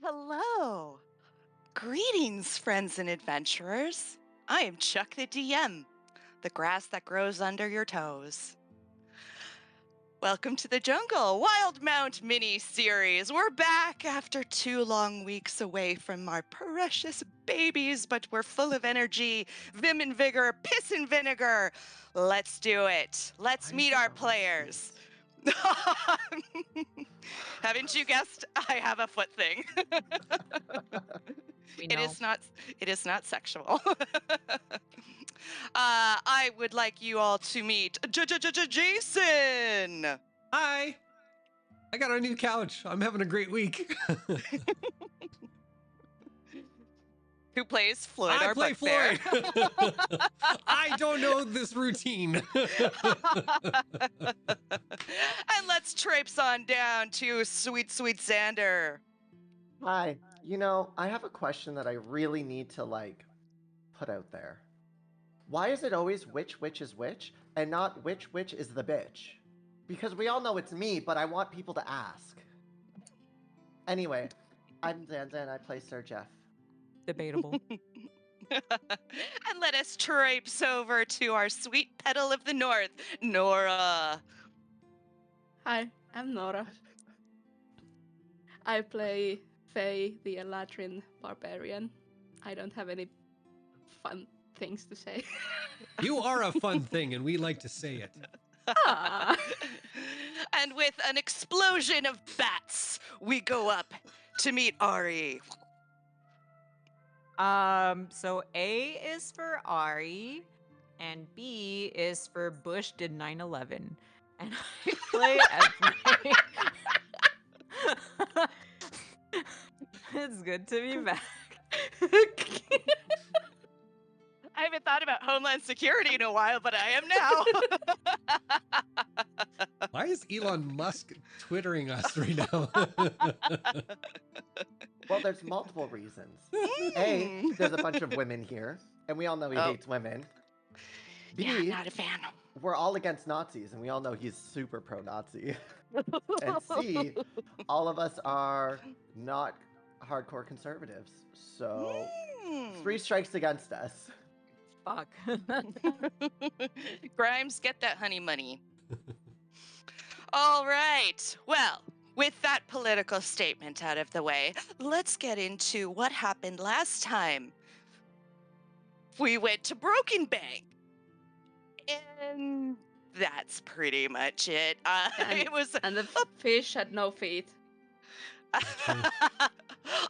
Hello. Greetings, friends and adventurers. I am Chuck the DM, the grass that grows under your toes. Welcome to the jungle, WILDEMOUNT Mini-Series. We're back after 2 long weeks away from our precious babies, but we're full of energy, vim and vigor, piss and vinegar. Let's do it. Let's meet our players. Haven't you guessed? I have a foot thing. It is not sexual. I would like you all to meet Jason. Hi. I got a new couch. I'm having a great week. Who plays Floyd? I our play bugbear. Floyd. I don't know this routine. And let's traipse on down to sweet Xander. Hi. I have a question that I really need to, put out there. Why is it always which is which, and not which is the bitch? Because we all know it's me, but I want people to ask. Anyway, I'm Zanza, and I play Sir Jeff. Debatable. And let us traipse over to our sweet petal of the north, Nora. Hi, I'm Nora. I play Faye, the Elatrin barbarian. I don't have any fun things to say. You are a fun thing, and we like to say it. Ah. And with an explosion of bats, we go up to meet Ari. So A is for Ari, and B is for Bush did 9/11, and I play as my... It's good to be back. I haven't thought about Homeland Security in a while, but I am now. Why is Elon Musk twittering us right now? Well, there's multiple reasons. A, there's a bunch of women here, and we all know he hates women. B, yeah, not a fan. We're all against Nazis, and we all know he's super pro-Nazi. And C, all of us are not hardcore conservatives. So, 3 strikes against us. Fuck. Grimes, get that honey money. All right. Well, with that political statement out of the way, let's get into what happened last time. We went to Broken Bank. And that's pretty much it. And the fish had no feet.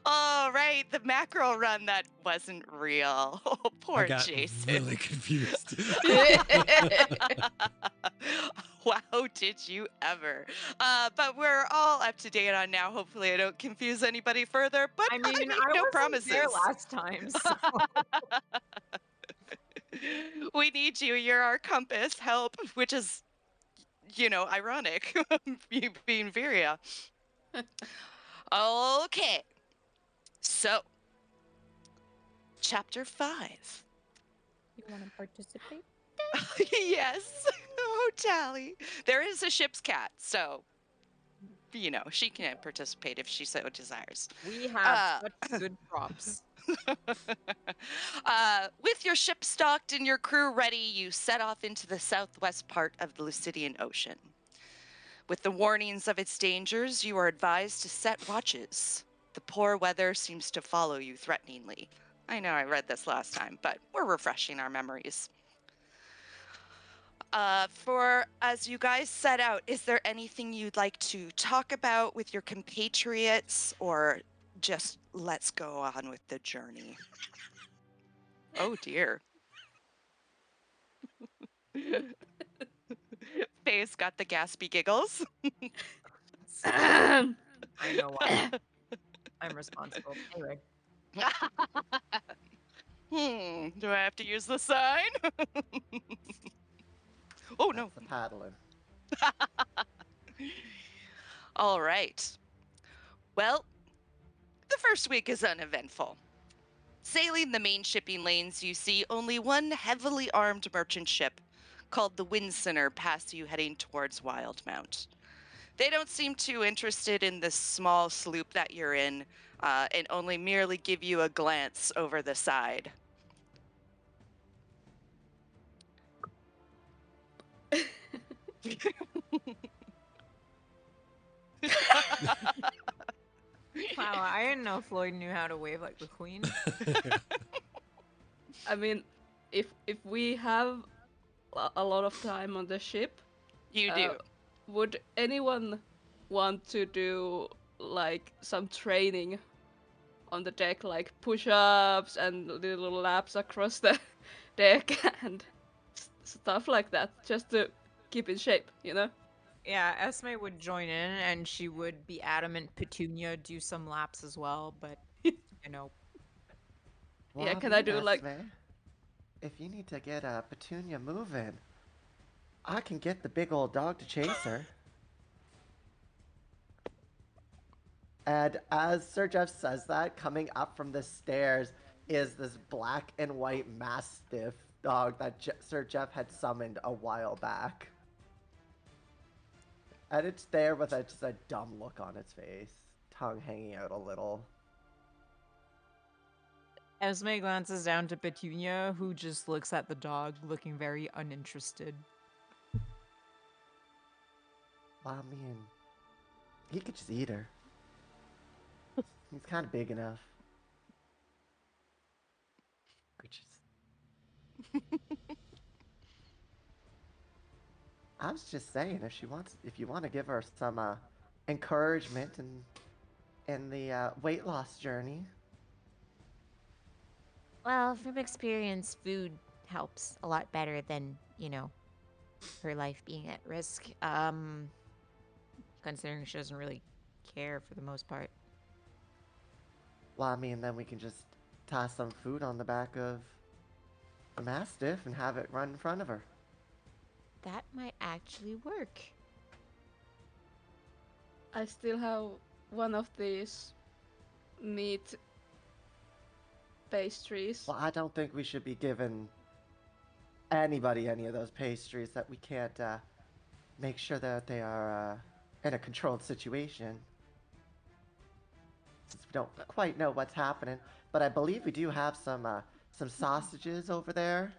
All right, the mackerel run that wasn't real. Oh, poor I got Jason. really confused. Wow, did you ever? But we're all up to date on now. Hopefully, I don't confuse anybody further. But I mean, no I wasn't promises. there last time. So. We need you. You're our compass. Help, which is, ironic. You being Viria. Okay. So, chapter 5. You want to participate? Yes. Oh, Tally. There is a ship's cat, so, she can participate if she so desires. We have such good props. With your ship stocked and your crew ready, you set off into the southwest part of the Lucidian Ocean. With the warnings of its dangers, you are advised to set watches. The poor weather seems to follow you threateningly. I know I read this last time, but we're refreshing our memories. As you guys set out, is there anything you'd like to talk about with your compatriots, or just let's go on with the journey? Oh dear. Faye's got the gaspy giggles. I know why. I'm responsible. Anyway. Do I have to use the sign? Oh, no. That's the paddling. All right. Well, the first week is uneventful. Sailing the main shipping lanes, you see only one heavily armed merchant ship called the Windsinner pass you heading towards Wildemount. They don't seem too interested in this small sloop that you're in, and only merely give you a glance over the side. Wow, I didn't know Floyd knew how to wave like the queen. I mean, if we have a lot of time on the ship, You do. would anyone want to do like some training on the deck, like push-ups and little laps across the deck and stuff like that, just to keep in shape, you know? Yeah, Esme would join in, and she would be adamant Petunia do some laps as well, but, you know. Well, Yeah, I can I mean, do like... Esme, if you need to get Petunia moving, I can get the big old dog to chase her. And as Sir Jeff says that, coming up from the stairs is this black and white mastiff dog that Sir Jeff had summoned a while back. And it's there with just a dumb look on its face, tongue hanging out a little. Esme glances down to Petunia, who just looks at the dog, looking very uninterested. Well, I mean, he could just eat her. He's kind of big enough. I was just saying, if you want to give her some encouragement in the weight loss journey. Well, from experience, food helps a lot better than, you know, her life being at risk. Considering she doesn't really care for the most part. Well, I mean, then we can just toss some food on the back of the Mastiff and have it run in front of her. That might actually work. I still have one of these meat pastries. Well, I don't think we should be giving anybody any of those pastries that we can't make sure that they are in a controlled situation. Since we don't quite know what's happening, but I believe we do have some sausages over there.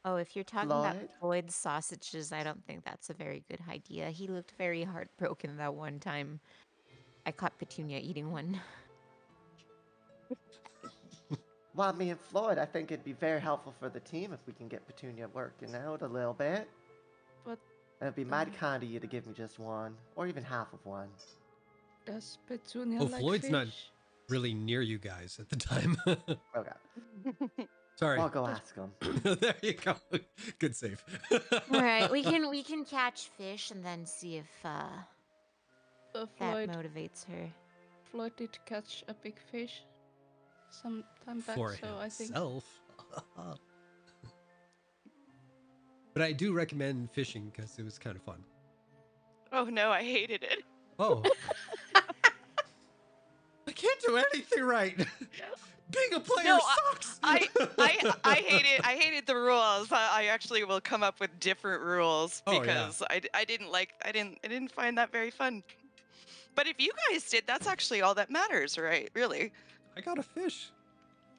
Oh, if you're talking about Floyd? Floyd's sausages, I don't think that's a very good idea. He looked very heartbroken that one time I caught Petunia eating one. Well, I mean, Floyd, I think it'd be very helpful for the team if we can get Petunia working out a little bit. But It'd be mighty kind of you to give me just one, or even half of one. does Petunia Oh, like Floyd's fish? not really near you guys at the time. Okay, Sorry. I'll go ask him. There you go. Good save. All right, we can catch fish and then see if that Floyd, motivates her. Floyd did catch a big fish some time back, For so I think... himself. But I do recommend fishing because it was kind of fun. Oh no, I hated it. Oh. I can't do anything right. Being a player No, sucks. I hated the rules. I actually will come up with different rules Oh, yeah. because I didn't find that very fun. But if you guys did, that's actually all that matters, right? Really. I got a fish.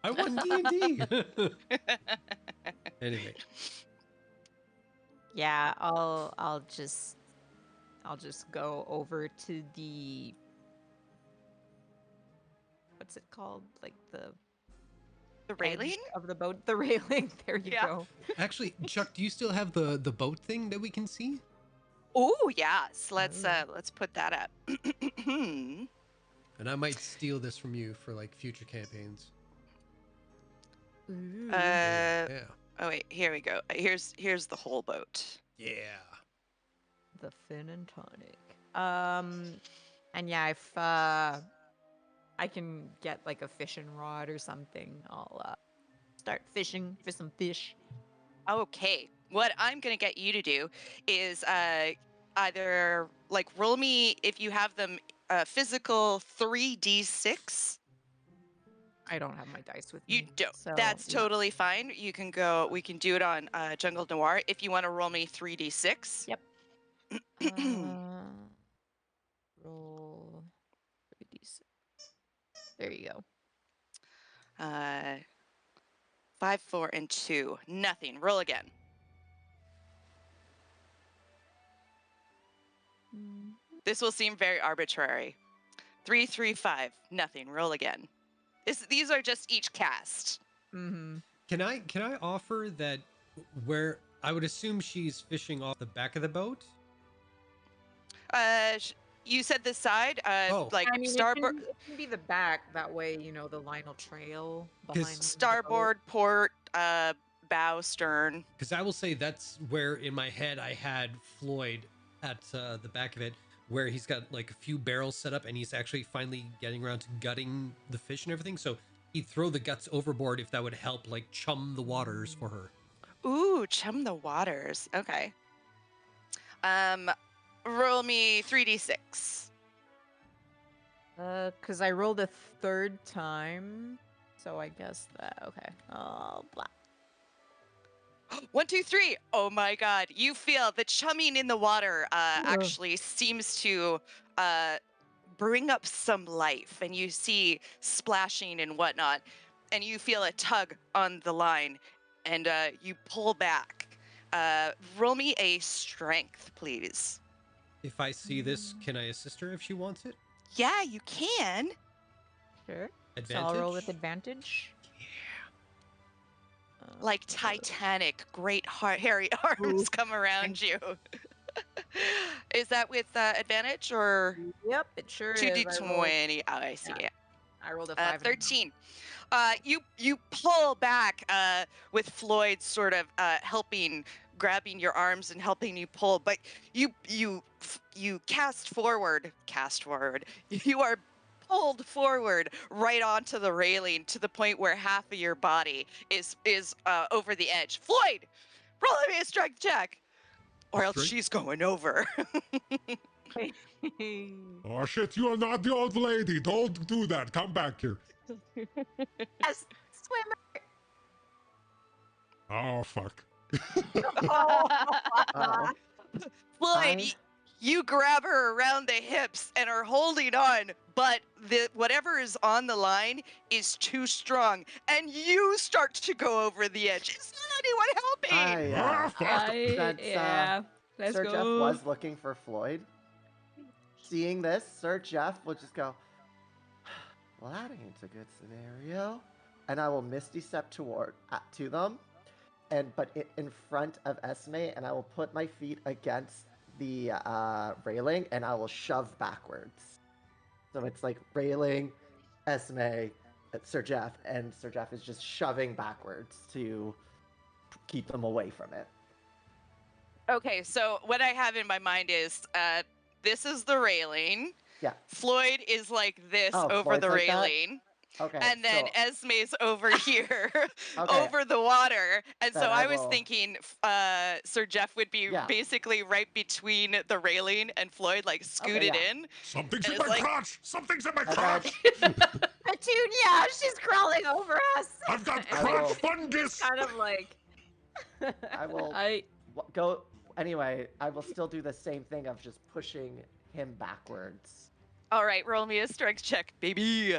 I won D&D. Anyway. Yeah, I'll just go over to the, what's it called? Like the railing edge of the boat, the railing. There you Yeah. go. Actually, Chuck, do you still have the boat thing that we can see? Oh yes, let's put that up. And I might steal this from you for like future campaigns. Yeah. Yeah. Oh wait, here we go. Here's the whole boat. Yeah. The Fin and Tonic. And yeah, if I can get like a fishing rod or something, I'll start fishing for some fish. Okay, what I'm gonna get you to do is either like roll me if you have them physical 3d6. I don't have my dice with You me. don't. So, That's yeah. totally fine. You can go. We can do it on Jungle Noir if you want to roll me 3d6. Yep. Roll 3d6. There you go. 5, 4, and 2. Nothing. Roll again. This will seem very arbitrary. 3, 3, 5. Nothing. Roll again. These are just each cast. Mm-hmm. Can I offer that where I would assume she's fishing off the back of the boat? You said the side, Oh. like I mean, starboard, it can be the back. That way, you know, the line will trail 'Cause behind the boat. starboard, port, bow, stern. Because I will say that's where in my head I had Floyd at the back of it, where he's got like a few barrels set up and he's actually finally getting around to gutting the fish and everything. So he'd throw the guts overboard if that would help, like chum the waters for her. Ooh, chum the waters. Okay. Roll me 3d6. Because I rolled a third time, so I guess that okay. Oh, blah. 1, 2, 3. Oh my god. You feel the chumming in the water actually seems to bring up some life, and you see splashing and whatnot, and you feel a tug on the line, and you pull back. Roll me a strength, please. If I see this, can I assist her if she wants it? Yeah, you can. Sure. Advantage? So I'll roll with advantage. Like Titanic, great hairy arms come around you. Is that with advantage or Yep, it sure is. 2d20? Oh, I see. Yeah. I rolled a 5. and a 13. You pull back with Floyd sort of helping, grabbing your arms and helping you pull, but you cast forward. You are pulled forward right onto the railing to the point where half of your body is over the edge. Floyd, roll me a strength check, or else Strength? she's going over. Oh shit, you are not the old lady. Don't do that. Come back here. Yes, swimmer. Oh fuck. Uh-oh. Floyd, I- you grab her around the hips and are holding on, but whatever is on the line is too strong, and you start to go over the edge. Is there anyone helping? Ah, fuck. Yeah. Let's Sir go. Jeff was looking for Floyd. Seeing this, Sir Jeff will just go, well, that ain't a good scenario. And I will Misty Step to them, but in front of Esme, and I will put my feet against the railing, and I will shove backwards. So it's like railing, Esme, Sir Jeff, and Sir Jeff is just shoving backwards to keep them away from it. Okay, so what I have in my mind is this is the railing. Yeah. Floyd is like this Oh, over Floyd's the like that? railing. Okay. And then so, Esme's over here, Okay. over the water. And so Then I I was will- thinking Sir Jeff would be Yeah. basically right between the railing and Floyd, like scooted yeah. in. Something's And in it's my like- crotch. Something's in my And then- crotch. Petunia, she's crawling over us. I've got I crotch will- fungus. Kind of like. I will I go. Anyway, I will still do the same thing of just pushing him backwards. All right, roll me a strength check, baby.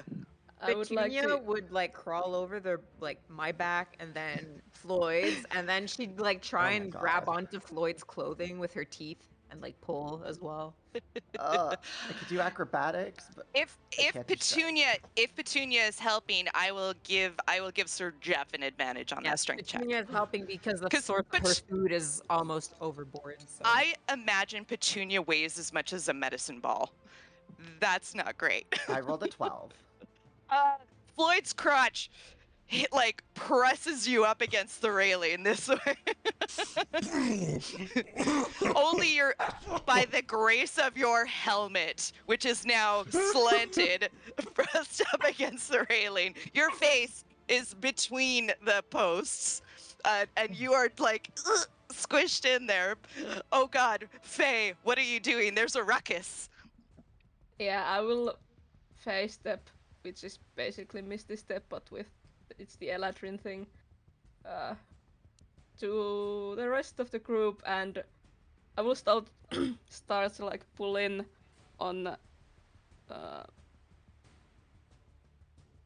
I would like Petunia to. would like crawl over the my back and then Floyd's, and then she'd like try Oh my and grab God. onto Floyd's clothing with her teeth and like pull as well. I could do acrobatics, but If I can't do Petunia is helping, I will give Sir Jeff an advantage on that strength check. Petunia is helping because the 'Cause source of her Pet- food is almost overboard. So. I imagine Petunia weighs as much as a medicine ball. That's not great. I rolled a 12. Floyd's crotch presses you up against the railing this way. Only by the grace of your helmet, which is now slanted, pressed up against the railing. Your face is between the posts, and you are like squished in there. Oh God, Faye, what are you doing? There's a ruckus. Yeah, I will phase step, which is basically Misty Step, but it's the Eladrin thing, to the rest of the group, and I will start to like pull in on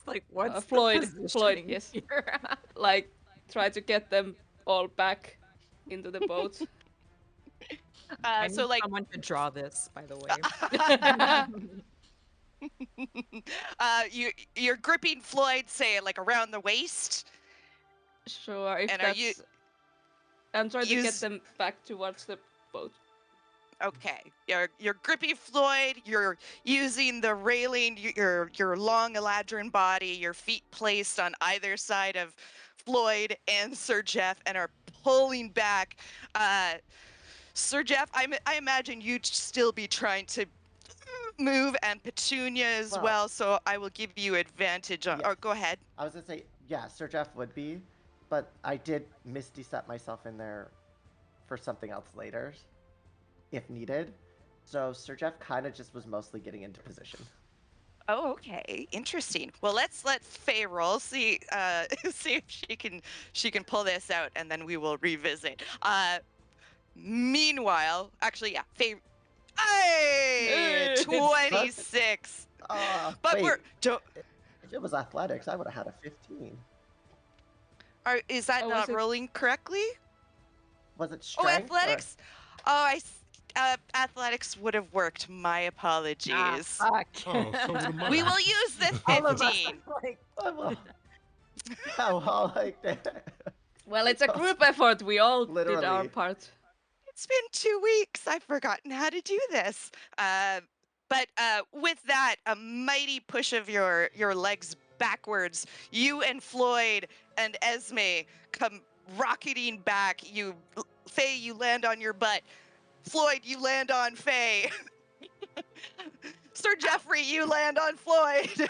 Like, what's the Floyd, positioning yes. here? Like try to get them all back into the boat. I So need like, someone to draw this, by the way. you're gripping Floyd, say like around the waist, Sure, if and are you that's. I'm trying to get use them back towards the boat. okay? You're gripping Floyd. You're using the railing. Your long eladrin body. Your feet placed on either side of Floyd and Sir Jeff, and are pulling back. Sir Jeff, I imagine you'd still be trying to move, and Petunia as well. So I will give you advantage on. Yes. Or go ahead. I was gonna say, yeah, Sir Jeff would be, but I did misty set myself in there for something else later, if needed. So Sir Jeff kind of just was mostly getting into position. Oh, okay, interesting. Well, let's let Faye roll. See, see if she can pull this out, and then we will revisit. Meanwhile, actually, yeah, Faye. Hey, Hey! 26. But Wait, we're don't. if it was athletics, I would have had a 15. Is that Oh, not was it- rolling correctly? Was it Oh, strength? athletics. Athletics would have worked. My apologies. Fuck. Oh, so would mine. We will use the All of us 15. are like, Well, how like that? Well, it's a group effort. We all did our Literally. part. It's been 2 weeks. I've forgotten how to do this. But with that, a mighty push of your legs backwards, you and Floyd and Esme come rocketing back. Faye, you land on your butt. Floyd, you land on Faye. Sir Jeffrey, you land on Floyd.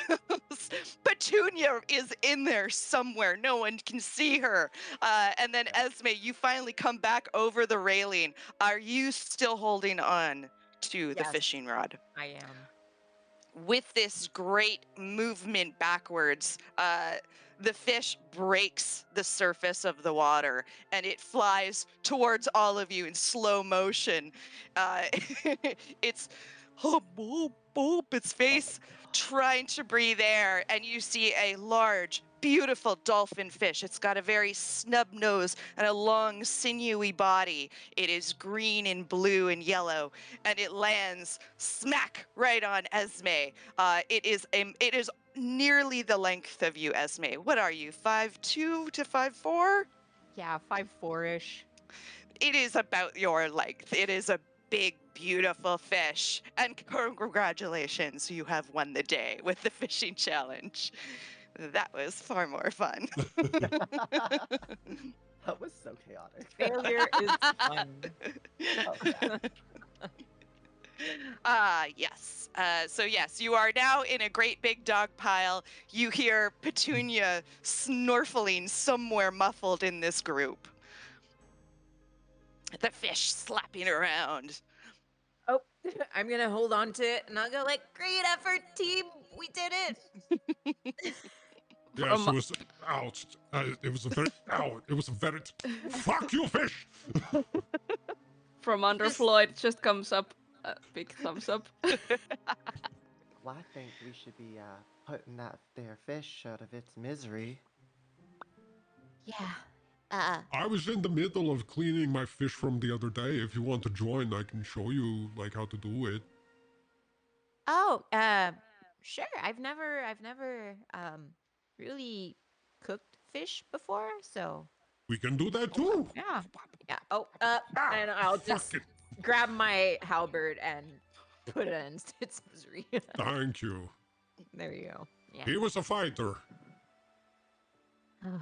Petunia is in there somewhere. No one can see her. And then Esme, you finally come back over the railing. Are you still holding on to the Yes. fishing rod? I am. With this great movement backwards, the fish breaks the surface of the water and it flies towards all of you in slow motion. It's boop, boop, its face trying to breathe air, and you see a large, beautiful dolphin fish. It's got a very snub nose and a long, sinewy body. It is green and blue and yellow, and it lands smack right on Esme. It is nearly the length of you, Esme. What are you, 5'2" to 5'4"? Yeah, 5'4"-ish. It is about your length. It is a big, beautiful fish. And congratulations, you have won the day with the fishing challenge. That was far more fun. That was so chaotic. Failure is fun. Oh, yeah. Yes. So yes, you are now in a great big dog pile. You hear Petunia snorkeling somewhere muffled in this group. The fish slapping around. Oh, I'm gonna hold on to it and I'll go like, great effort, team. We did it. Yes, it was. Ouch. It was a very. Ow. It was a very. Fuck you, fish! From under Floyd just comes up a big thumbs up. Well, I think we should be putting that there fish out of its misery. Yeah. I was in the middle of cleaning my fish from the other day. If you want to join, I can show you like how to do it. Oh, sure. I've never really cooked fish before, so We can do that too. yeah. Yeah. Oh, and I'll just Fuck it. grab my halberd and put it in its misery. Thank you. There you go. Yeah. He was a fighter. Oh,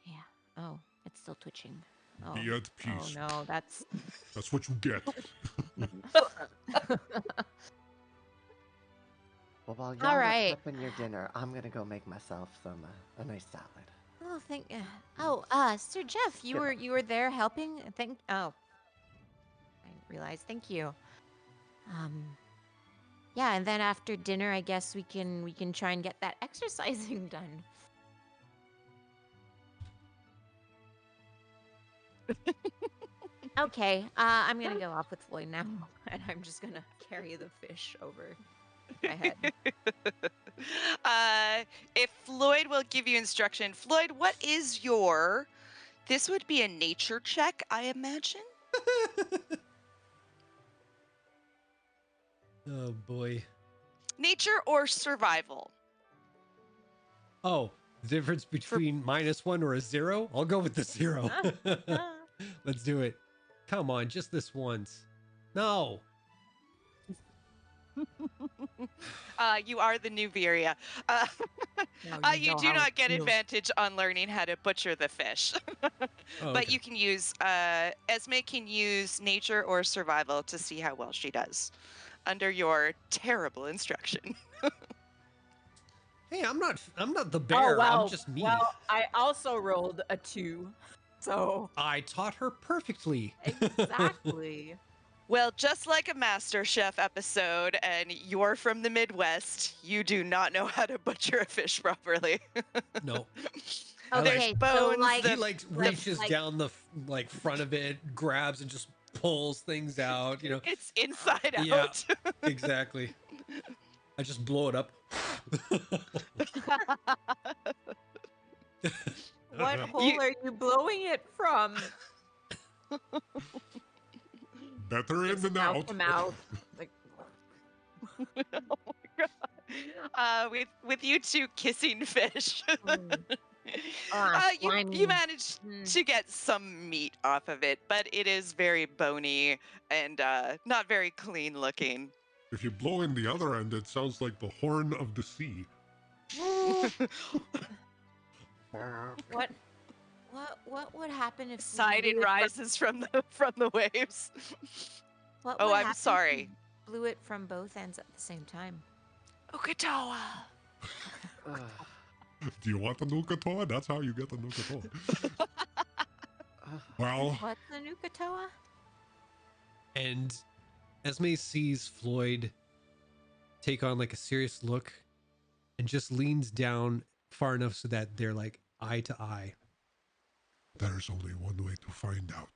yeah. Oh, it's still twitching. Oh. Be at Oh peace. no, that's That's what you get. Well, while y'all All are right. prepping your dinner, I'm gonna go make myself some a nice salad. Oh, Sir Jeff, you Good. were there helping? I didn't realize. Thank you. Yeah, and then after dinner, I guess we can try and get that exercising done. Okay, I'm gonna go off with Floyd now, and I'm just gonna carry the fish over my head. If Floyd will give you instruction, Floyd, what is your? This would be a nature check, I imagine. Oh boy. Nature or survival? Oh, the difference between -1 or a 0? I'll go with the 0. Let's do it. Come on, just this once. No. You are the new Viria. Now You know do how not it get feels. advantage on learning how to butcher the fish. Oh, But okay. you can use, Esme can use nature or survival to see how well she does under your terrible instruction. Hey, I'm not the Oh bear. well. I'm just me. Well, I also rolled a 2, so I taught her perfectly. exactly. Well, just like a MasterChef episode, and you're from the Midwest, you do not know how to butcher a fish properly. No. There's Okay, so bones. like, He like reaches like- down the front of it, grabs and just pulls things out, you know. It's inside Yeah. out. Exactly. I just blow it up. What hole are you blowing it from? Better in It's than mouth out. to mouth. Like, Oh my god. With you two kissing fish. You slimy. managed Hmm. to get some meat off of it, but it is very bony and not very clean looking. If you blow in the other end, it sounds like the horn of the sea. What would happen if we Siding blew it rises from the waves. What Oh, would I'm happen if sorry. we blew it from both ends at the same time? Okatawa. Ugh. Do you want a Nukatoa? That's how you get a Nukatoa. Well, What's the Nukatoa? And Esme sees Floyd take on like a serious look and just leans down far enough so that they're like eye to eye. there's only one way to find out.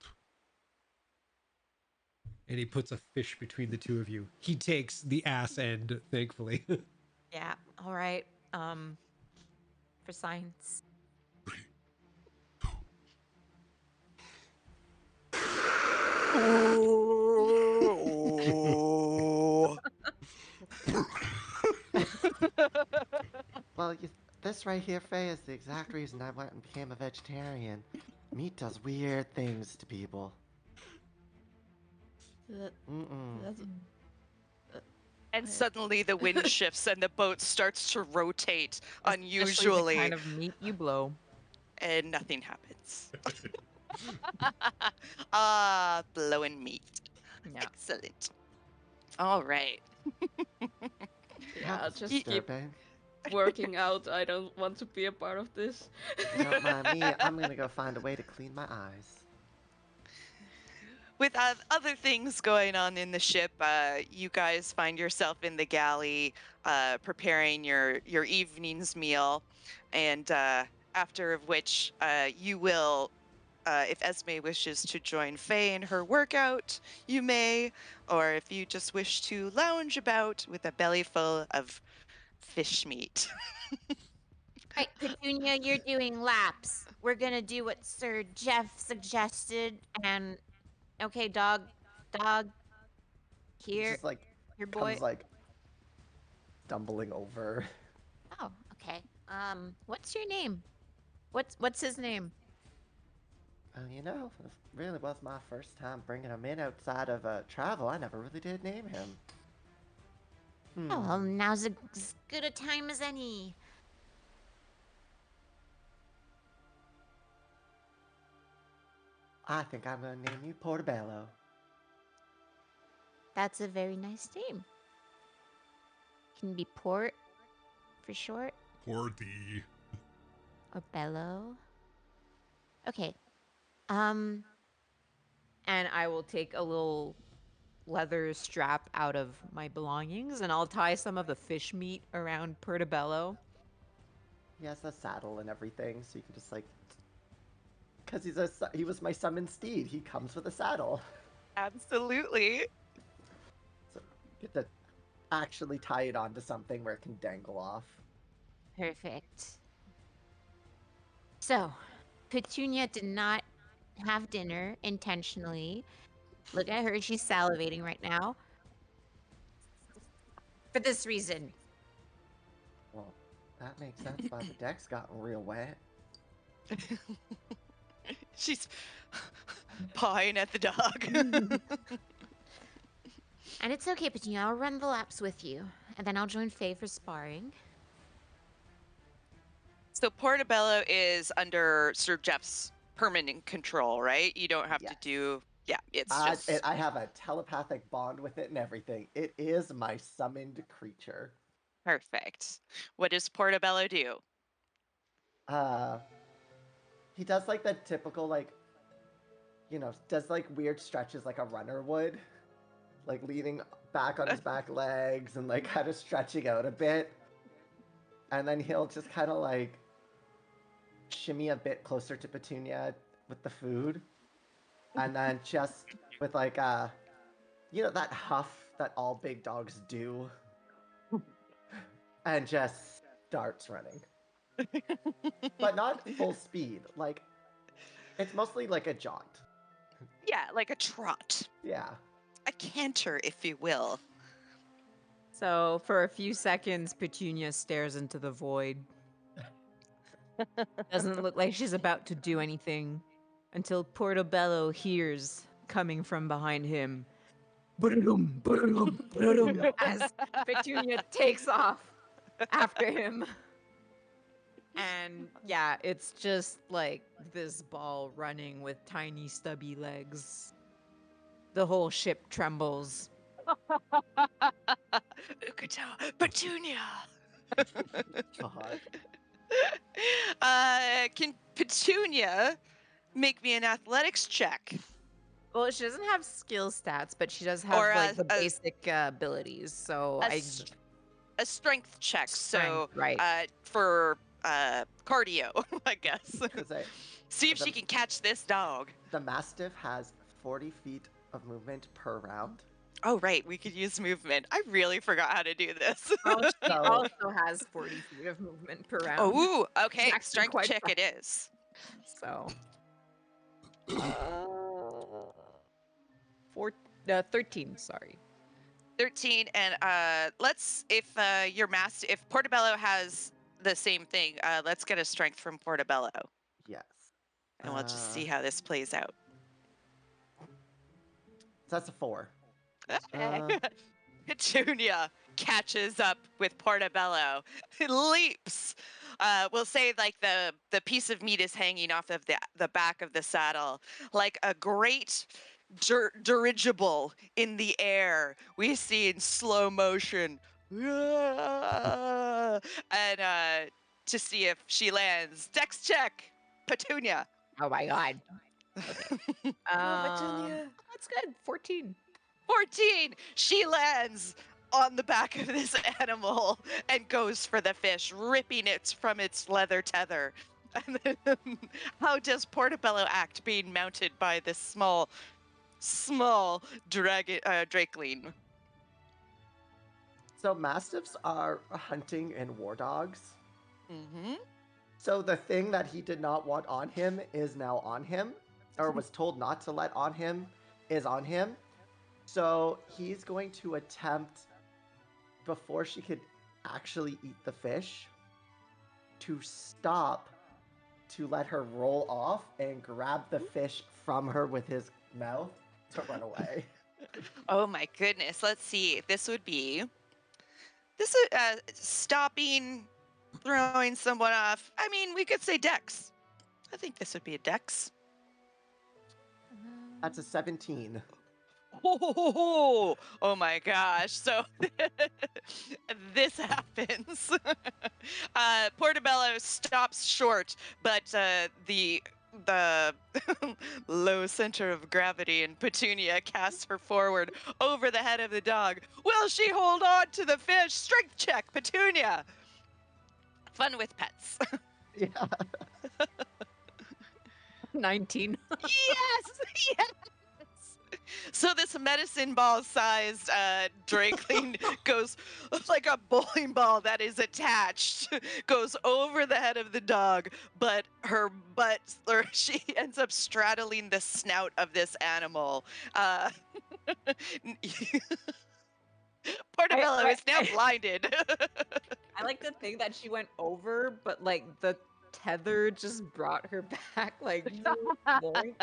And he puts a fish between the two of you. He takes the ass end, thankfully. Yeah. All right. For science. 3, 2. Well, this right here, Faye, is the exact reason I went and became a vegetarian. Meat does weird things to people. Mm-mm. And suddenly the wind shifts and the boat starts to rotate especially unusually, the kind of meat you blow. and nothing happens. Blowing meat. Yeah. Excellent. All right. Yeah, How just keep disturbing. working out. I don't want to be a part of this. Don't mind me. I'm gonna go find a way to clean my eyes. With other things going on in the ship, you guys find yourself in the galley preparing your evening's meal, and after of which you will, if Esme wishes to join Faye in her workout, you may, or if you just wish to lounge about with a belly full of fish meat. Right, Petunia, you're doing laps. We're gonna do what Sir Jeff suggested, and okay, dog, here, Just like your boy. comes like stumbling over. Oh, okay. What's your name? What's his name? You know, it really was my first time bringing him in outside of travel. I never really did name him. Oh, well, now's as good a time as any. I think I'm gonna name you Portobello. That's a very nice name. Can be Port for short, Poor D. or Bello. Okay. And I will take a little leather strap out of my belongings and I'll tie some of the fish meat around Portobello. He has a saddle and everything, so you can just like because he was my summoned steed. He comes with a saddle. Absolutely. So get to actually tie it onto something where it can dangle off. Perfect. So, Petunia did not have dinner intentionally. Look at her, she's salivating right now. For this reason. Well, that makes sense why the deck's gotten real wet. She's pawing at the dog. And it's okay, Petunia, I'll run the laps with you. And then I'll join Faye for sparring. So Portobello is under Sir Jeff's permanent control, right? You don't have to Yes. do... Yeah, it's just... I have a telepathic bond with it and everything. It is my summoned creature. Perfect. What does Portobello do? He does like the typical, like, you know, does like weird stretches like a runner would. Like leaning back on his back legs and like kind of stretching out a bit. And then he'll just kind of like shimmy a bit closer to Petunia with the food. And then just with like you know, that huff that all big dogs do. And just starts running. But not full speed. Like, it's mostly like a jaunt. Yeah, like a trot. Yeah. A canter, if you will. So for a few seconds, Petunia stares into the void. Doesn't look like she's about to do anything until Portobello hears coming from behind him. Ba-da-dum, ba-da-dum, ba-da-dum, as Petunia takes off after him. And yeah, it's just like this ball running with tiny stubby legs. The whole ship trembles. Ukata, Petunia! God. Can Petunia make me an athletics check? Well, she doesn't have skill stats, but she does have Or like the basic abilities. So A strength check, so Strength, right. For cardio, I guess. 'Cause See if she can catch this dog. the Mastiff has 40 feet of movement per round. Oh, right, we could use movement. I really forgot how to do this. she So- also has 40 feet of movement per round. Oh, okay, Actually strength quite check fast. it is. So 13, sorry. 13, and let's, if if Portobello has the same thing, let's get a strength from Portobello, Yes. and we'll just see how this plays out. So that's a 4. Okay. Petunia catches up with Portobello, leaps. We'll say like the piece of meat is hanging off of the back of the saddle, like a great dirigible in the air. We see in slow motion, and to see if she lands. Dex check, Petunia. Oh my god. Okay. Petunia. That's good. 14. 14. She lands on the back of this animal and goes for the fish, ripping it from its leather tether. And then, how does Portobello act being mounted by this small drakeling? So Mastiffs are hunting and war dogs. Mm-hmm. So the thing that he did not want on him is now on him, or was told not to let on him is on him. So he's going to attempt, before she could actually eat the fish, to stop, to let her roll off and grab the fish from her with his mouth to run away. Oh my goodness. Let's see. This is stopping, throwing someone off. I mean, we could say Dex. I think this would be a Dex. That's a 17. Oh my gosh. So this happens. Portobello stops short, but the low center of gravity in Petunia casts her forward over the head of the dog. Will she hold on to the fish? Strength check, Petunia. Fun with pets. Yeah. 19. Yes, yes. So this medicine ball sized drakeling goes like a bowling ball that is attached, goes over the head of the dog, but her butt, or she ends up straddling the snout of this animal. Portobello is now blinded. I like to think that she went over, but like the tether just brought her back, like boink.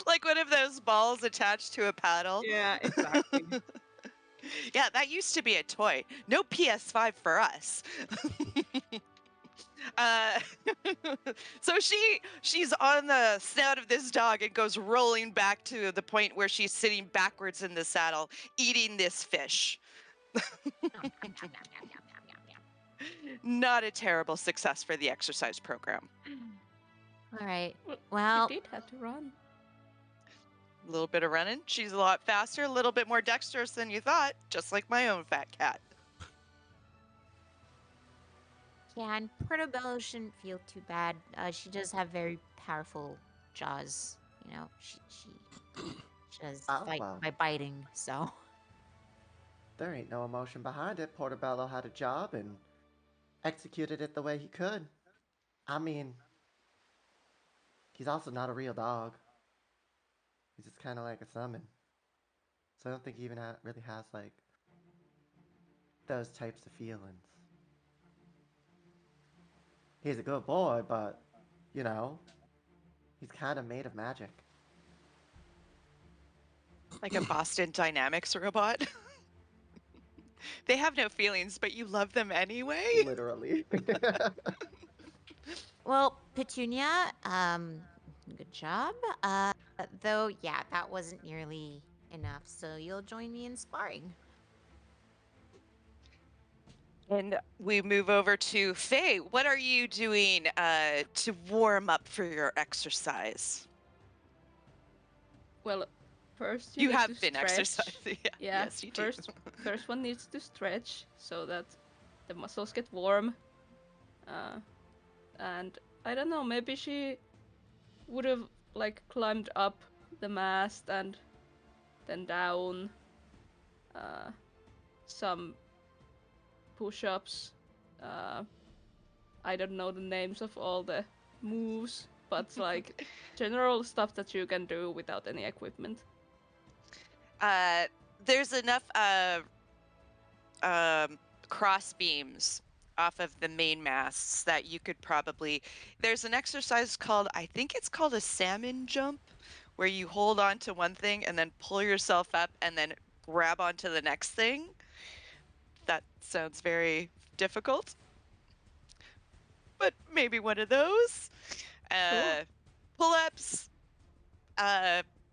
Like one of those balls attached to a paddle. Yeah, exactly. Yeah, that used to be a toy. No PS5 for us. Uh, so she's on the snout of this dog and goes rolling back to the point where she's sitting backwards in the saddle, eating this fish. Not a terrible success for the exercise program. All right. Well, Well, she did have to run. A little bit of running. She's a lot faster, a little bit more dexterous than you thought, just like my own fat cat. yeah, and Portobello shouldn't feel too bad. She does have very powerful jaws. You know, she does Oh, fight well. by biting. So There ain't no emotion behind it. Portobello had a job and executed it the way he could. I mean, he's also not a real dog. He's just kind of like a summon. So I don't think he even really has, like, those types of feelings. He's a good boy, but, you know, he's kind of made of magic. Like a Boston Dynamics robot. They have no feelings, but you love them anyway. Literally. well, Petunia, good job. Though, yeah, that wasn't nearly enough. So you'll join me in sparring. And we move over to Faye. What are you doing to warm up for your exercise? Well, first You need have to been stretch. exercising. Yeah. Yeah, Yes, you do. first one needs to stretch so that the muscles get warm. And I don't know, maybe she would have like climbed up the mast and then down. Some push-ups. I don't know the names of all the moves, but like general stuff that you can do without any equipment. There's enough cross beams off of the main masts that you could probably. There's an exercise called, I think it's called a salmon jump, where you hold on to one thing and then pull yourself up and then grab onto the next thing. That sounds very difficult, but maybe one of those. Cool. Pull-ups,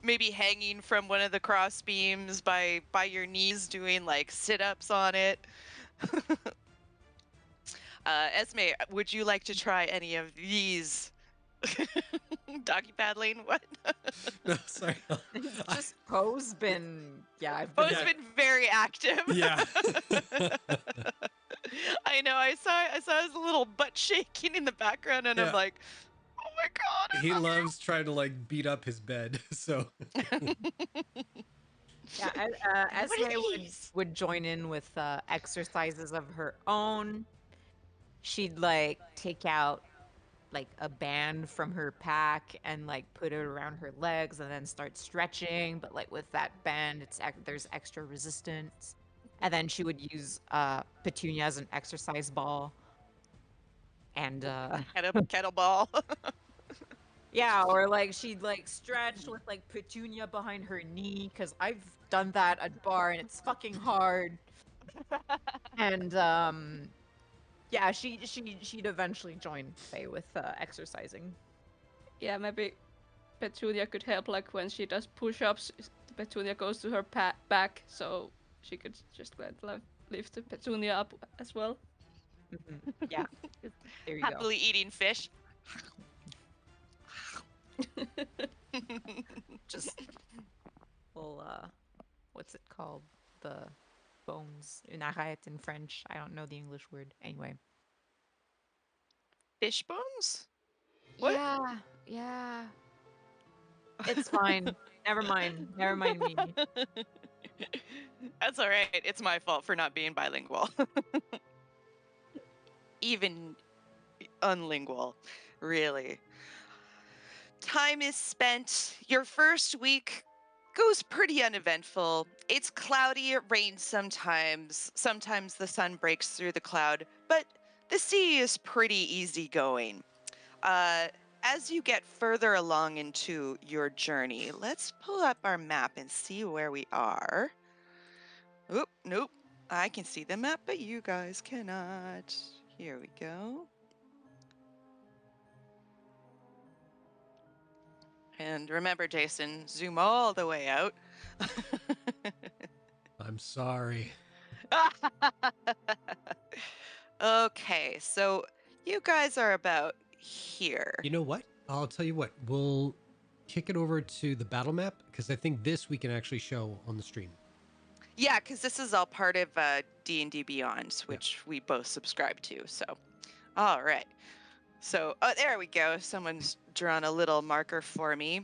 maybe hanging from one of the cross beams by your knees, doing like sit-ups on it. Esme, would you like to try any of these? Doggy paddling? What? No, sorry. Just Poe's been, yeah, I've Oh, been it's Yeah. been very active. Yeah. I know. I saw his little butt shaking in the background, and Yeah. I'm like, oh my god. He loves trying to like beat up his bed. So Yeah, What Esme are would, these? would join in with exercises of her own. She'd like take out like a band from her pack and like put it around her legs and then start stretching. But like with that band, there's extra resistance. And then she would use Petunia as an exercise ball. And Kettlebell. yeah, or like she'd like stretch with like Petunia behind her knee because I've done that at bar and it's fucking hard. And yeah, she'd eventually join Faye with exercising. Yeah, maybe Petunia could help, like when she does push-ups, Petunia goes to her back, so she could just like lift Petunia up as well. Yeah, there you go. Happily eating fish. Just well, what's it called? The bones in arrête in French. I don't know the English word. Anyway, Fish bones? What? Yeah, yeah. It's fine. Never mind. Never mind me. That's all right. It's my fault for not being bilingual. Even unlingual, really. Time is spent. Your first week goes pretty uneventful. It's cloudy, it rains sometimes. Sometimes the sun breaks through the cloud, but the sea is pretty easygoing. Uh, as you get further along into your journey, let's pull up our map and see where we are. Oop, nope. I can see the map, but you guys cannot. Here we go. And remember, Jason, zoom all the way out. I'm sorry. Okay, so you guys are about here. You know what? I'll tell you what. We'll kick it over to the battle map because I think this we can actually show on the stream. Yeah, because this is all part of D&D Beyond, which we both subscribe to. So, all right. So, oh, there we go. Someone's drawn a little marker for me.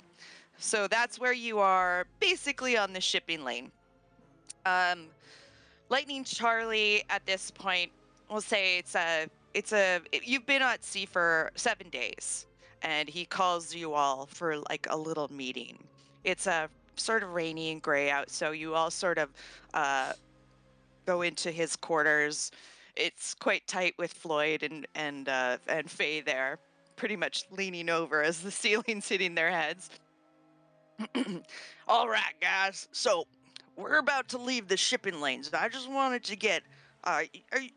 So that's where you are, basically on the shipping lane. Lightning Charlie at this point, we'll say you've been at sea for 7 days, and he calls you all for like a little meeting. It's a sort of rainy and gray out, so you all sort of go into his quarters. It's quite tight with Floyd and Faye there, pretty much leaning over as the ceiling's hitting their heads. All right, guys. So we're about to leave the shipping lanes. I just wanted to get.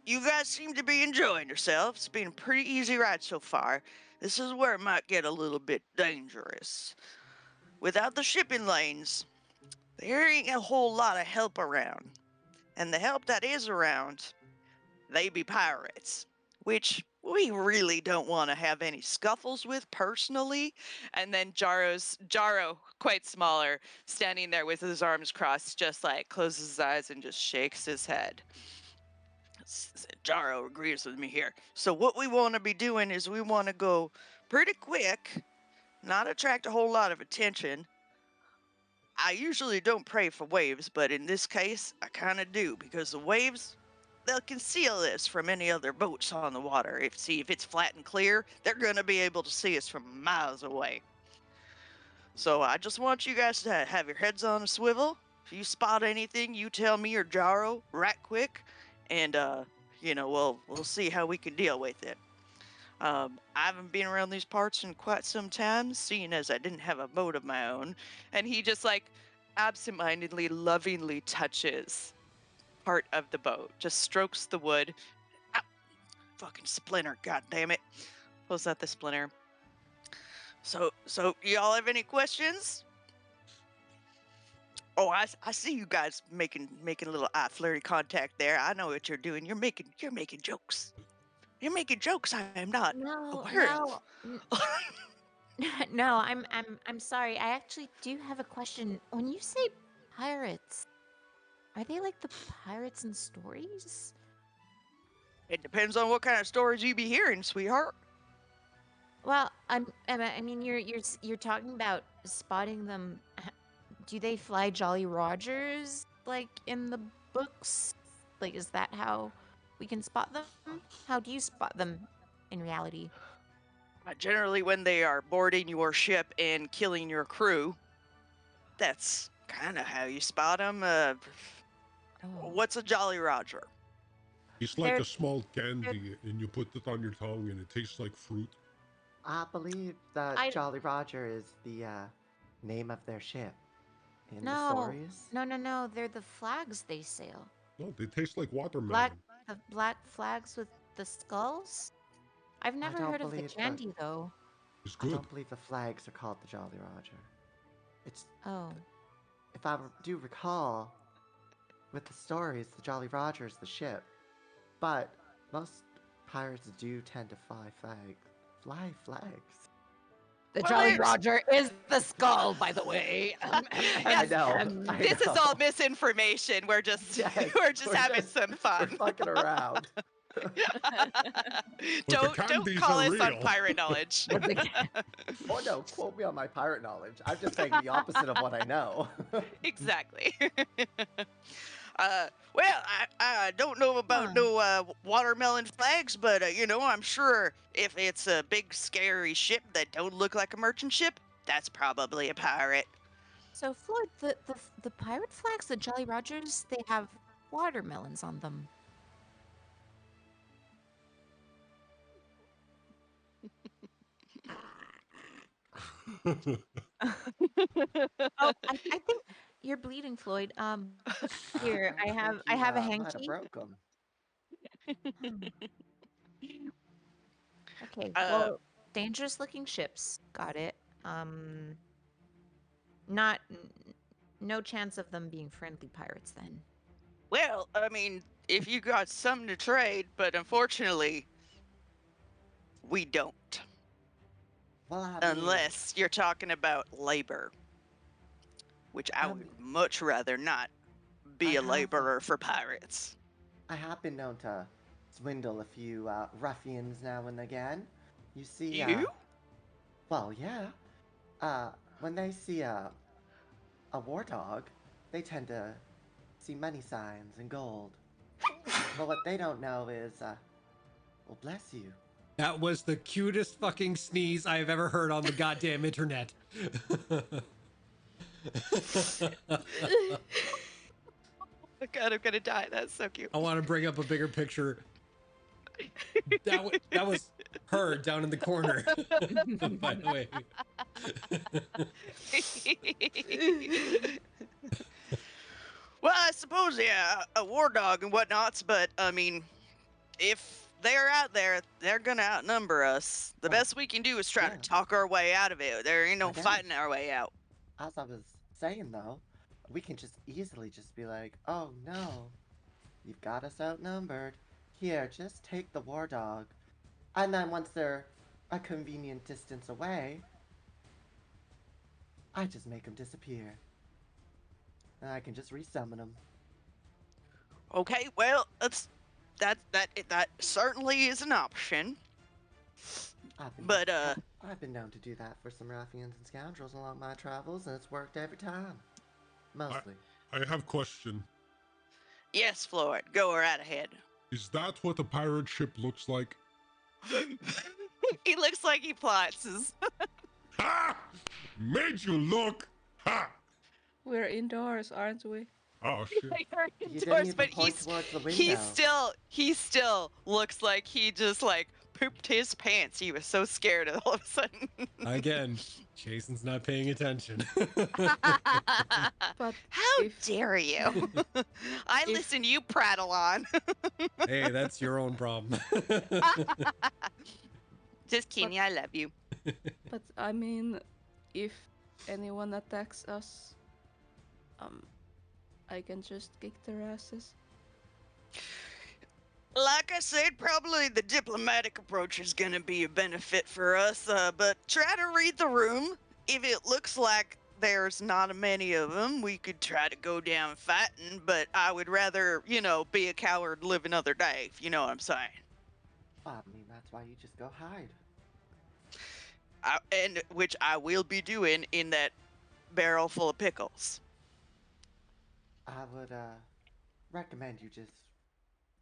You guys seem to be enjoying yourselves. It's been a pretty easy ride so far. This is where it might get a little bit dangerous. Without the shipping lanes, there ain't a whole lot of help around. And the help that is around, they be pirates, which we really don't want to have any scuffles with personally. And then Jaro, quite smaller, standing there with his arms crossed, just like closes his eyes and just shakes his head. Jaro agrees with me here. So what we want to be doing is we want to go pretty quick, not attract a whole lot of attention. I usually don't pray for waves, but in this case, I kind of do, because the waves, they'll conceal us from any other boats on the water. If it's flat and clear, they're going to be able to see us from miles away. So I just want you guys to have your heads on a swivel. If you spot anything, you tell me or Jaro right quick, and we'll see how we can deal with it. I haven't been around these parts in quite some time, seeing as I didn't have a boat of my own. And he just like absentmindedly, lovingly touches part of the boat, just strokes the wood. Ow! Fucking splinter, god damn it. Pulls out the splinter. So y'all have any questions? Oh, I see you guys making a little eye flirty contact there. I know what you're doing. You're making jokes. You're making jokes I am not aware of. No, I'm sorry. I actually do have a question. When you say pirates, are they like the pirates in stories? It depends on what kind of stories you be hearing, sweetheart. Well, I mean, you're talking about spotting them. Do they fly Jolly Rogers like in the books? Like, is that how we can spot them? How do you spot them in reality? Generally, when they are boarding your ship and killing your crew, that's kind of how you spot them. What's a Jolly Roger? It's like They're- a small candy, and you put it on your tongue, and it tastes like fruit. I believe that I- Jolly Roger is the name of their ship in the No, stories. no. They're the flags they sail. No, they taste like watermelon. The black flags with the skulls. I've never don't heard of the believe that. candy though. It's I good. don't believe the flags are called the Jolly Roger. It's, Oh, if I do recall, with the stories, the Jolly Roger is the ship. But most pirates do tend to fly flags. The Well, Jolly there's- Roger is the skull, by the way. I know. I This is all know. misinformation. We're just Yes, we're just we're having just- some We're fun. fucking around. don't candies call are us on real. pirate knowledge. Oh no, quote me on my pirate knowledge. I'm just saying the opposite of what I know. Exactly. Well, I don't know about no watermelon flags, but I'm sure if it's a big scary ship that don't look like a merchant ship, that's probably a pirate. So Floyd, the pirate flags, the Jolly Rogers, they have watermelons on them. Oh, I think you're bleeding, Floyd. Here, I think have you a might have hanky. broke 'em. Okay, Uh, well, dangerous looking ships. Got it. Not no chance of them being friendly pirates then. well, I mean, if you got something to trade, but unfortunately, we don't. Well, I mean, Unless you're talking about labor, which I would much rather not be I a have, laborer for pirates. I have been known to swindle a few ruffians now and again. You see, You? well, yeah. When they see a war dog, they tend to see money signs and gold. But what they don't know is, well, bless you. That was the cutest fucking sneeze I have ever heard on the goddamn internet. Oh God, I'm gonna die. That's so cute. I want to bring up a bigger picture. That was her down in the corner, by the way. Well, I suppose, yeah, a war dog and whatnots, but I mean, if they're out there, they're gonna outnumber us. The Well, best we can do is try to yeah. talk our way out of it. There ain't no I guess. fighting our way out. As I was saying, though, we can just easily just be like, oh no, you've got us outnumbered. Here, just take the war dog. And then once they're a convenient distance away, I just make them disappear. And I can just resummon them. Okay, well, that certainly is an option. But I've been known to do that for some ruffians and scoundrels along my travels, and it's worked every time. Mostly. I have a question. yes, Floyd, go right ahead. Is that what a pirate ship looks like? He looks like he plots. Ha! Made you look! Ha! We're indoors, aren't we? Oh shit. You didn't even point towards the window. He still looks like he just like pooped his pants. He was so scared all of a sudden. Again, Jason's not paying attention. But How if- dare you? I listen, you prattle on. Hey, that's your own problem. Just kidding, I love you. But I mean, if anyone attacks us, I can just kick their asses. Like I said, probably the diplomatic approach is gonna be a benefit for us, but try to read the room. If it looks like there's not many of them, we could try to go down fighting, but I would rather, be a coward and live another day, if you know what I'm saying. I mean, that's why you just go hide. And which I will be doing in that barrel full of pickles. I would recommend you just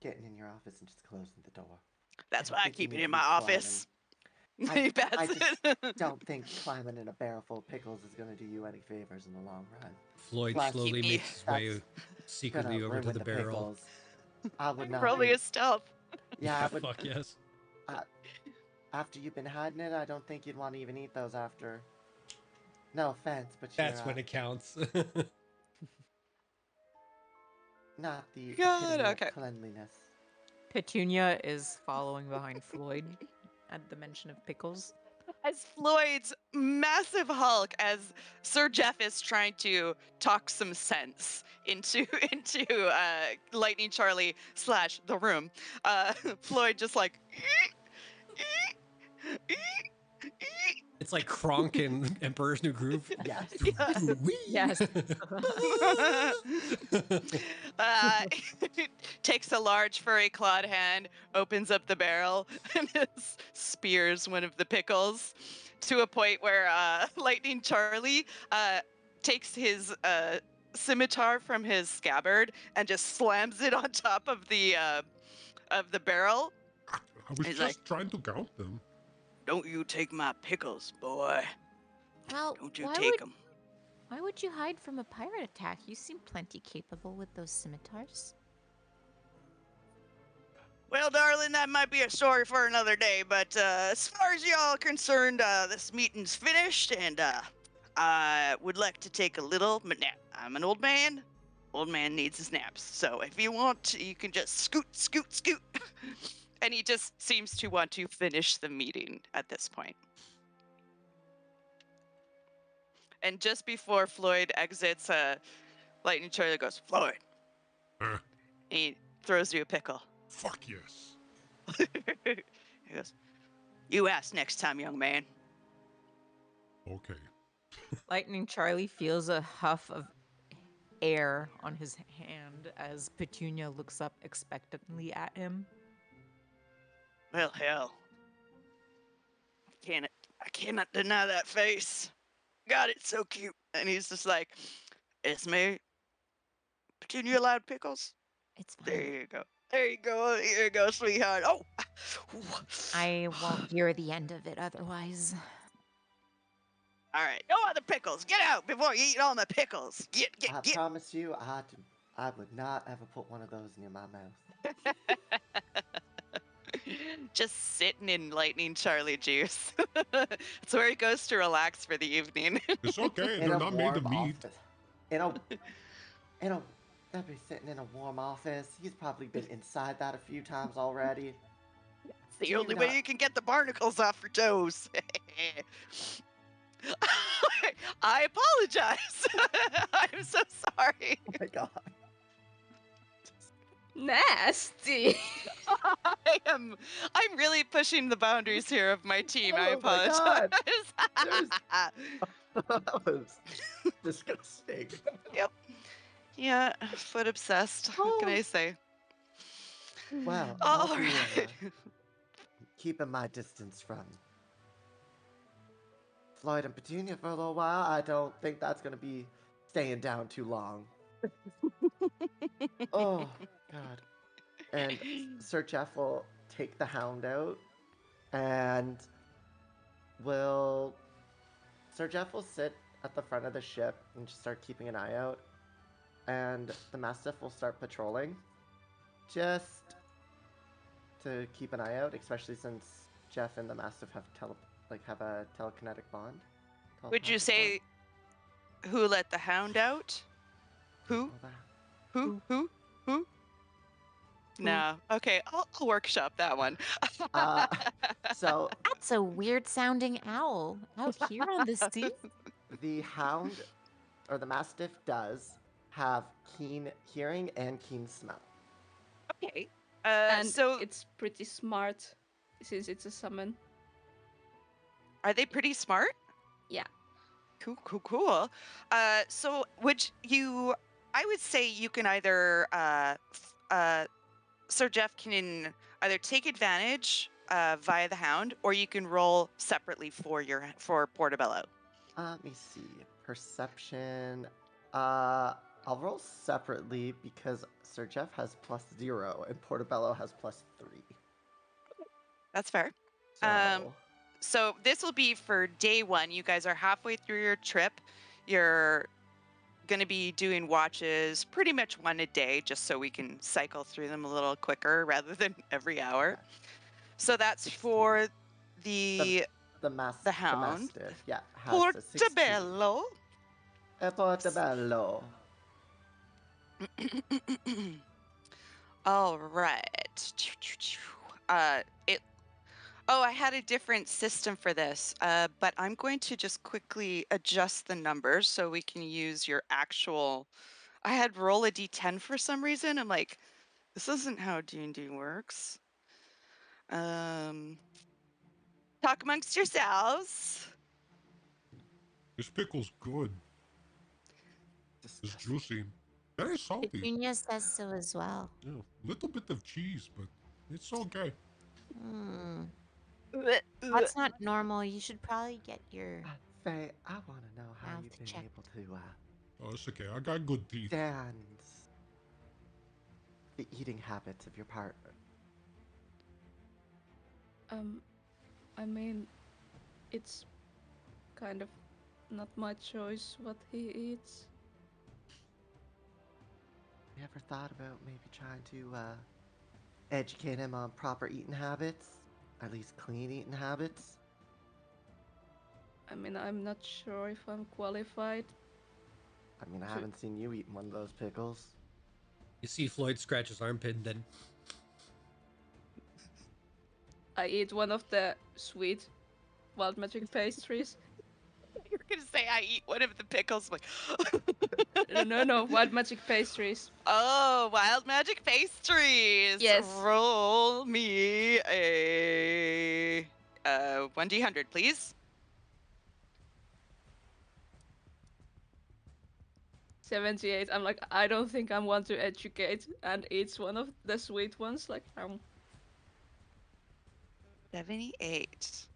getting in your office and just closing the door. That's why I think you keep it need in to my be office. I That's just it. don't think climbing in a barrel full of pickles is going to do you any favors in the long run. Floyd Plus, slowly keep me- makes his way That's secretly Gonna over to ruin the barrel. pickles. I would not. Probably be- a stealth. Yeah, I would. Fuck yes. After you've been hiding it, I don't think you'd want to even eat those after. No offense, but That's you're, when it counts. not the God, epitome okay. of cleanliness. Petunia is following behind Floyd at the mention of pickles. As Floyd's massive hulk, as Sir Jeff is trying to talk some sense into Lightning Charlie / the room, Floyd just like. It's like Kronk in Emperor's New Groove. Yes. Yes. uh, takes a large furry clawed hand, opens up the barrel, and spears one of the pickles to a point where Lightning Charlie takes his scimitar from his scabbard and just slams it on top of the barrel. I was He's just like, trying to count them. "Don't you take my pickles, boy. Well, Don't you take them." why would you hide from a pirate attack? You seem plenty capable with those scimitars. Well, darling, that might be a story for another day, but as far as y'all are concerned, this meeting's finished, and I would like to take a little nap. I'm an old man. Old man needs his naps. So if you want, you can just scoot, scoot, scoot. And he just seems to want to finish the meeting at this point. And just before Floyd exits, Lightning Charlie goes, "Floyd." He throws you a pickle. Fuck yes. He goes, "You ask next time, young man." Okay. Lightning Charlie feels a huff of air on his hand as Petunia looks up expectantly at him. Well, hell. I cannot deny that face. God, it's so cute. And he's just like, "It's me. Petunia allowed pickles?" It's There fine. you go. There you go. Here you go, sweetheart. Oh. I won't hear the end of it otherwise. All right. No other pickles. Get out before you eat all my pickles. Get. I promise you, I would not ever put one of those near my mouth. Just sitting in Lightning Charlie juice. It's where he goes to relax for the evening. It's okay. In They're a not made of warm meat. office. They'll be sitting in a warm office. He's probably been inside that a few times already. It's the only way you can get the barnacles off your toes. I apologize. I'm so sorry. Oh my god. Nasty. I'm really pushing the boundaries here of my team. I Oh my apologize. God. That was disgusting. Yeah, foot obsessed. What can I say? Well, All I'll be right. keeping my distance from Floyd and Petunia for a little while. I don't think that's going to be staying down too long. Oh, God. And Sir Jeff will take the hound out and Sir Jeff will sit at the front of the ship and just start keeping an eye out. And the Mastiff will start patrolling. Just to keep an eye out, especially since Jeff and the Mastiff have a telekinetic bond. Would you telepathic say who let the hound out? Who? bond. Who? No. Okay, I'll workshop that one. So That's a weird sounding owl out here on the sea. the hound or the Mastiff does have keen hearing and keen smell. Okay. And So it's pretty smart since it's a summon. are they pretty smart? Yeah. Cool. So I would say you can either, Sir Jeff can either take advantage via the hound, or you can roll separately for Portobello. Let me see. Perception. I'll roll separately because Sir Jeff has +0 and Portobello has +3. That's fair. So, So this will be for day one. You guys are halfway through your trip. You're going to be doing watches pretty much one a day, just so we can cycle through them a little quicker rather than every hour. Okay. So that's 16. for the the hound. Mastiff, yeah, has a 16. Portobello. Portobello. All right. I had a different system for this, but I'm going to just quickly adjust the numbers so we can use your actual. I had roll a d10 for some reason. I'm like, this isn't how D&D works. Talk amongst yourselves. This pickle's good. It's Disgusting. juicy. Very salty. Petunia says so as well. Yeah, little bit of cheese, but it's okay. Hmm. That's not normal. You should probably get your Faye, I want to know how mouth you've been checked. able to Oh, it's okay. I got good teeth. stand the eating habits of your partner. I mean, it's kind of not my choice what he eats. You ever thought about maybe trying to educate him on proper eating habits? At least clean eating habits? I mean, I'm not sure if I'm qualified. I mean, I haven't seen you eating one of those pickles. You see Floyd scratch his armpit and then I eat one of the sweet wild magic pastries. You're gonna say I eat one of the pickles. Like, No, wild magic pastries. oh, wild magic pastries. Yes. Roll me a 1d100, please. 78. I'm like, I don't think I want to educate and eats one of the sweet ones. Like, 78.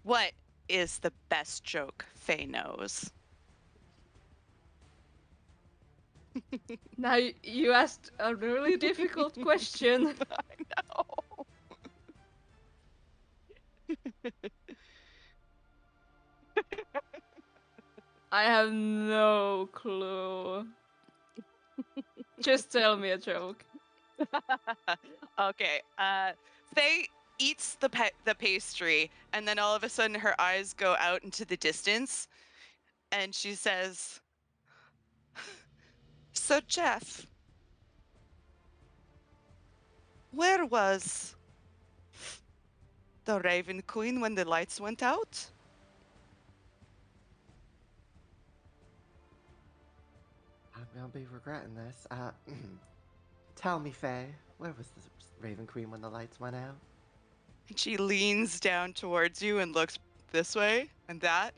What is the best joke Faye knows? now you asked a really difficult question. I know. I have no clue. Just tell me a joke. Okay. Faye eats the pastry, and then all of a sudden her eyes go out into the distance, and she says, "So Jeff, where was the Raven Queen when the lights went out?" I'm gonna be regretting this. Tell me, Faye, where was the Raven Queen when the lights went out? And she leans down towards you and looks this way and that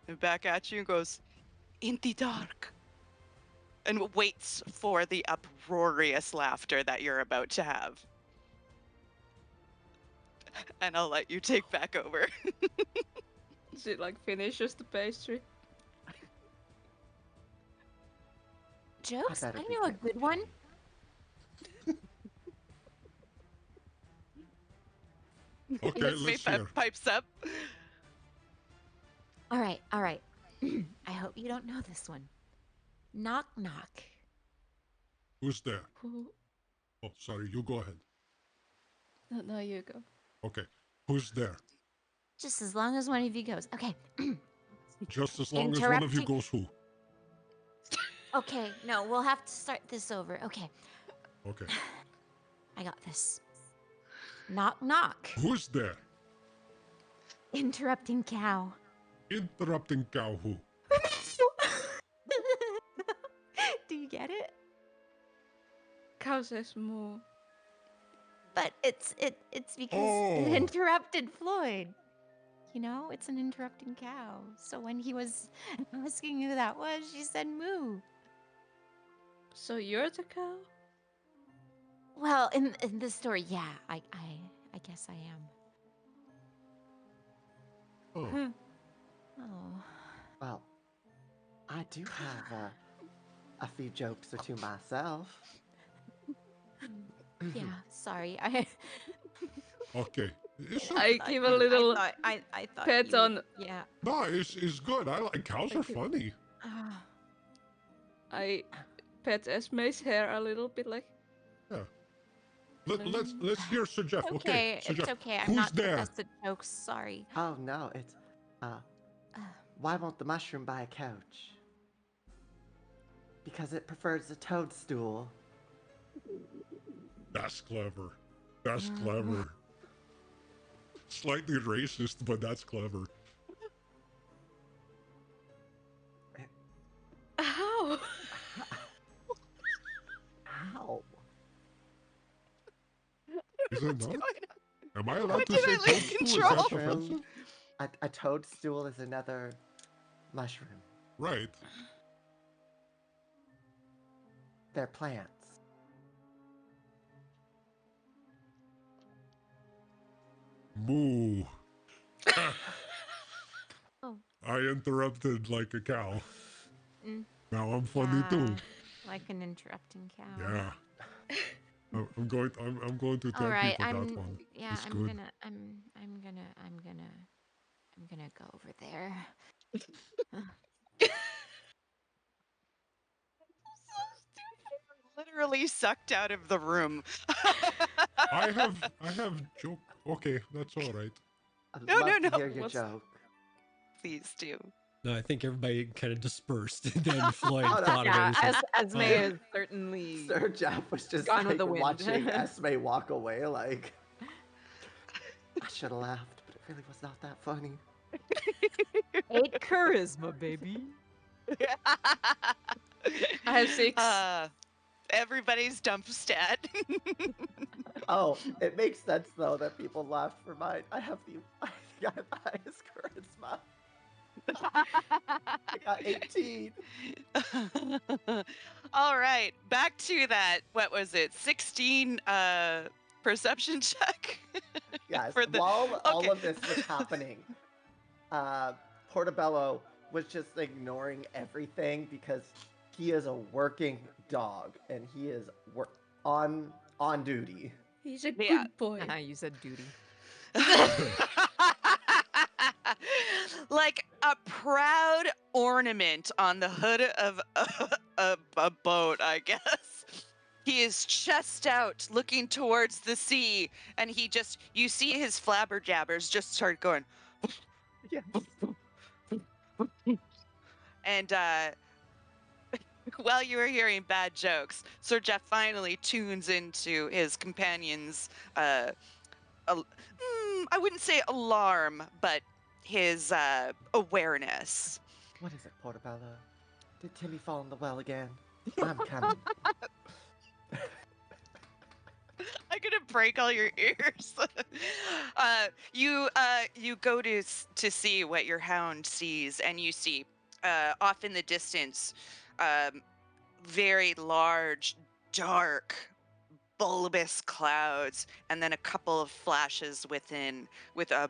and back at you and goes, "In the dark." And waits for the uproarious laughter that you're about to have. And I'll let you take back over. She like finishes the pastry. Jokes? better I be know a getting good one. Okay, As let's Faye hear. pipes up. All right, all right. I hope you don't know this one. Knock, knock. Who's there? Who? Oh, sorry, you go ahead. No, you go. Okay, who's there? Just as long as one of you goes. Okay. Just as long as one of you Interrupting- goes who? Okay, no, we'll have to start this over. Okay, Okay. I got this. Knock, knock. Who's there? Interrupting cow. Interrupting cow who? Do you get it? Cow says moo. But it's because Oh. it interrupted Floyd. You know, it's an interrupting cow. So when he was asking who that was, she said moo. So you're the cow? Well, in this story, yeah, I guess I am. Oh. Oh. Well, I do have a few jokes or two myself. Yeah, sorry. I Okay. It's I thought give you- a little I thought pet you- on. Yeah. no, it's good. I like cows are funny. Ah. I pet Esme's hair a little bit, like. Yeah. Let's hear Sir Jeff. Okay, Sir it's Jeff. okay. I'm Who's not the there? best at jokes. Sorry. Oh no, it's why won't the mushroom buy a couch? Because it prefers a toadstool. That's clever. That's clever. Slightly racist, but that's clever. How? How? Is it not? Am I How allowed to did say I lose toadstool? Is control? that offensive? A toadstool is another Mushroom. Right. They're plants. Moo. Oh. I interrupted like a cow. Mm. Now I'm funny Yeah, too. like an interrupting cow. Yeah. I'm going to All tell right, people that one. yeah, It's I'm good. gonna go over there. Literally sucked out of the room. I have joke. Okay, that's all right. I'd No, love no, to no. hear your What's- joke. Please do. No, I think everybody kind of dispersed. Then Floyd Oh, no. thought Yeah, of it. He's like, Esme "Oh." is certainly Sir Jeff was just Gone with like the wind. watching Esme walk away like I should have laughed, but it really was not that funny. 8 charisma, baby. I have 6. Everybody's dump stat. Oh, it makes sense though that people laughed for mine. I think I have the highest charisma. I got 18. All right, back to that. What was it? 16 perception check. Yes, For the- while all okay. of this was happening, Portobello was just ignoring everything because he is a working dog and he is on duty. He's a Yeah. good boy. You said duty. Like a proud ornament on the hood of a boat, I guess. He is chest out, looking towards the sea, and you see his flabberjabbers just start going. Yes. And while you were hearing bad jokes, Sir Jeff finally tunes into his companion's, I wouldn't say alarm, but his awareness. What is it, Portobello? Did Timmy fall in the well again? I'm coming. I'm gonna break all your ears. You go to see what your hound sees, and you see off in the distance, very large, dark, bulbous clouds, and then a couple of flashes within, with a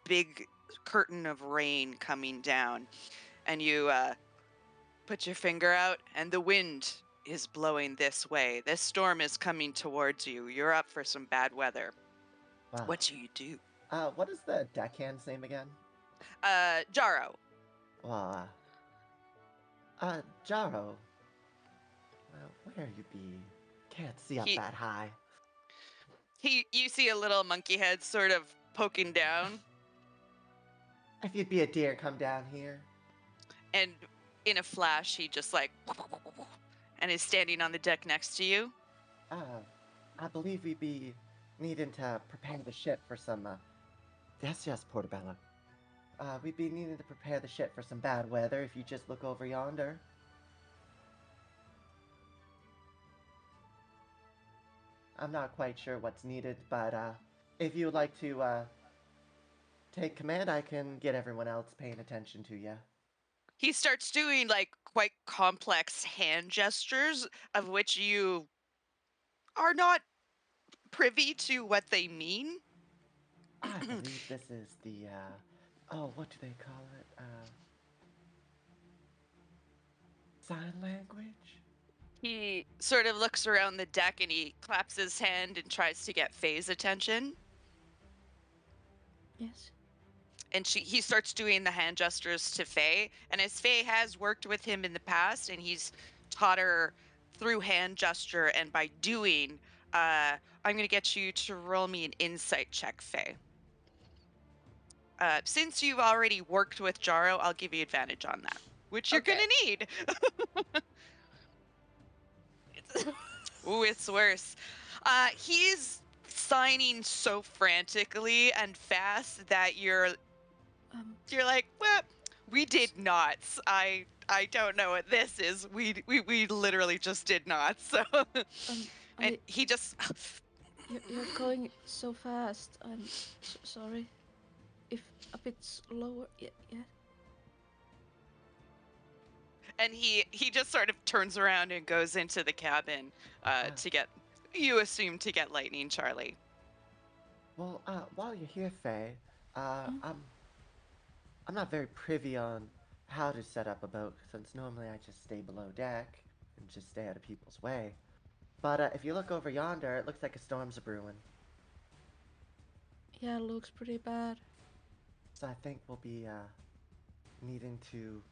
big curtain of rain coming down. And you put your finger out, and the wind is blowing this way. This storm is coming towards you. You're up for some bad weather. Wow. What do you do? What is the deckhand's name again? Jaro. Well, Jaro. Where you be? Can't see up that high. You see a little monkey head sort of poking down, If you'd be a dear, come down here. and in a flash, he just like, and is standing on the deck next to you. I believe we'd be needing to prepare the ship for some, yes, Portobello. We'd be needing to prepare the ship for some bad weather if you just look over yonder. I'm not quite sure what's needed, but, if you would like to, take command, I can get everyone else paying attention to you. He starts doing like quite complex hand gestures, of which you are not privy to what they mean. I believe this is the, what do they call it? Sign language? He sort of looks around the deck and he claps his hand and tries to get Faye's attention. Yes. And he starts doing the hand gestures to Faye. And as Faye has worked with him in the past, and he's taught her through hand gesture and by doing, I'm going to get you to roll me an insight check, Faye. Since you've already worked with Jaro, I'll give you advantage on that, which you're Okay. going to need. Ooh, it's worse. He's signing so frantically and fast that you're like, well, we did not. I don't know what this is. We literally just did not. So, and he just. You're going so fast. I'm so sorry. If a bit slower, yeah. And he just sort of turns around and goes into the cabin to get, you assume, to get Lightning Charlie. Well, while you're here, Faye, I'm not very privy on how to set up a boat, since normally I just stay below deck and just stay out of people's way. But if you look over yonder, it looks like a storm's a brewing. Yeah, it looks pretty bad. So I think we'll be needing to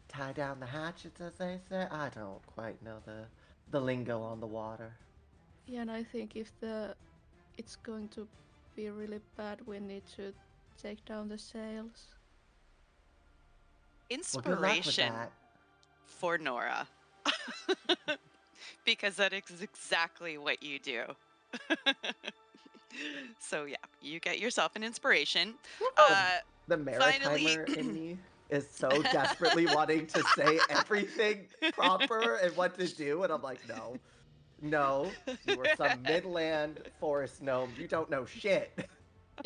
tie down the hatchets, as they say. I don't quite know the lingo on the water. Yeah, and I think if it's going to be really bad, we need to take down the sails. Well, good luck with Inspiration that. for Nora. Because that is exactly what you do. So yeah, you get yourself an inspiration. The maritimer in me is so desperately wanting to say everything proper and what to do, and I'm like, no, you are some midland forest gnome. You don't know shit.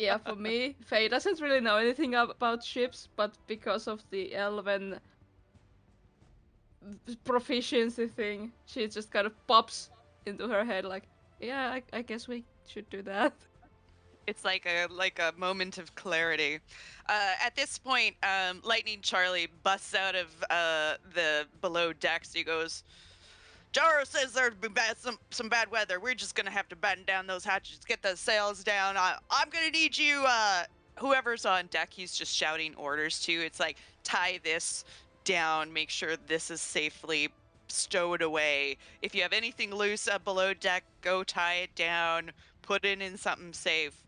Yeah, for me, Faye doesn't really know anything about ships, but because of the elven proficiency thing, she just kind of pops into her head like, yeah, I guess we should do that. It's like a moment of clarity. At this point, Lightning Charlie busts out of the below decks. He goes, Jaro says there's been some bad weather. We're just gonna have to batten down those hatches, get the sails down. I'm gonna need you, whoever's on deck. He's just shouting orders to. It's like, tie this down, make sure this is safely stowed away. If you have anything loose below deck, go tie it down, put it in something safe.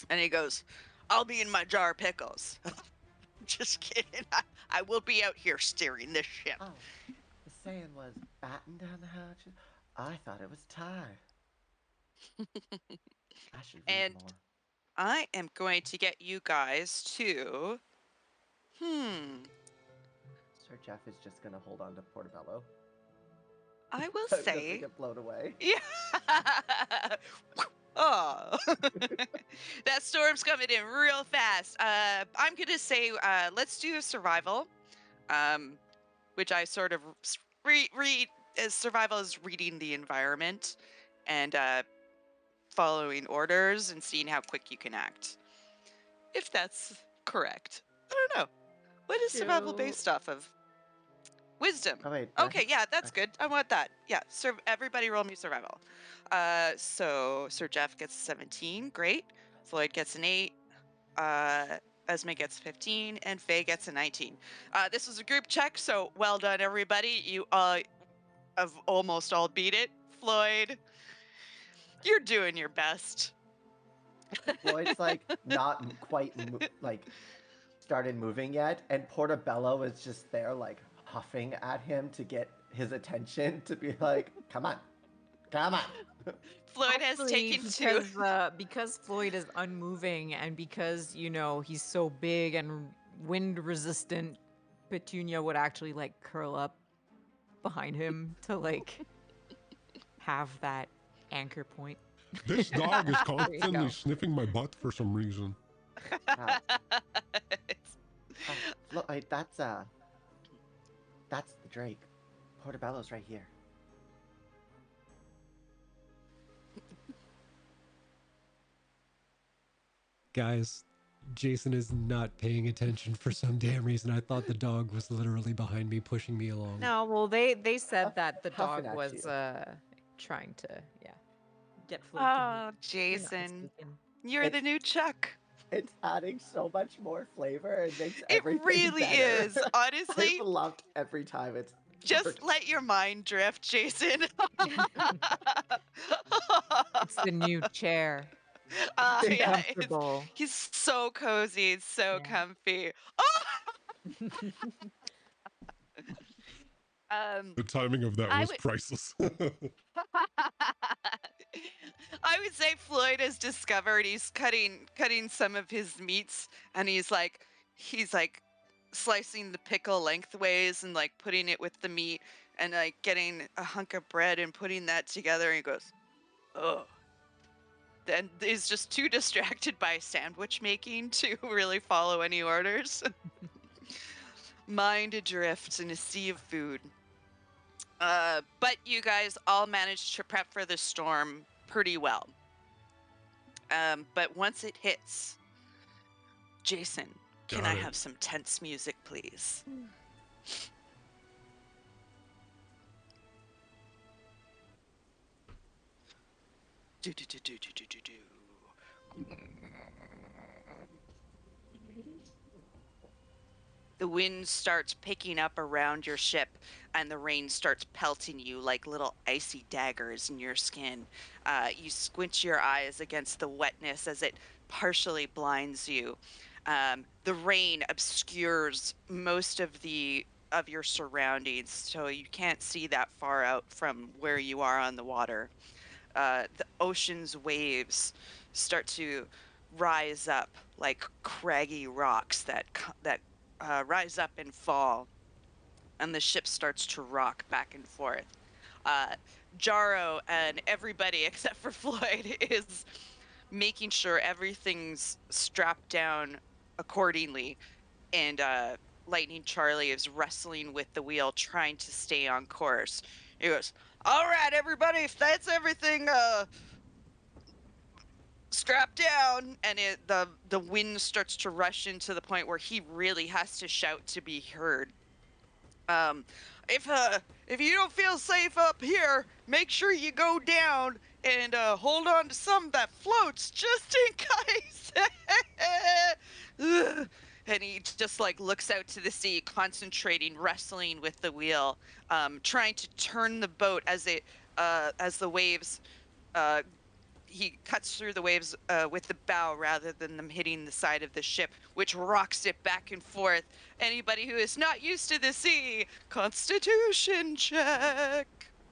And he goes, I'll be in my jar of pickles. Just kidding. I will be out here steering this ship. Oh, the saying was batten down the hatches. I thought it was tie. I should read And more. I am going to get you guys to. Sir Jeff is just gonna hold on to Portobello. I will So it say. doesn't get blown away. Yeah. Oh. That storm's coming in real fast. I'm going to say let's do a survival, which I sort of read as survival is reading the environment and following orders and seeing how quick you can act. If that's correct. I don't know. What is survival based off of? Wisdom. Oh, wait. Okay, yeah, that's good. I want that. Yeah, everybody roll me survival. So Sir Jeff gets 17. Great. Floyd gets an 8. Esme gets 15, and Faye gets a 19. This was a group check, so well done, everybody. You have almost all beat it. Floyd, you're doing your best. Floyd's like not quite started moving yet, and Portobello is just there like huffing at him to get his attention to be like, come on. Floyd has taken two. Because Floyd is unmoving and because, he's so big and wind resistant, Petunia would actually like curl up behind him to like have that anchor point. This dog is constantly sniffing my butt for some reason. Look, that's the Drake. Portobello's right here. Guys, Jason is not paying attention for some damn reason. I thought the dog was literally behind me, pushing me along. No, well, they said that the Huffing dog at was you. trying to get Floyd. Oh, Jason, you're the new Chuck. It's adding so much more flavor and makes It everything really better. is. Honestly, I've loved every time it's just let your mind drift, Jason. It's the new chair. Yeah, Comfortable. he's so cozy. It's so comfy. The timing of that was priceless. I would say Floyd has discovered he's cutting some of his meats, and he's like slicing the pickle lengthways and like putting it with the meat and like getting a hunk of bread and putting that together, and he goes, oh. Then he's just too distracted by sandwich making to really follow any orders. mind adrift in a sea of food. But you guys all managed to prep for the storm pretty well. But once it hits, Jason, can Got I it. have some tense music, please? Do do do do do do do do. The wind starts picking up around your ship, and the rain starts pelting you like little icy daggers in your skin. You squint your eyes against the wetness as it partially blinds you. The rain obscures most of your surroundings, so you can't see that far out from where you are on the water. The ocean's waves start to rise up like craggy rocks that rise up and fall, and the ship starts to rock back and forth. Jaro and everybody except for Floyd is making sure everything's strapped down accordingly, and Lightning Charlie is wrestling with the wheel, trying to stay on course. He goes, "All right, everybody, if that's everything, strap down," and the wind starts to rush into the point where he really has to shout to be heard. Um, if you don't feel safe up here, make sure you go down and hold on to some that floats just in case. Ugh. And he just like looks out to the sea, concentrating, wrestling with the wheel, trying to turn the boat as the waves he cuts through the waves with the bow rather than them hitting the side of the ship, which rocks it back and forth. Anybody who is not used to the sea, Constitution check.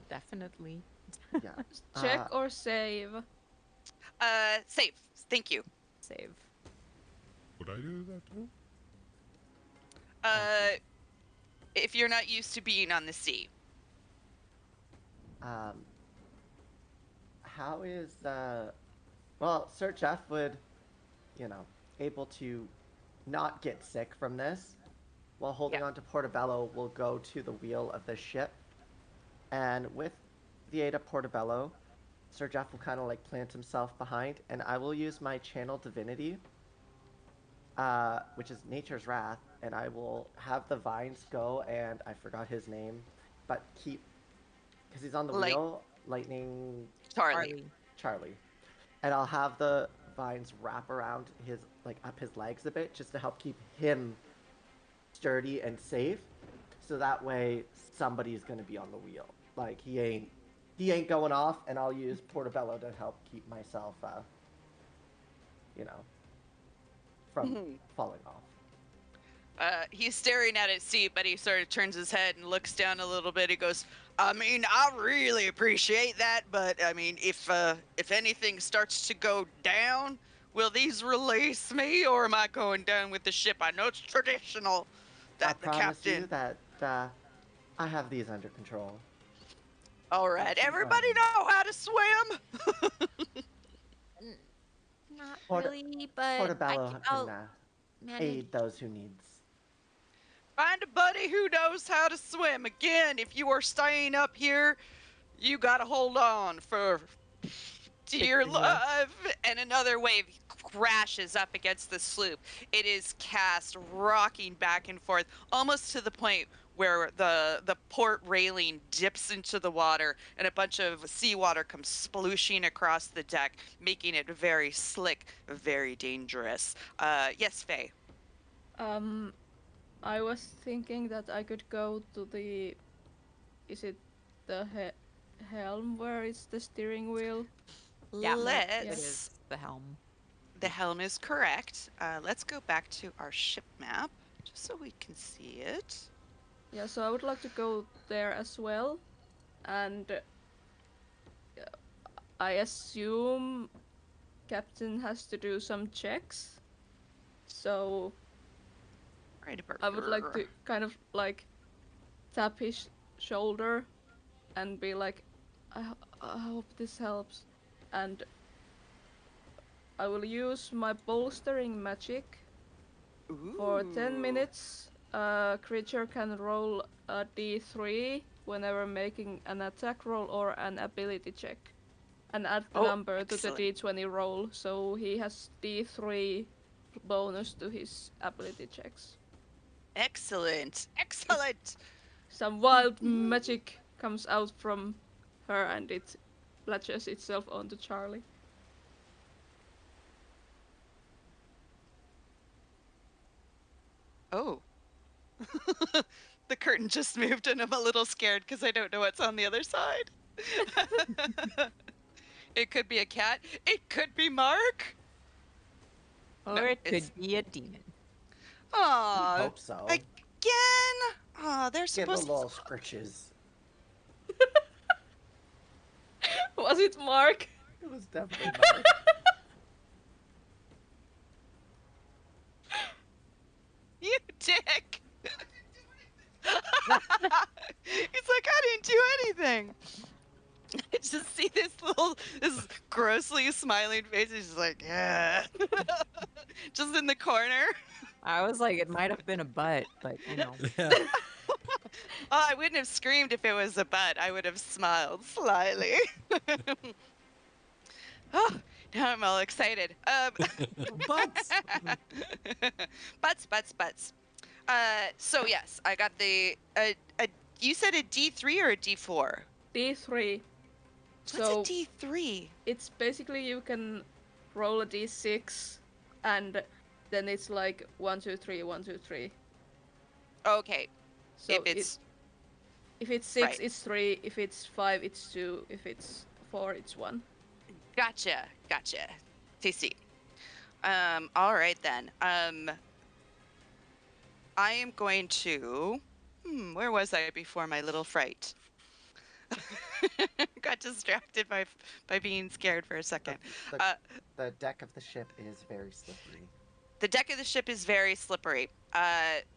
Definitely. Yeah. Check or save? Save. Thank you. Save. Would I do that too? If you're not used to being on the sea. How is well, Sir Jeff would, able to not get sick from this, while holding Yeah. on to Portobello, will go to the wheel of the ship, and with the aid of Portobello, Sir Jeff will kind of like plant himself behind, and I will use my channel divinity, which is Nature's Wrath, and I will have the vines go, and I forgot his name, but keep, because he's on the wheel, Lightning Charlie. Charlie. And I'll have the vines wrap around his, like, up his legs a bit, just to help keep him sturdy and safe. So that way, somebody's gonna be on the wheel. Like, he ain't going off, and I'll use Portobello to help keep myself, from falling off. He's staring at his seat, but he sort of turns his head and looks down a little bit. He goes, "I mean, I really appreciate that, but I mean, if anything starts to go down, will these release me, or am I going down with the ship? I know it's traditional I that the promise you captain." that I have these under control. All right, everybody know how to swim. Not Porta- really, but Portobello can I'll manage. aid those who needs. Find a buddy who knows how to swim. Again, if you are staying up here, you gotta hold on for dear life. And another wave crashes up against the sloop. It is cast, rocking back and forth, almost to the point where the port railing dips into the water, and a bunch of seawater comes splooshing across the deck, making it very slick, very dangerous. Yes, Faye. I was thinking that I could go to the. Is it the helm where it's the steering wheel? Yeah, Let's. it is the helm. The helm is correct. Let's go back to our ship map, just so we can see it. Yeah, so I would like to go there as well, and I assume Captain has to do some checks. So Right about I would like to kind of like tap his shoulder and be like, I hope this helps. And I will use my bolstering magic for 10 minutes a creature can roll a d3 whenever making an attack roll or an ability check, and add the Oh, number to the excellent. d20 roll, so he has d3 bonus to his ability checks. Excellent. Excellent. Some wild magic comes out from her and it latches itself onto Charlie. Oh. The curtain just moved and I'm a little scared because I don't know what's on the other side. It could be a cat. It could be Mark. Or No, it it's- could be a demon. Aw. Hope so. Again? Aw, they're Give a supposed to. little scritches. Was it Mark? It was definitely Mark. You dick. He's like, I didn't do anything. I just see this grossly smiling face. He's just like, yeah. Just in the corner. I was like, it might have been a butt, but you know. Yeah. Oh, I wouldn't have screamed if it was a butt. I would have smiled slyly. Oh, now I'm all excited. Butts. Butts. So yes, I got the. You said a D3 or a D4? d3. What's So a D3? it's basically you can roll a d6 and then it's like 1, 2, 3, 1, 2, 3. Okay, So if it's if it's 6, right. it's 3. If it's 5, it's 2. If it's 4, it's 1. Gotcha. Tasty. All right then. I am going to. Where was I before my little fright? Got distracted by being scared for a second. The deck of the ship is very slippery. The deck of the ship is very slippery.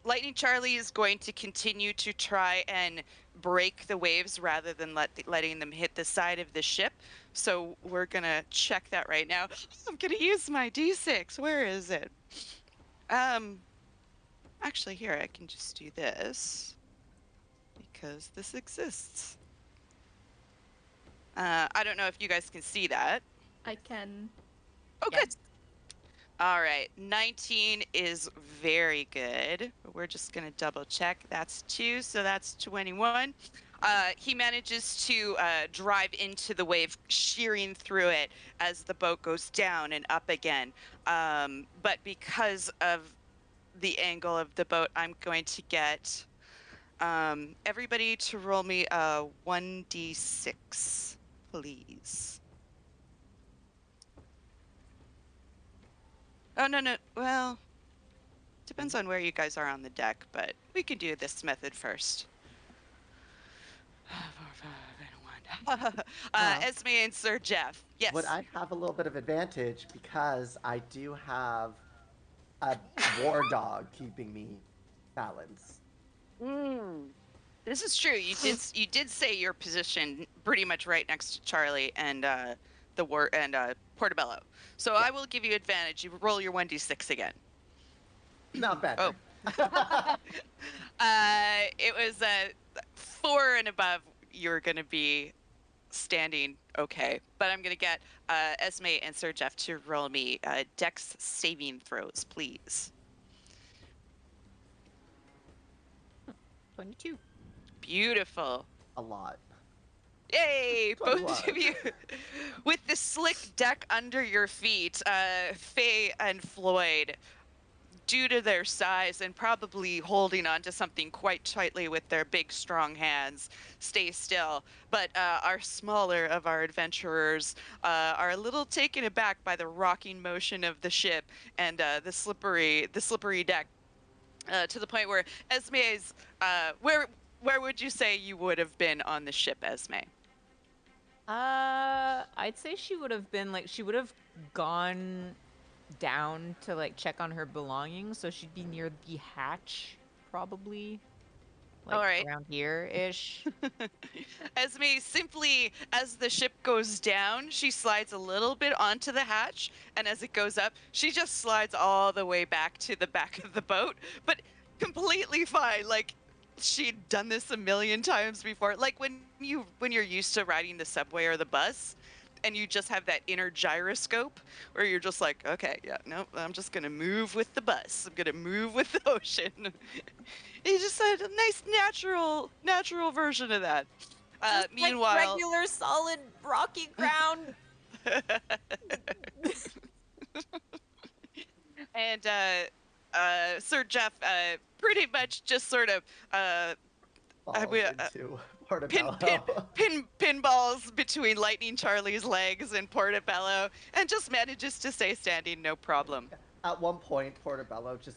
Lightning Charlie is going to continue to try and break the waves rather than letting them hit the side of the ship. So we're going to check that right now. I'm going to use my D6. Where is it? Actually, here, I can just do this because this exists. I don't know if you guys can see that. I can. Oh, Yeah. good. All right, 19 is very good. We're just gonna double check. That's 2, so that's 21. He manages to drive into the wave, shearing through it as the boat goes down and up again. But because of the angle of the boat, I'm going to get everybody to roll me a 1d6, please. Oh, no. Well, depends on where you guys are on the deck, but we can do this method first. Esme and Sir Jeff. Yes. Would I have a little bit of advantage because I do have a war dog keeping me balanced? This is true. You did say your position pretty much right next to Charlie and Portobello. So I will give you advantage. You roll your 1d6 again. Not better. It was 4 and above. You're going to be standing okay. But I'm going to get Esme and Sir Jeff to roll me Dex saving throws, please. 22. Beautiful. A lot. Yay, Quite a both lot. of you. With the slick deck under your feet, Faye and Floyd, due to their size and probably holding on to something quite tightly with their big, strong hands, stay still. But our smaller of our adventurers are a little taken aback by the rocking motion of the ship and the slippery deck, to the point where Esme's, where would you say you would have been on the ship, Esme? I'd say she would have been like, she would have gone down to like check on her belongings, so she'd be near the hatch, probably. Like All right. around here-ish. Esme simply, as the ship goes down, she slides a little bit onto the hatch, and as it goes up, she just slides all the way back to the back of the boat. But completely fine. Like she'd done this a million times before. Like when you're used to riding the subway or the bus, and you just have that inner gyroscope where you're just like, okay, yeah, no, I'm just gonna move with the bus. I'm gonna move with the ocean. He just had a nice natural version of that. Just like Meanwhile, regular solid rocky ground. and Sir Jeff pretty much just sort of Falls into pin Portobello. pinballs between Lightning Charlie's legs and Portobello, and just manages to stay standing, no problem. At one point, Portobello just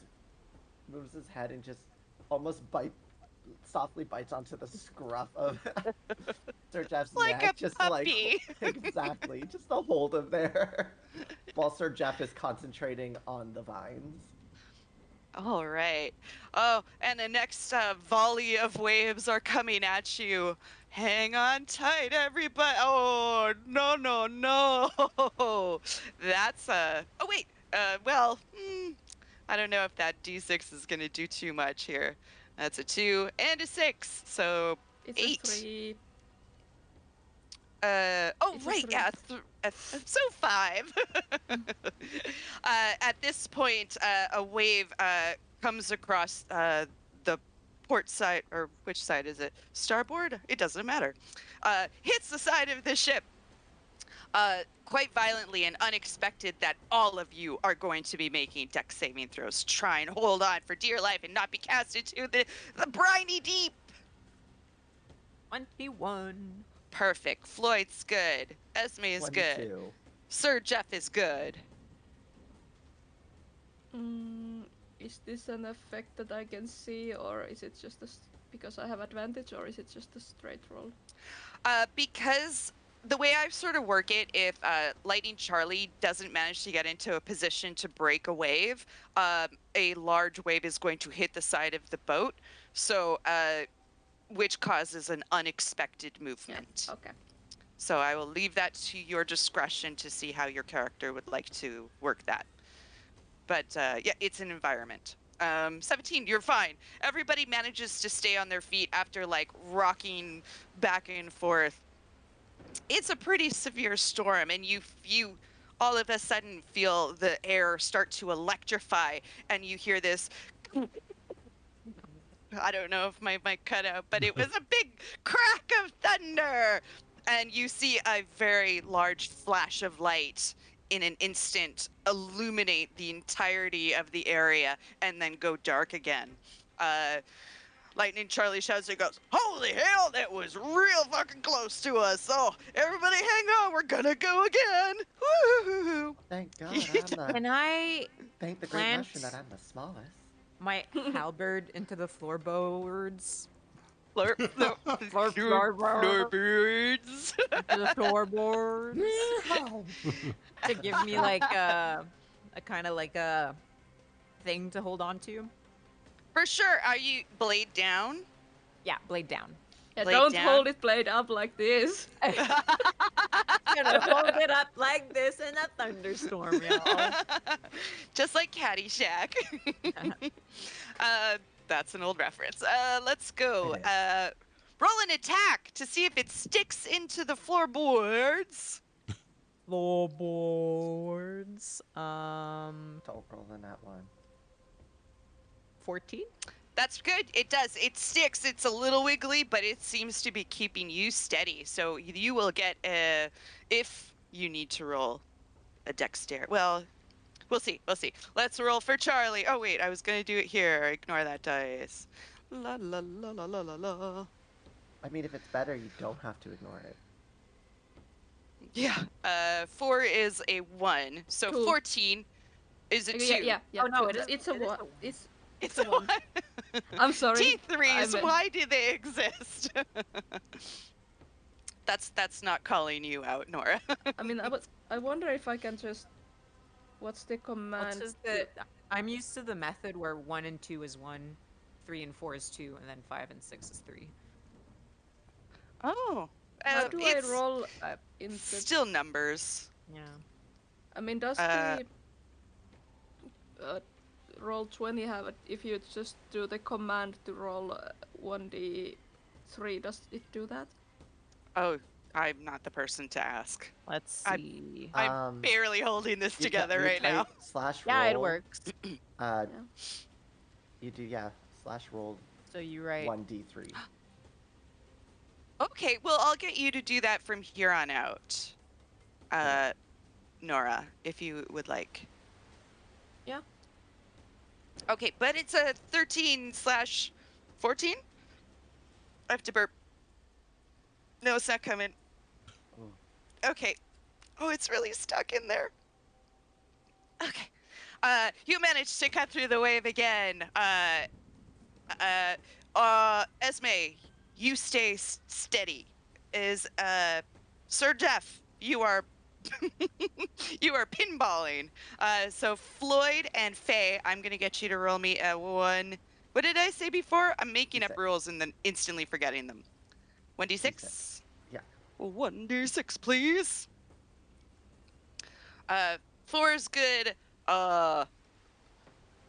moves his head and just almost softly bites onto the scruff of Sir Jeff's Like neck, a just puppy. to exactly, just to hold him there, while Sir Jeff is concentrating on the vines. All right. Oh, and the next volley of waves are coming at you. Hang on tight, everybody. Oh, no. That's Oh, wait. Well, I don't know if that D6 is going to do too much here. That's a 2 and a 6, so It's 8. a 3. Oh, It's a right, 3. yeah, so 5. At this point, a wave comes across the port side, or which side is it? Starboard? It doesn't matter. Hits the side of the ship quite violently and unexpected that all of you are going to be making deck saving throws. Try and hold on for dear life and not be cast into the briny deep. 21. Perfect. Floyd's good. Esme is good. 22. Sir Jeff is good. Is this an effect that I can see, or is it just because I have advantage, or is it just a straight roll? Because the way I sort of work it, if Lightning Charlie doesn't manage to get into a position to break a wave, a large wave is going to hit the side of the boat, so which causes an unexpected movement. Yeah. Okay. So I will leave that to your discretion to see how your character would like to work that. But yeah, it's an environment. 17, you're fine. Everybody manages to stay on their feet after like rocking back and forth. It's a pretty severe storm, and you all of a sudden feel the air start to electrify, and you hear this. I don't know if my mic cut out, but it was a big crack of thunder, and you see a very large flash of light in an instant illuminate the entirety of the area and then go dark again. Lightning Charlie shouts and goes, "Holy hell, that was real fucking close to us. Oh, everybody hang on, we're gonna go again. Woo-hoo-hoo-hoo." Thank God Can I thank the great plant mushroom that I'm the smallest. my halberd into the floorboards? Floorboards. Into the floorboards. To give me like a kind of like a thing to hold on to. For sure. Are you blade down? Yeah, blade down. Yeah, Blade don't down? hold it blade up like this. Gonna hold it up like this in a thunderstorm, y'all. Just like Caddyshack. That's an old reference. Let's go. It is. Roll an attack to see if it sticks into the floorboards. Floorboards. Don't roll in that one. 14. That's good. It does. It sticks. It's a little wiggly, but it seems to be keeping you steady. So you will get if you need to roll a dexterity. Well, we'll see. We'll see. Let's roll for Charlie. Oh wait, I was gonna do it here. Ignore that dice. La la la la la la la. I mean, if it's better, you don't have to ignore it. Yeah. 4 is a 1. So Cool. 14 is a 2. Yeah. Oh, no, it's a it is one. a- It's a 1. I'm sorry. T3s, I'm- why do they exist? That's not calling you out, Nora. I mean, I wonder if I can just. What's the command? I'm used to the method where 1 and 2 is 1, 3 and 4 is 2, and then 5 and 6 is 3. Oh. How do I It's roll in the? still numbers. Yeah. I mean, does Uh, the roll 20 have if you just do the command to roll 1d3, does it do that? Oh, I'm not the person to ask. Let's I- see. I'm barely holding this together you right now. type slash Yeah, it roll. works. You do, yeah, slash roll So you write 1d3. Okay, well, I'll get you to do that from here on out. Nora, if you would like. Yeah. Okay, but it's a 13/14? I have to burp. No, it's not coming. Okay. Oh, it's really stuck in there. Okay. You managed to cut through the wave again. Esme, you stay steady. Sir Jeff, you are you are pinballing. So Floyd and Faye, I'm gonna get you to roll me a 1. What did I say before? I'm making up D6. rules and then instantly forgetting them. 1d6. Yeah. 1d6, please. Floor is good.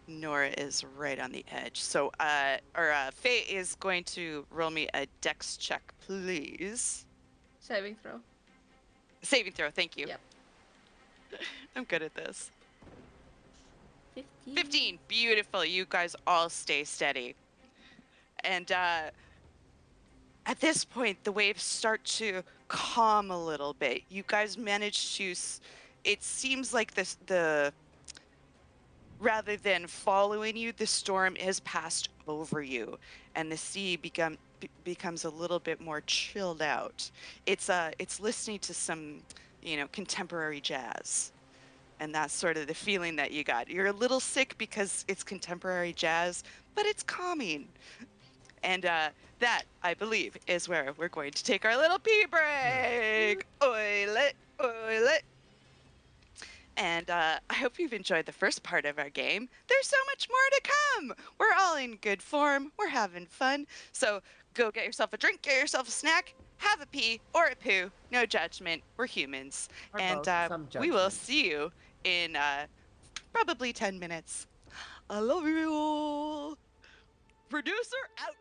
Nora is right on the edge. So, Faye is going to roll me a dex check, please. Saving throw. Saving throw, thank you. Yep. I'm good at this. 15. 15, beautiful. You guys all stay steady. And at this point, the waves start to calm a little bit. You guys manage to. It seems like the rather than following you, the storm has passed over you, and the sea becomes a little bit more chilled out. It's listening to some, contemporary jazz, and that's sort of the feeling that you got. You're a little sick because it's contemporary jazz, but it's calming. And that, I believe, is where we're going to take our little pee break. Oilet, oilet. And I hope you've enjoyed the first part of our game. There's so much more to come. We're all in good form. We're having fun. So go get yourself a drink, get yourself a snack, have a pee or a poo. No judgment. We're humans. Or And both. Some we will judgment. see you in probably 10 minutes. I love you. Producer out.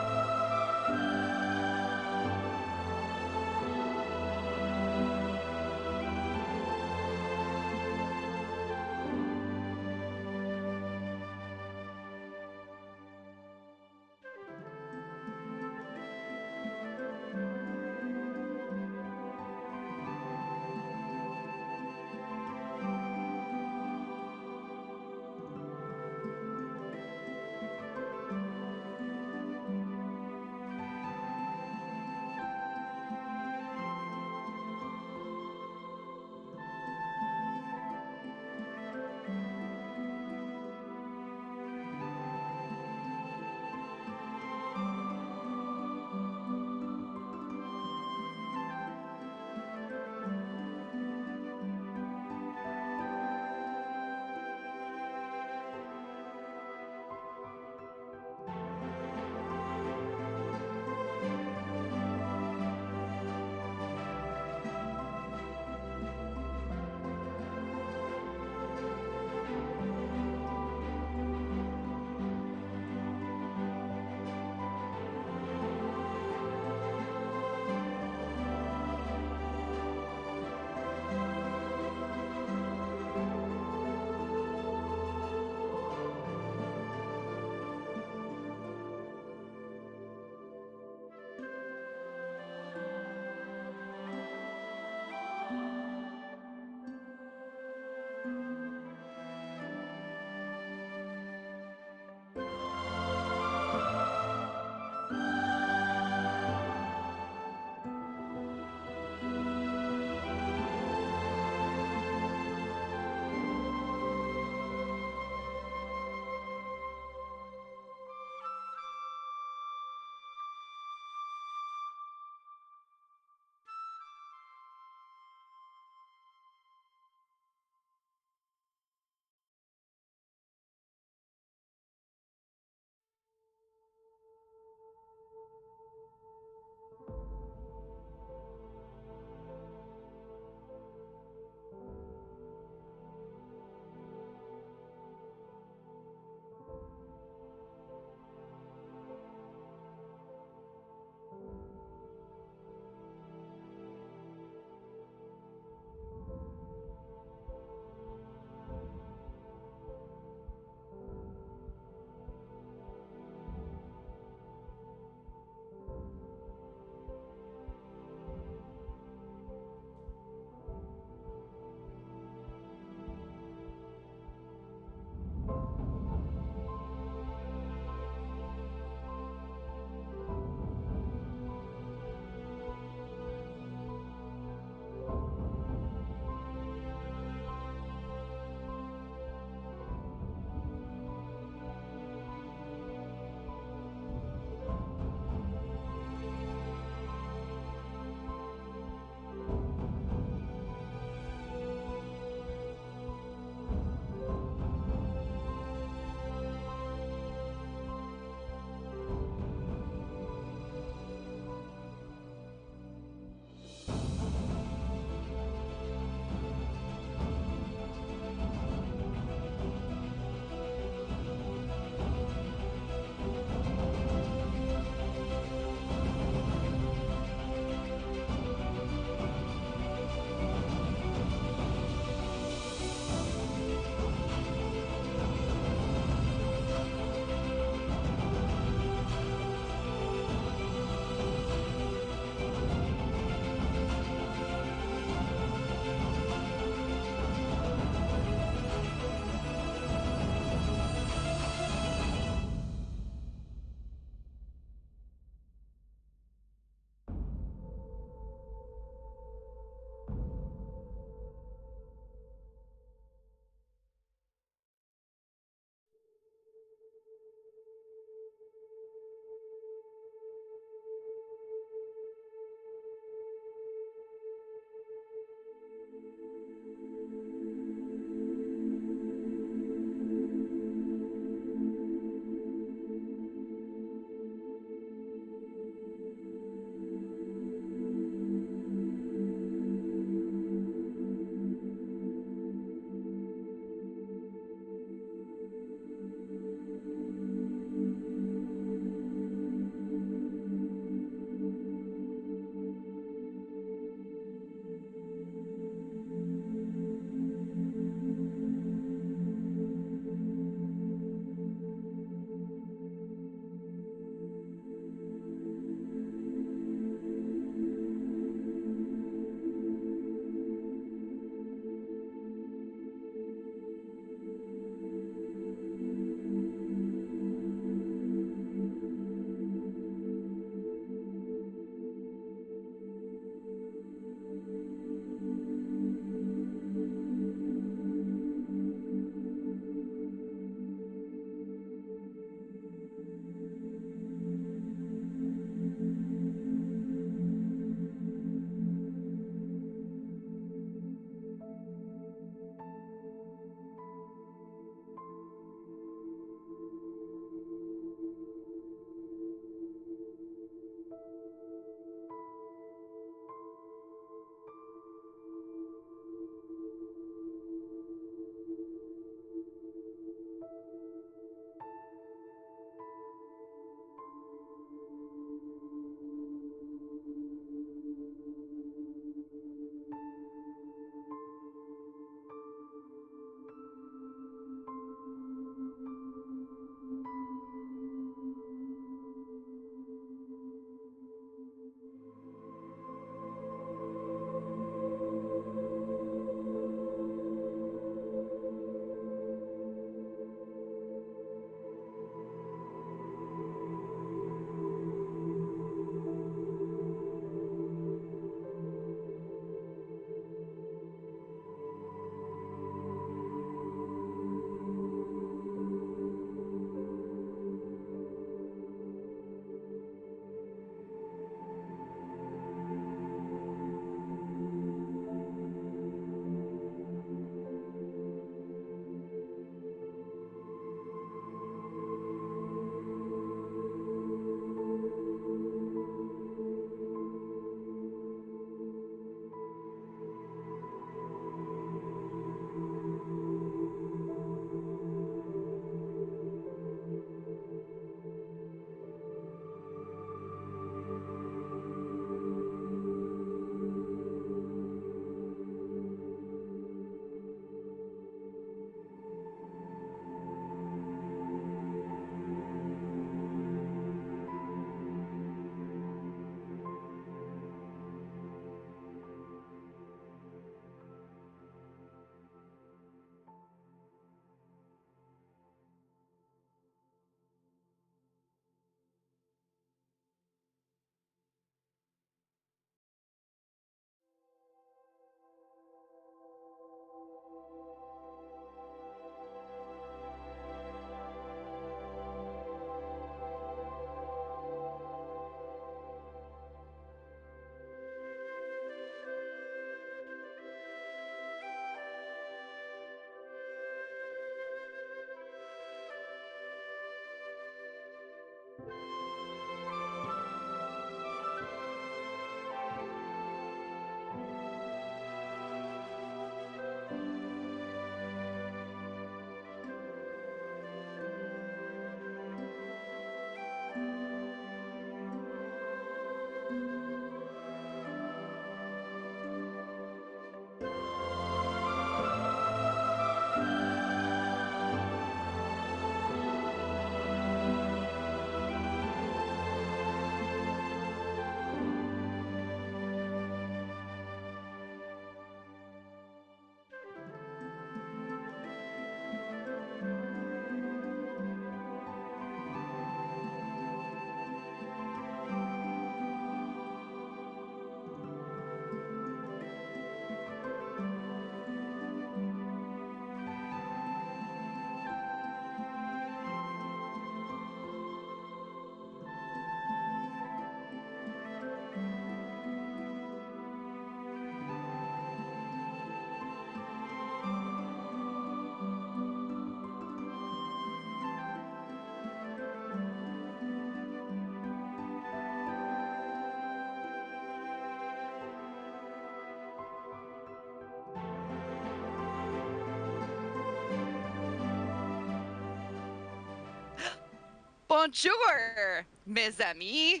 Bonjour, mes amis,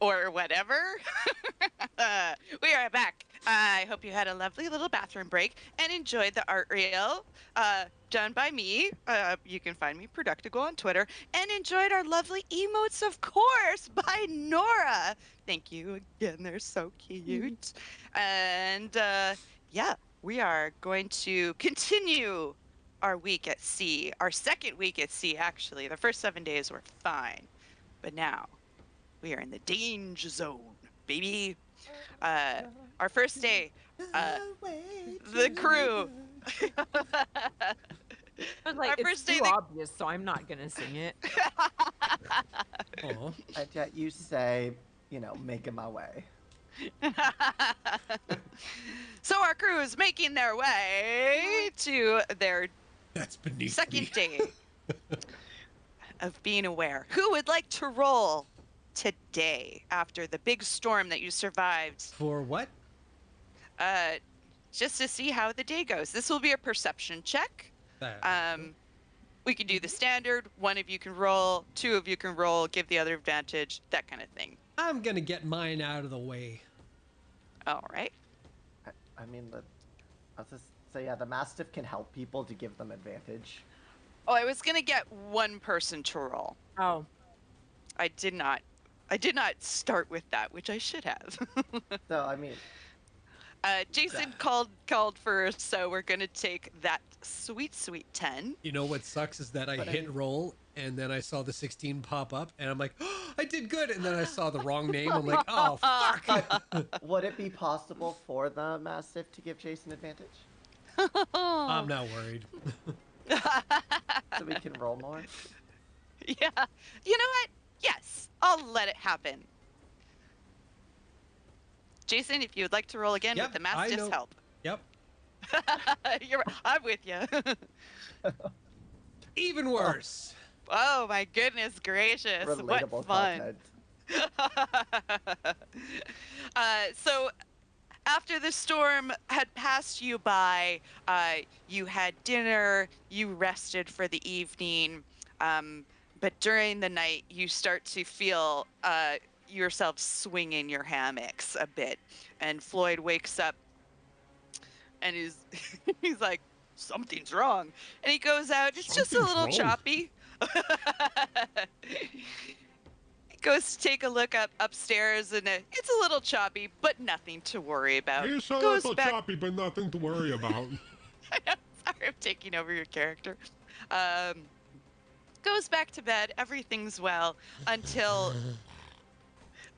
or whatever. We are back. I hope you had a lovely little bathroom break and enjoyed the art reel done by me. You can find me, Productigo, on Twitter, and enjoyed our lovely emotes, of course, by Nora. Thank you again. They're so cute. And yeah, we are going to continue our week at sea, our second week at sea, actually. The first 7 days were fine, but now we are in the danger zone, baby. Our first day, the crew. I was like, Our it's first day, too obvious, so I'm not gonna sing it. Oh, And yet you say, making my way. So our crew is making their way to their that's beneath second me. day of being aware. Who would like to roll today after the big storm that you survived? For what? Just to see how the day goes. This will be a perception check. We can do the standard. One of you can roll, two of you can roll, give the other advantage, that kind of thing. I'm gonna get mine out of the way. All right. I mean, I was just say, yeah, the Mastiff can help people to give them advantage. Oh, I was gonna get one person to roll. Oh, I did not start with that, which I should have. So, I mean, Jason called first, so we're gonna take that sweet 10. You know what sucks is that I But I hit mean- roll and then I saw the 16 pop up and I'm like, oh, I did good. And then I saw the wrong name. I'm like, oh, fuck. would it be possible for the Mastiff to give Jason advantage? I'm not worried. So we can roll more? Yeah. You know what? Yes, I'll let it happen. Jason, if you would like to roll again Yep, with the I Mastiff's know. help. Yep. I'm with you. Even worse. Oh my goodness gracious! Relatable What fun! content. So after the storm had passed you by, you had dinner, you rested for the evening, but during the night you start to feel yourself swinging your hammocks a bit, and Floyd wakes up and he's like, something's wrong, and he goes out. It's just a Something's little wrong. choppy. Goes to take a look upstairs, and it's a little choppy, but nothing to worry about. It's a Goes little back. choppy, but nothing to worry about. Sorry, I'm taking over your character. Goes back to bed. Everything's well until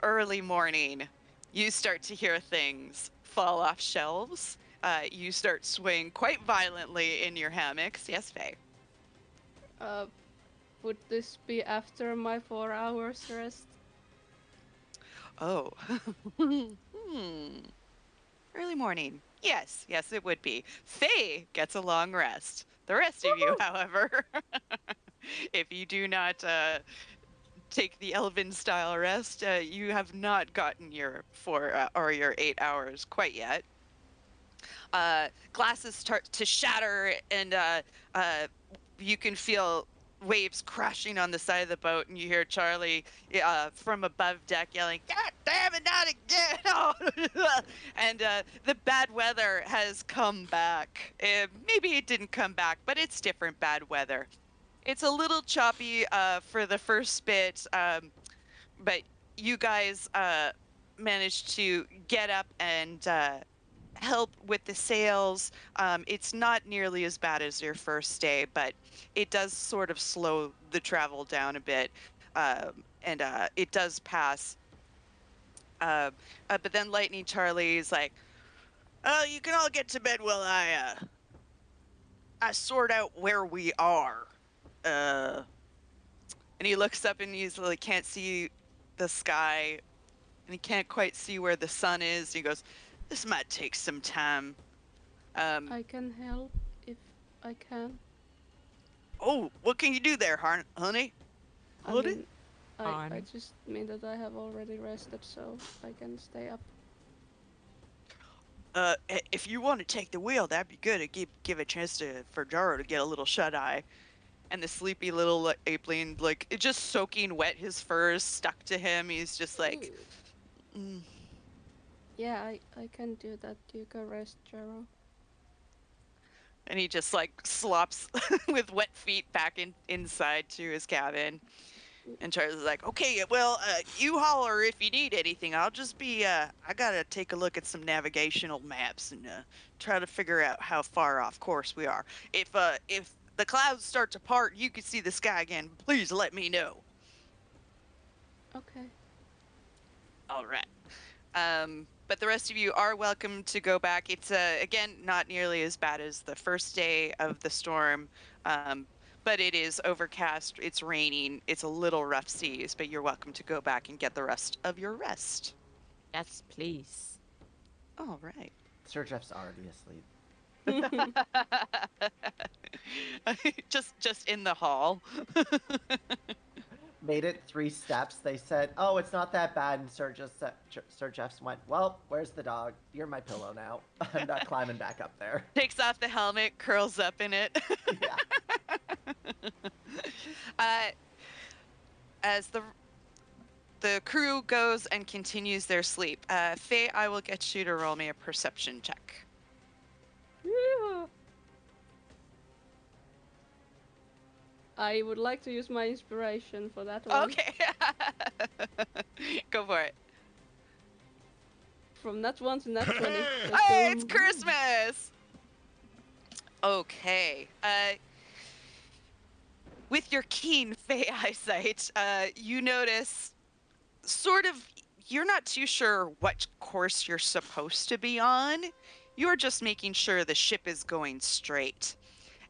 early morning. You start to hear things fall off shelves. You start swaying quite violently in your hammocks. Yes, Faye. Would this be after my 4 hours rest? Oh. Early morning. Yes, it would be. Faye gets a long rest. The rest of you, however, if you do not take the elven style rest, you have not gotten your 4 or your 8 hours quite yet. Glasses start to shatter, and you can feel waves crashing on the side of the boat, and you hear Charlie from above deck yelling, "God damn it, not again!" And the bad weather has come back. Maybe it didn't come back, but it's different bad weather. It's a little choppy for the first bit, but you guys managed to get up and help with the sails. It's not nearly as bad as your first day, but it does sort of slow the travel down a bit, and it does pass. But then Lightning Charlie's like, "Oh, you can all get to bed while I sort out where we are." And he looks up and he's like, can't see the sky, and he can't quite see where the sun is. He goes, "This might take some time." I can help if I can. Oh, what can you do there, honey? I Honey? mean, I On. just mean that I have already rested, so I can stay up. If you want to take the wheel, that'd be good. It'd give a chance for Jaro to get a little shut eye. and the sleepy little apeling, like, it just soaking wet, his fur is stuck to him. He's just like, Ooh. Yeah, I can do that. You go rest, Gerald. and he just like slops with wet feet back inside to his cabin. And Charles is like, okay, well, you holler if you need anything. I'll just be, I gotta take a look at some navigational maps and try to figure out how far off course we are. If the clouds start to part, you can see the sky again. Please let me know. Okay. All right. But the rest of you are welcome to go back. It's again not nearly as bad as the first day of the storm, but it is overcast. It's raining. It's a little rough seas. But you're welcome to go back and get the rest of your rest. Yes, please. All right. Sir Jeff's already asleep. just in the hall. Made it 3 steps. They said, "Oh, it's not that bad." And Sir Jeff's went, "Well, where's the dog? You're my pillow now. I'm not climbing back up there." Takes off the helmet, curls up in it. Yeah. As the crew goes and continues their sleep, Faye, I will get you to roll me a perception check. Yeah. I would like to use my inspiration for that one. Okay. Go for it. From that 1 to that 20. Let's Hey, go. it's Christmas! Okay. With your keen Fey eyesight, you notice sort of, you're not too sure what course you're supposed to be on. You're just making sure the ship is going straight.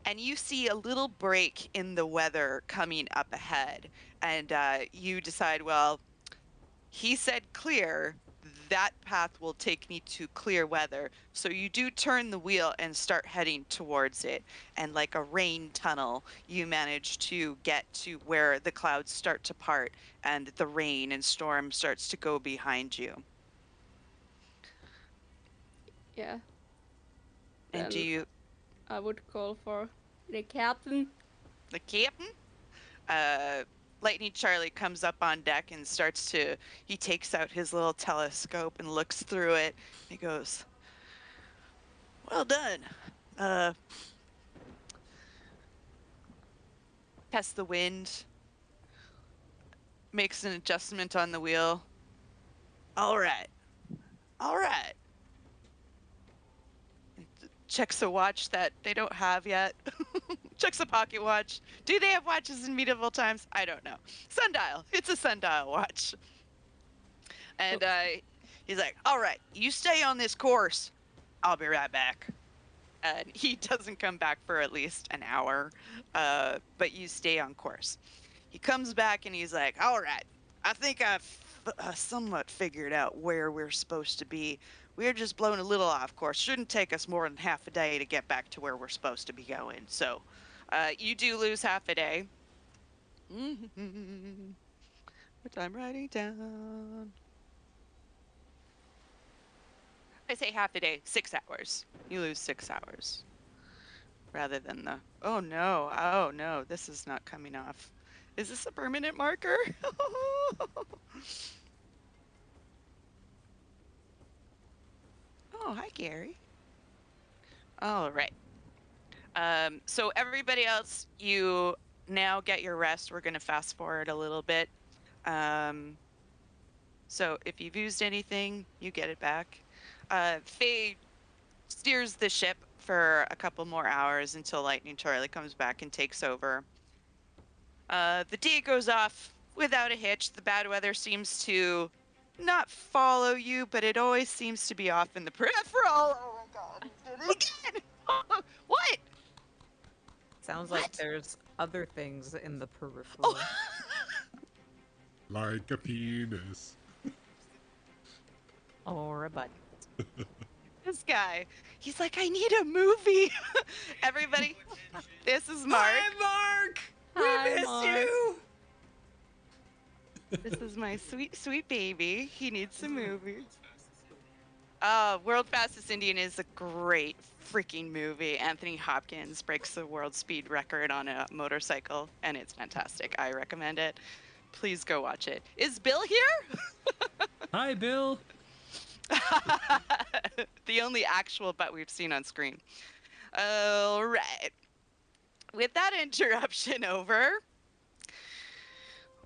And you see a little break in the weather coming up ahead. And you decide, well, he said clear. That path will take me to clear weather. So you do turn the wheel and start heading towards it. And like a rain tunnel, you manage to get to where the clouds start to part and the rain and storm starts to go behind you. Yeah. And do Then you, I would call for the captain. the captain? Lightning Charlie comes up on deck and he takes out his little telescope and looks through it. He goes, well done. Tests the wind, makes an adjustment on the wheel. All right. All right. Checks a watch that they don't have yet. Checks a pocket watch. Do they have watches in medieval times? I don't know. Sundial. It's a sundial watch. And he's like, all right, you stay on this course. I'll be right back. And he doesn't come back for at least an hour, but you stay on course. He comes back and he's like, all right, I think I've somewhat figured out where we're supposed to be. We're just blown a little off course. Shouldn't take us more than half a day to get back to where we're supposed to be going. So you do lose half a day. Which I'm writing down. I say half a day, 6 hours. You lose 6 hours. Rather than the, oh no, this is not coming off. Is this a permanent marker? Oh, hi, Gary. All right. So everybody else, you now get your rest. We're going to fast forward a little bit. So if you've used anything, you get it back. Faye steers the ship for a couple more hours until Lightning Charlie comes back and takes over. The day goes off without a hitch. The bad weather seems to not follow you, but it always seems to be off in the peripheral. Oh my god, he did it again! What? Sounds What? like there's other things in the peripheral. Oh. Like a penis. Or a butt. This guy, he's like, I need a movie. Everybody, this is Mark. Hi, Mark. Hi, We miss Mark. you. This is my sweet, sweet baby. He needs a movie. World Fastest Indian is a great freaking movie. Anthony Hopkins breaks the world speed record on a motorcycle, and it's fantastic. I recommend it. Please go watch it. Is Bill here? Hi, Bill. The only actual butt we've seen on screen. All right. With that interruption over,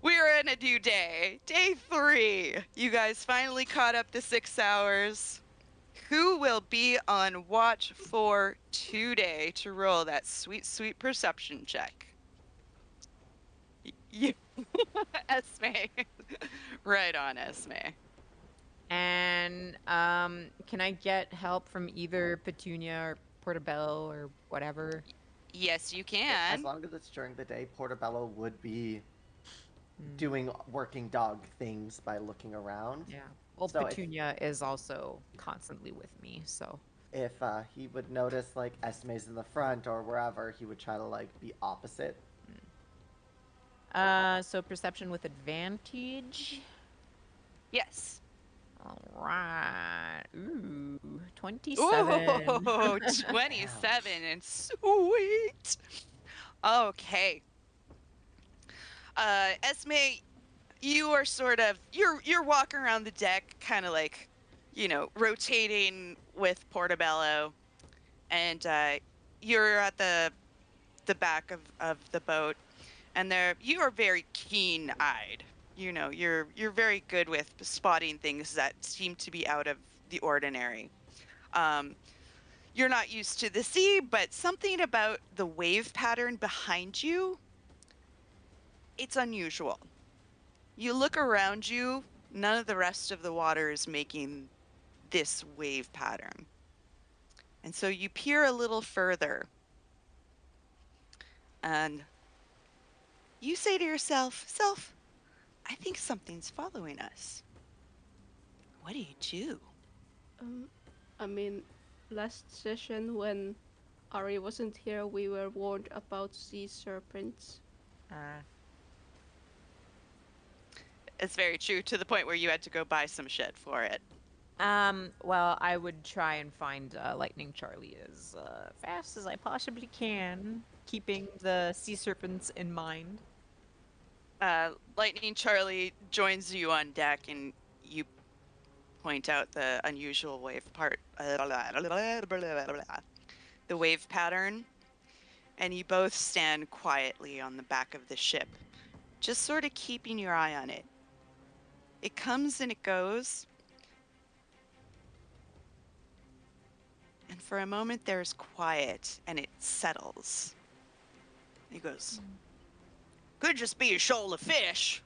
we're in a new day. Day 3. You guys finally caught up to 6 hours. Who will be on watch for today to roll that sweet, sweet perception check? You, Esme. Right on, Esme. And can I get help from either Petunia or Portobello or whatever? Yes, you As can. long as it's during the day, Portobello would be Hmm. doing working dog things by looking around. Yeah. Well, So if- Petunia is also constantly with me, so. If he would notice like Esme's in the front or wherever, he would try to like be opposite. So perception with advantage. Yes. All right. Ooh, 27. Ooh, 27 and sweet. Okay. Esme, you are sort of you're walking around the deck, kind of like, rotating with Portobello, and you're at the back of the boat, and you are very keen-eyed. You're very good with spotting things that seem to be out of the ordinary. You're not used to the sea, but something about the wave pattern behind you, it's unusual. You look around you, none of the rest of the water is making this wave pattern. And so you peer a little further, and you say to yourself, I think something's following us. What do you do? I mean, last session when Ari wasn't here, we were warned about sea serpents. It's very true, to the point where you had to go buy some shit for it. Well, I would try and find Lightning Charlie as fast as I possibly can, keeping the sea serpents in mind. Lightning Charlie joins you on deck, and you point out the unusual wave the wave pattern, and you both stand quietly on the back of the ship, just sort of keeping your eye on it. It comes and it goes, and for a moment there's quiet, and it settles. He goes, could just be a shoal of fish.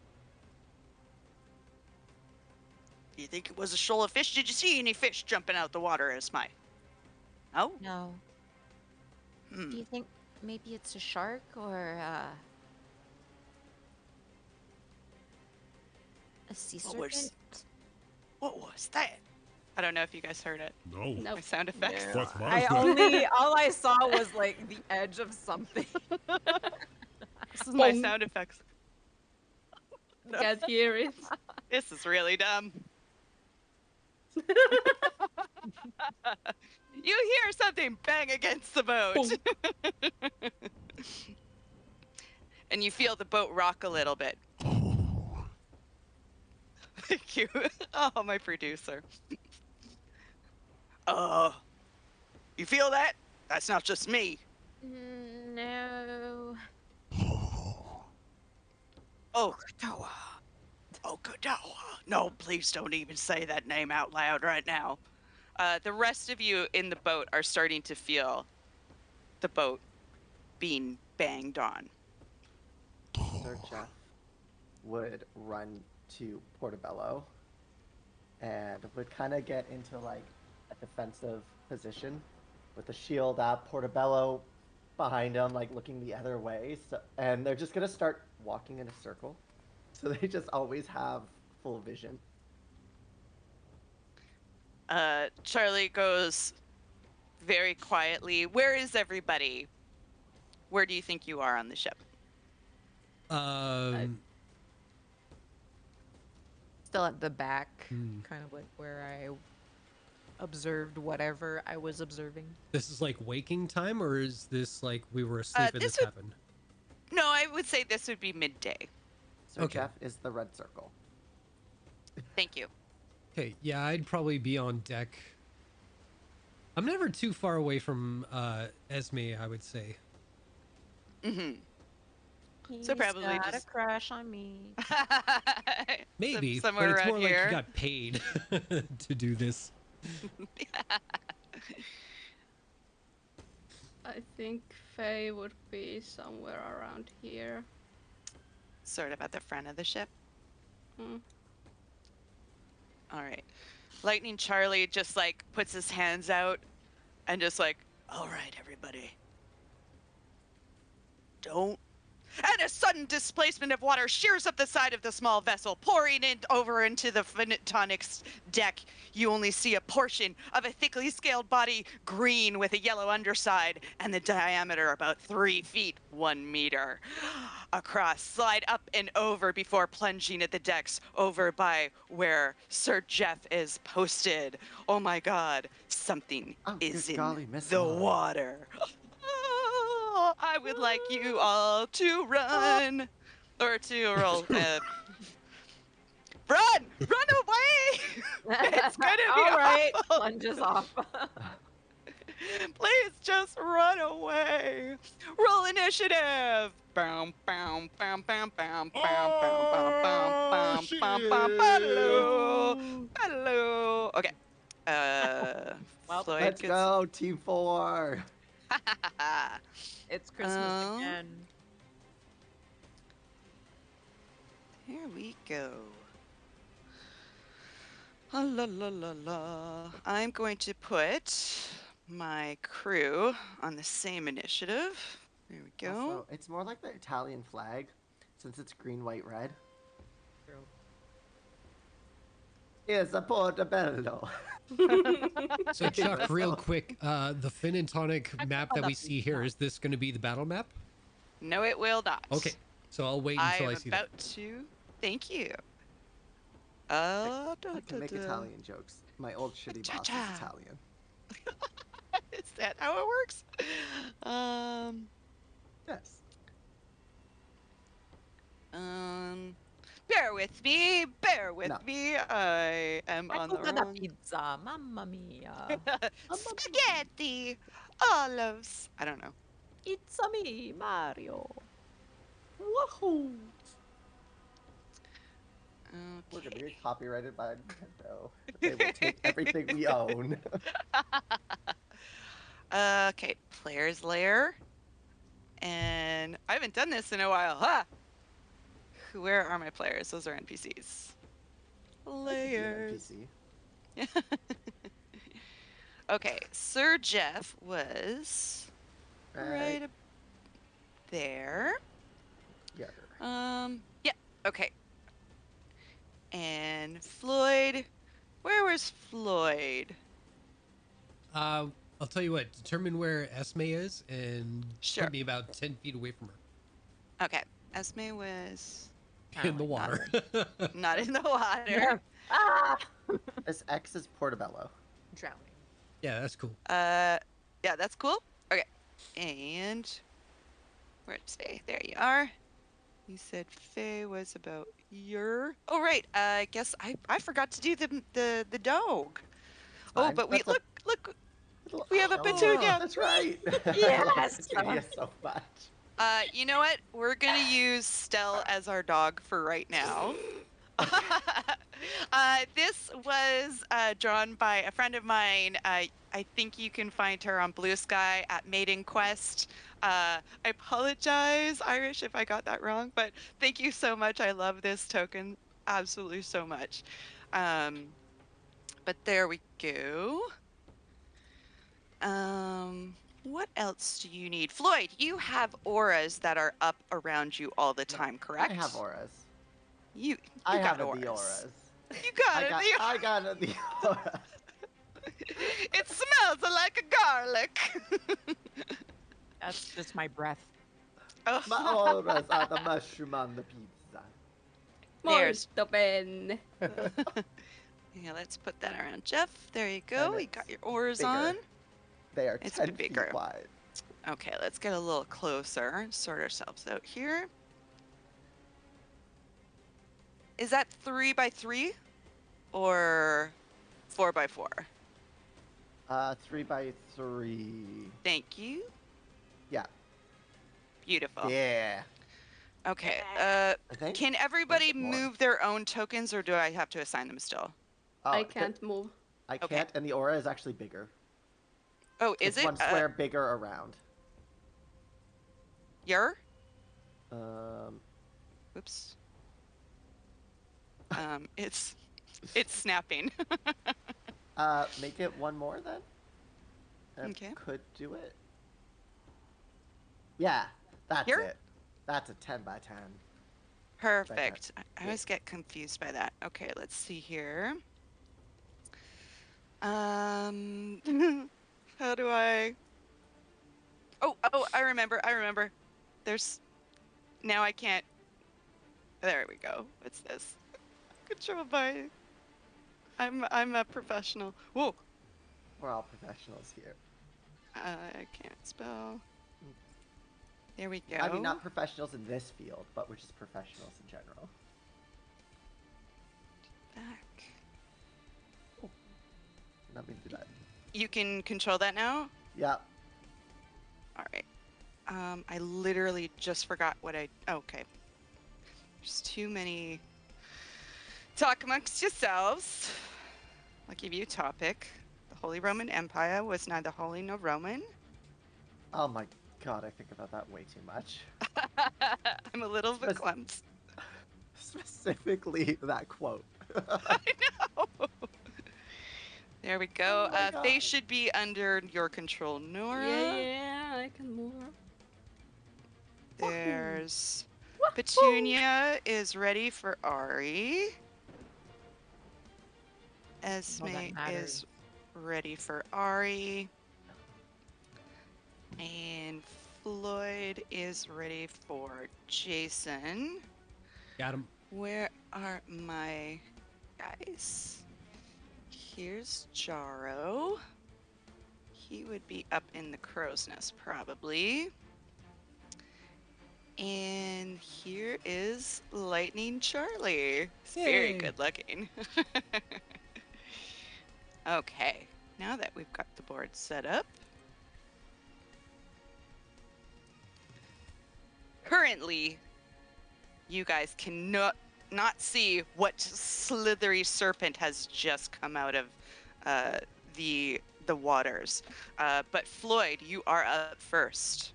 You think it was a shoal of fish? Did you see any fish jumping out the water, Esme? No? No. Do you think maybe it's a shark or a sea serpent? What was that? I don't know if you guys heard it. No. Nope. My sound effects. No. What was I that? only all I saw was like the edge of something. This is my Bong. sound effects. Can't hear it. This is really dumb. You hear something bang against the boat. And you feel the boat rock a little bit. Thank you. Oh, my producer. You feel that? That's not just me. No. Oh, Katoa. Oh, Katoa. No, please don't even say that name out loud right now. The rest of you in the boat are starting to feel the boat being banged on. Sir Jeff would run to Portobello and would kind of get into like a defensive position with the shield up, Portobello behind him, like looking the other way. So, and they're just gonna start walking in a circle, so they just always have full vision. Charlie goes very quietly. Where is everybody? Where do you think you are on the ship? Still at the back, Hmm. kind of like where observed whatever I was observing. This is like waking time, or is this like we were asleep and this this would- happened? No, I would say this would be midday. Sir Okay. Jeff is the red circle. Thank you. Okay, yeah, I'd probably be on deck. I'm never too far away from Esme, I would say. Mm-hmm. He's So probably got just- a crush on me. Maybe, but somewhere it's around more like here. you got paid to do this. I think Faye would be somewhere around here. Sort of at the front of the ship. Hmm. All right. Lightning Charlie just like puts his hands out and just like, all right, everybody. Don't. And a sudden displacement of water shears up the side of the small vessel, pouring it over into the Finitonic's deck. You only see a portion of a thickly scaled body, green with a yellow underside, and the diameter about 3 feet, 1 meter. Across, slide up and over before plunging at the decks, over by where Sir Jeff is posted. Oh my God, something Oh, is good in golly, Miss the Molly. water. I would like you all to run, or to roll. Run! Run away! It's gonna be All right, awful. lunges off. Please just run away. Roll initiative. Bam, bam, bam, bam, bam, bam, bam, bam, bam, bam, bam, bam, hello, hello. Okay. Well, Floyd Let's gets- go, Team 4. It's Christmas Um, again. Here we go. Ah, la la la la. I'm going to put my crew on the same initiative. There we go. Also, it's more like the Italian flag, since it's green, white, red. True. Is a portobello. So Chuck, Let's real go. quick, the Fin and Tonic I map called that we up see these here, maps. is this going to be the battle map? No, it will not. Okay, so I'll wait I until I am see about that. to. Thank you. I can make Italian jokes. My old shitty boss Cha-cha. is Italian. Is that how it works? Yes. Bear with me. Bear with No. me. I am I on the called that a wrong. pizza, mamma mia. Spaghetti. Olives. I don't know. It's a me, Mario. Woohoo! We're Okay. gonna get copyrighted by Nintendo. They will take everything we own. Okay, player's lair. And I haven't done this in a while. Ha! Where are my players? Those are NPCs. Layers. NPC. Okay, Sir Jeff was right up there. Yeah. Yeah, okay. And Floyd, where was Floyd? I'll tell you what, determine where Esme is and Sure. put me about 10 feet away from her. Okay, Esme was In the water. not in the water. Ah! This X is portobello. Drowning. Yeah, that's cool. Yeah, that's cool. Okay, and where's Faye? There you are. You said Faye was about your. Oh right. I guess I forgot to do the dog. Oh, Fine. but we That's a- look. We have a Oh, petunia. That's right. Yes. I love petunia so much. You know what? We're gonna use Stell as our dog for right now. This was drawn by a friend of mine. I think you can find her on Blue Sky at Maiden Quest. I apologize, Irish, if I got that wrong, but thank you so much. I love this token absolutely so much. But there we go. What else do you need? Floyd, you have auras that are up around you all the time, correct? I have auras. You I got have a auras. the auras. You got it. I got a the auras. It smells like a garlic. That's just my breath. Oh, My auras are the mushroom on the pizza. There's- Molto bene. Yeah, let's put that around Jeff. There you go. And You got it's your oars bigger. on. They are It's 10 bigger. feet wide. Okay, let's get a little closer. Sort ourselves out here. Is that 3x3 or 4x4? 3x3. Thank you. Yeah. Beautiful. Yeah. Okay. I think. Can everybody more. move their own tokens, or do I have to assign them still? Oh, I can't move. I Okay. can't, and the aura is actually bigger. Oh, is It's it? one square bigger around. Your? Um, Oops. It's snapping. make it one more then. I Okay. could do it. Yeah, that's Here? it. That's a 10x10. Perfect. I always get confused by that. Okay, let's see here. How do I? Oh, I remember. There's now I can't. There we go. What's this? Control by. I'm a professional. Whoa. We're all professionals here. I can't spell. There we go. I mean, not professionals in this field, but we're just professionals in general. Back. Not me to do that. You can control that now? Yeah. All right. I literally just forgot what okay. There's too many. Talk amongst yourselves. I'll give you a topic. The Holy Roman Empire was neither holy nor Roman. Oh my god, I think about that way too much. I'm a little bit clumsy. Specifically that quote. I know. There we go. Oh Faye should be under your control, Nora. Yeah, I can move. There's Petunia is ready for Ari. Esme is ready for Ari. And Floyd is ready for Jason. Got him. Where are my guys? Here's Jaro. He would be up in the crow's nest, probably. And here is Lightning Charlie. He's very good looking. Okay, now that we've got the board set up. Currently, you guys cannot see what slithery serpent has just come out of the waters. But Floyd, you are up first.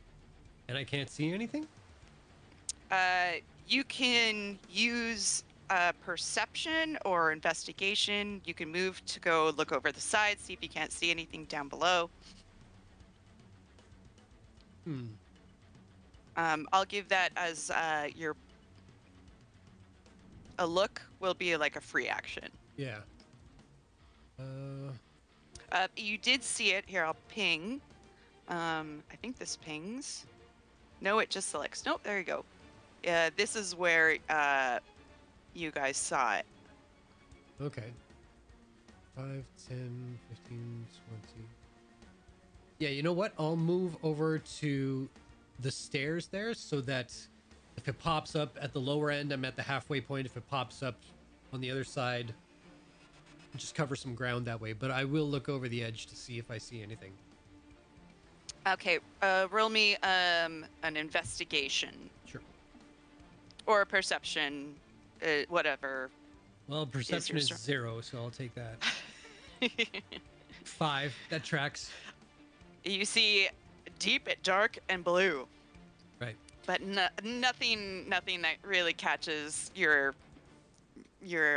And I can't see anything? You can use perception or investigation. You can move to go look over the side, see if you can't see anything down below. I'll give that as a look will be like a free action. Yeah. You did see it. Here, I'll ping. I think this pings. No, it just selects. Nope, there you go. This is where you guys saw it. Okay. 5, 10, 15, 20. Yeah, you know what? I'll move over to the stairs there so that if it pops up at the lower end, I'm at the halfway point. If it pops up on the other side, just cover some ground that way. But I will look over the edge to see if I see anything. Okay, roll me an investigation. Sure. Or a perception, whatever. Well, perception is 0, so I'll take that. 5, that tracks. You see deep, dark, and blue. Right. But nothing that really catches your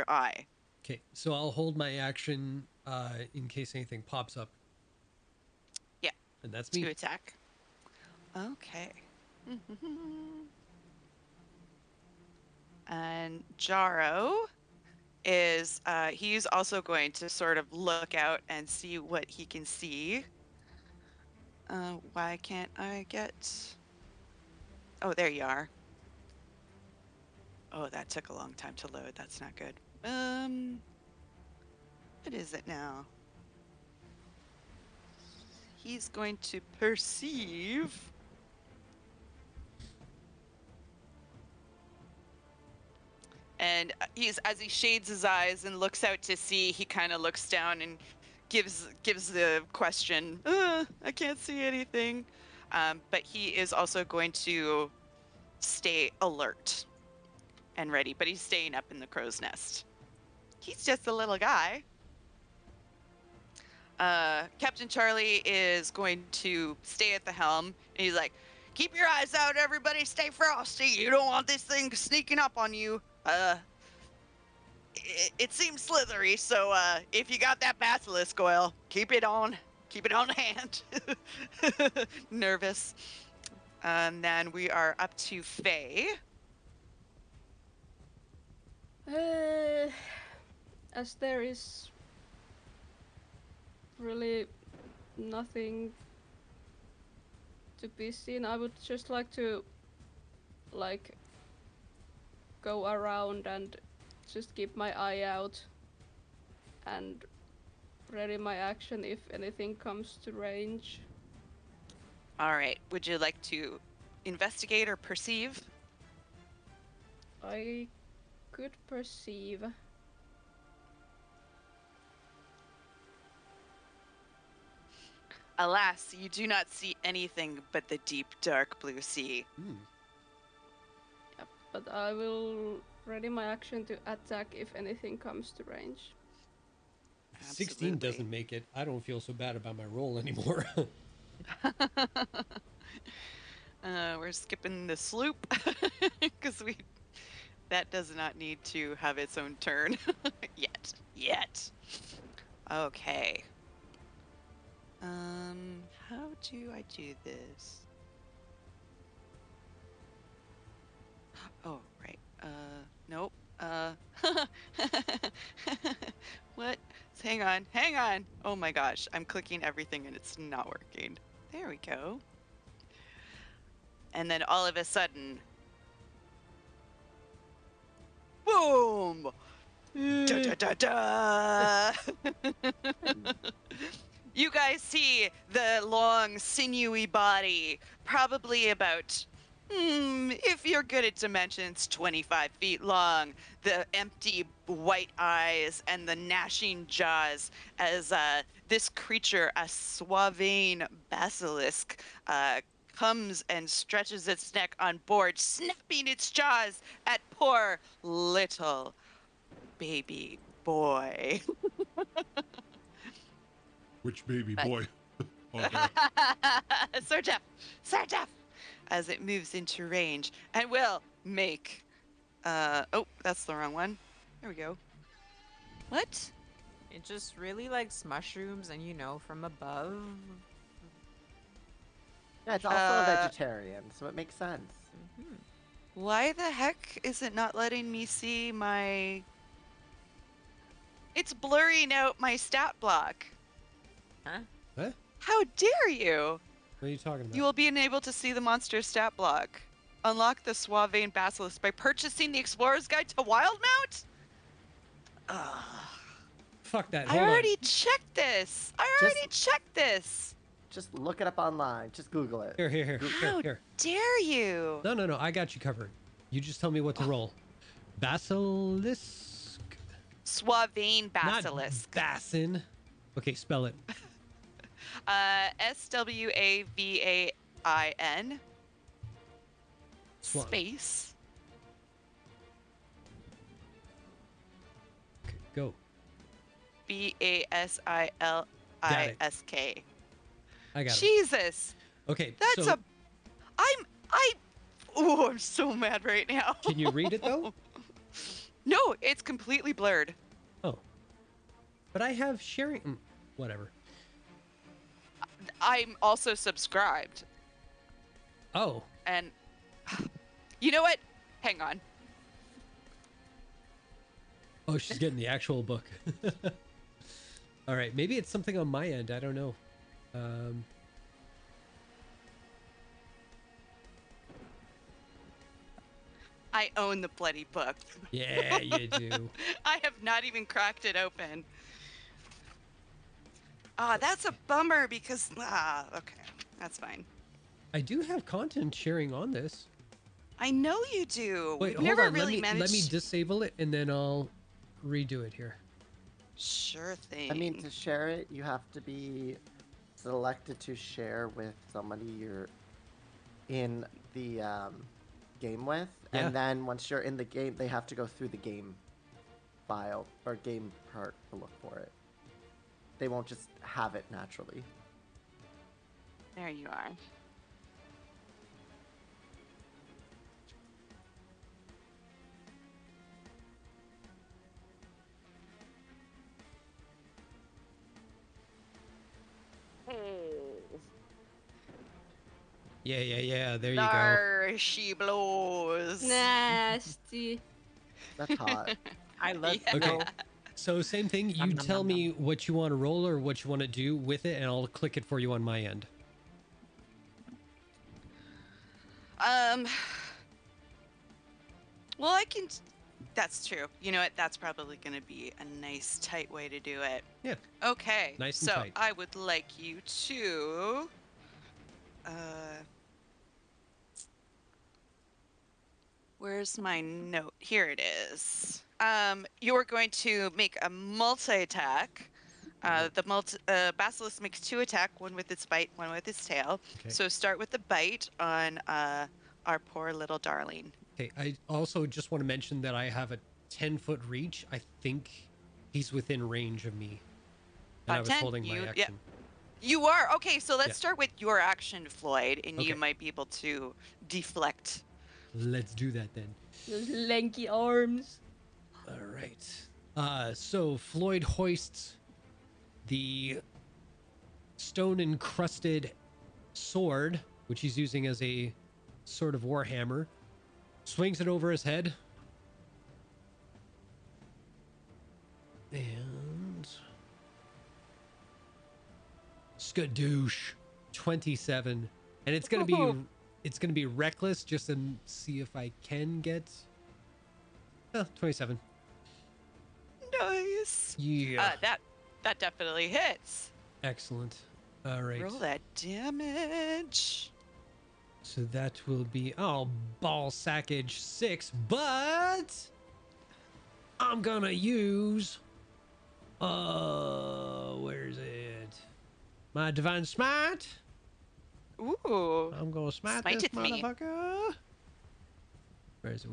eye. Okay, so I'll hold my action in case anything pops up. Yeah. And that's me. To attack. Okay. And Jaro is he's also going to sort of look out and see what he can see. Why can't I get... Oh, there you are. Oh, that took a long time to load. That's not good. What is it now? He's going to perceive. And as he shades his eyes and looks out to sea, he kind of looks down and gives the question, I can't see anything. But he is also going to stay alert and ready, but he's staying up in the crow's nest. He's just a little guy. Captain Charlie is going to stay at the helm, and he's like, keep your eyes out, everybody, stay frosty. You don't want this thing sneaking up on you. It seems slithery, so if you got that basilisk oil, keep it on hand. Nervous. And then we are up to Faye. As there is really nothing to be seen, I would just like to go around and just keep my eye out and ready my action if anything comes to range. All right. Would you like to investigate or perceive? I could perceive. Alas, you do not see anything but the deep, dark blue sea. Yep, but I will ready my action to attack if anything comes to range. 16 doesn't make it. I don't feel so bad about my roll anymore. We're skipping the sloop because that does not need to have its own turn yet. Okay. How do I do this? Oh, right. Nope. What? Hang on. Oh my gosh, I'm clicking everything and it's not working. There we go. And then all of a sudden, boom! Da, da, da, da. You guys see the long, sinewy body, probably about, if you're good at dimensions, 25 feet long, the empty white eyes and the gnashing jaws as this creature, a Suavane basilisk, comes and stretches its neck on board, snapping its jaws at poor little baby boy. Which baby But- boy? Okay. Sir Jeff, as it moves into range and will make, oh, that's the wrong one. There we go. What? It just really likes mushrooms and, from above. Yeah, it's also a vegetarian, so it makes sense. Why the heck is it not letting me see my... It's blurring out my stat block. Huh? What? How dare you? What are you talking about? You will be enabled to see the monster's stat block. Unlock the Suavane Basilisk by purchasing the Explorer's Guide to Wildemount? Ugh. Fuck that. I Hold already checked this. Just look it up online. Just Google it. on. Here. How dare you? No. I got you covered. You just tell me what to roll. Basilisk. Suavane Basilisk. Not Bassin. Okay, spell it. Swavein. Swan. Space. Okay, go. Basilisk. I got it. Jesus. Okay, That's so I'm so mad right now. can you read it though? No, it's completely blurred. Oh. But I have sharing. Whatever. I'm also subscribed. Oh. And you know what? Hang on. Oh, she's getting the actual book. All right, maybe it's something on my end. I don't know. I own the bloody book. Yeah, you do. I have not even cracked it open. Ah, that's a bummer because okay, that's fine. I do have content sharing on this. I know you do. Wait, We've hold never on. really Let me managed. disable it and then I'll redo it here. Sure thing. I mean, to share it, you have to be selected to share with somebody you're in the game with, Yeah. and then once you're in the game, they have to go through the game file or game part to look for it. They won't just have it naturally. There you are. Yeah. There you go. There she blows. Nasty. That's hot. I love Yeah. Okay. you. So same thing. You Nom, nom, tell nom, me what you want to roll or what you want to do with it, and I'll click it for you on my end. Well, I can. That's true. You know what? That's probably going to be a nice, tight way to do it. Yeah. Okay. Nice and so tight. I would like you to. Where's my note? Here it is. You're going to make a multi-attack. The basilisk makes 2 attack, one with its bite, one with its tail. Okay. So start with the bite on our poor little darling. Okay. I also just want to mention that I have a 10-foot reach. I think he's within range of me. And I was 5'10", holding my yeah. action. You are okay. So let's Yeah. start with your action, Floyd, and you Okay. might be able to deflect. Let's do that then. Those lanky arms. All right. So Floyd hoists the stone encrusted sword, which he's using as a sort of warhammer, swings it over his head, and skadoosh, 27, and it's gonna be reckless just to see if I can get 27. Nice. Yeah. That definitely hits. Excellent. All right. Roll that damage. So that will be ball sackage 6, but I'm gonna use where's it? My divine smite. Ooh. I'm gonna smite this Smiteth me. motherfucker. Where is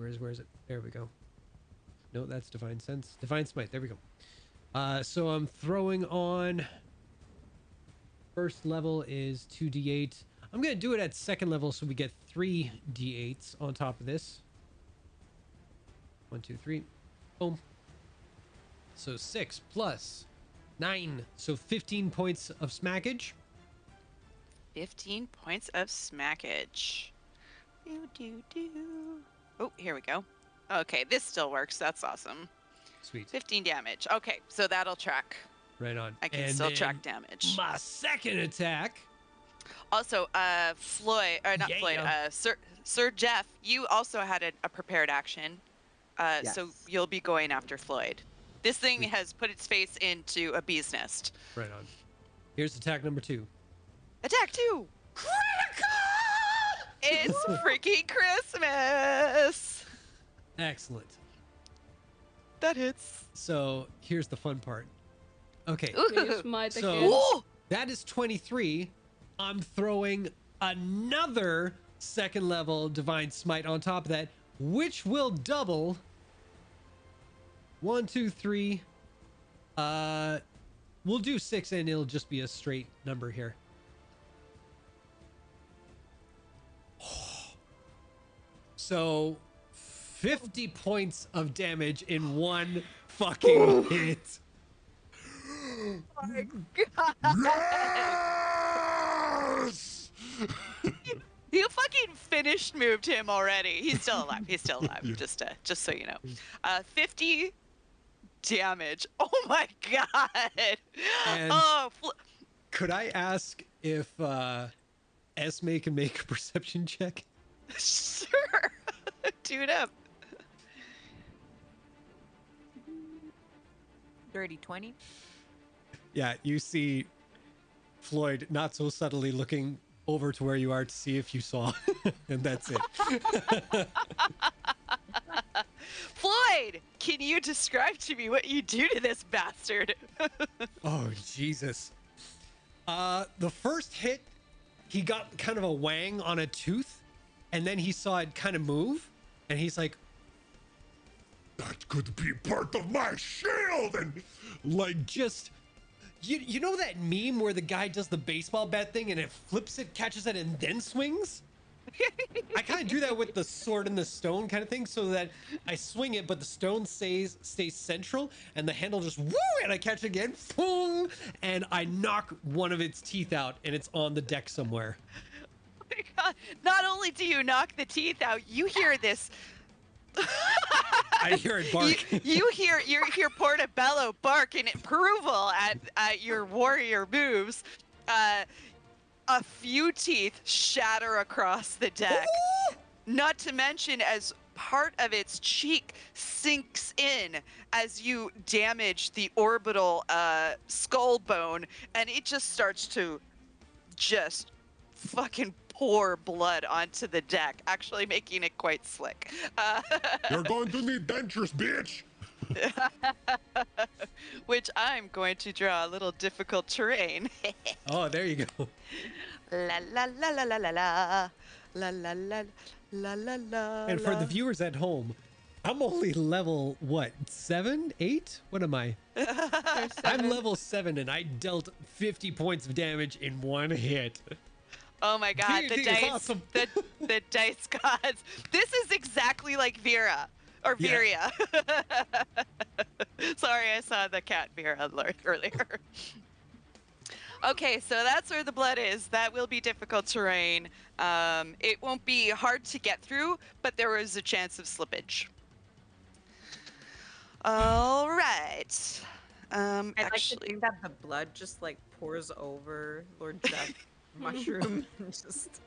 it? There we go. No, that's divine sense. Divine smite. There we go. So I'm throwing on. First level is 2d8. I'm gonna do it at second level so we get 3 d8s on top of this. 1, 2, 3. Boom. So 6 plus 9. So 15 points of smackage. 15 points of smackage. Do. Oh, here we go. Okay, this still works. That's awesome. Sweet. 15 damage. Okay, so that'll track. Right on. I can And still then track damage. My second attack. Also, Floyd, or not Yeah. Floyd, Sir Jeff, you also had a prepared action. So Yes. you'll be going after Floyd. This thing Sweet. has put its face into a bee's nest. Right on. Here's attack number 2. Attack 2! It's freaking Christmas! Excellent. That hits. So here's the fun part. Okay. Please smite So- again. Ooh! That is 23. I'm throwing another second level divine smite on top of that, which will double. 1, 2, 3. We'll do 6 and it'll just be a straight number here. So 50 points of damage in one fucking hit. Yes! You fucking finished moved him already. He's still alive. He's still alive. Yeah. Just so you know. 50 damage. Oh my god. And- oh, Could I ask if Esme can make a perception check? sure. Do it up. Dirty 20. Yeah, you see Floyd, not so subtly looking over to where you are to see if you saw. And that's it. Floyd, can you describe to me what you do to this bastard? Oh, Jesus. The first hit, he got kind of a wang on a tooth, and then he saw it kind of move, and he's like, That could be part of my shield, and like just you know that meme where the guy does the baseball bat thing and it flips it, catches it, and then swings? I kind of do that with the sword and the stone kind of thing, so that I swing it, but the stone stays central, and the handle just woo, and I catch it again, boom, and I knock one of its teeth out, and it's on the deck somewhere. Oh my God. Not only do you knock the teeth out, you hear this. I hear it bark. You hear Portobello bark in approval at your warrior moves. A few teeth shatter across the deck. Not to mention, as part of its cheek sinks in as you damage the orbital skull bone, and it just starts to just fucking pour blood onto the deck, actually making it quite slick. you're going to need dentures, bitch. Which I'm going to draw a little difficult terrain. Oh, there you go. La la la la la la la la la la la la la. And for the viewers at home, I'm only level, what, 7, 8? What am I? I'm level 7, and I dealt 50 points of damage in one hit. Oh my God, the D&D is dice, awesome. the dice gods. This is exactly like Vera, or Yeah. Viria. Sorry, I saw the cat Vera alert earlier. Okay, so that's where the blood is. That will be difficult terrain. It won't be hard to get through, but there is a chance of slippage. All right. I like to Actually, think that the blood just like pours over Lord Jeff mushroom and just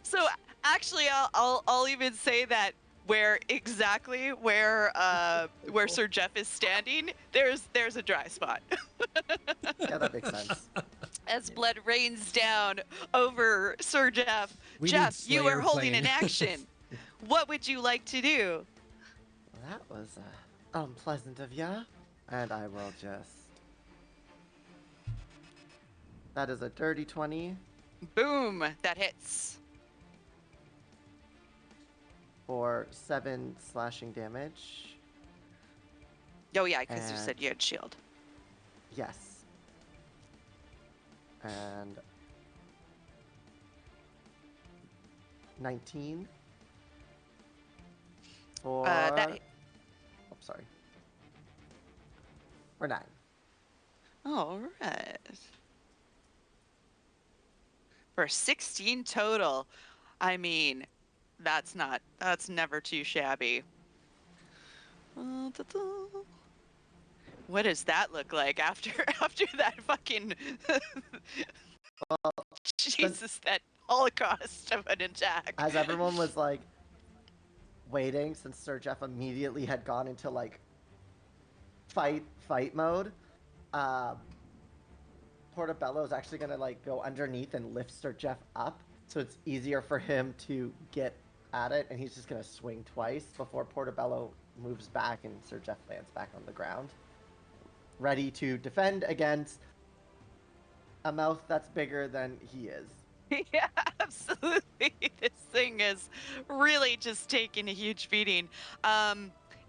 so actually, I'll even say that where Sir Jeff is standing, there's a dry spot. Yeah, that makes sense. As blood rains down over Sir Jeff. We Jeff, need you are Slayer holding playing. an action. What would you like to do? Well, that was unpleasant of ya. And I will just... That is a dirty 20 Boom, that hits. for 7 slashing damage. Oh yeah, because you And- said you had shield. Yes. And 19 for... That. Oh, sorry. For 9. All right. For 16 total. I mean, that's never too shabby. What does that look like after that fucking Jesus, that holocaust of an attack? As everyone was like waiting, since Sir Jeff immediately had gone into like fight mode, Portobello is actually gonna like go underneath and lift Sir Jeff up, so it's easier for him to get at it, and he's just gonna swing twice before Portobello moves back and Sir Jeff lands back on the ground, ready to defend against a mouth that's bigger than he is. Yeah, absolutely. This thing is really just taking a huge beating.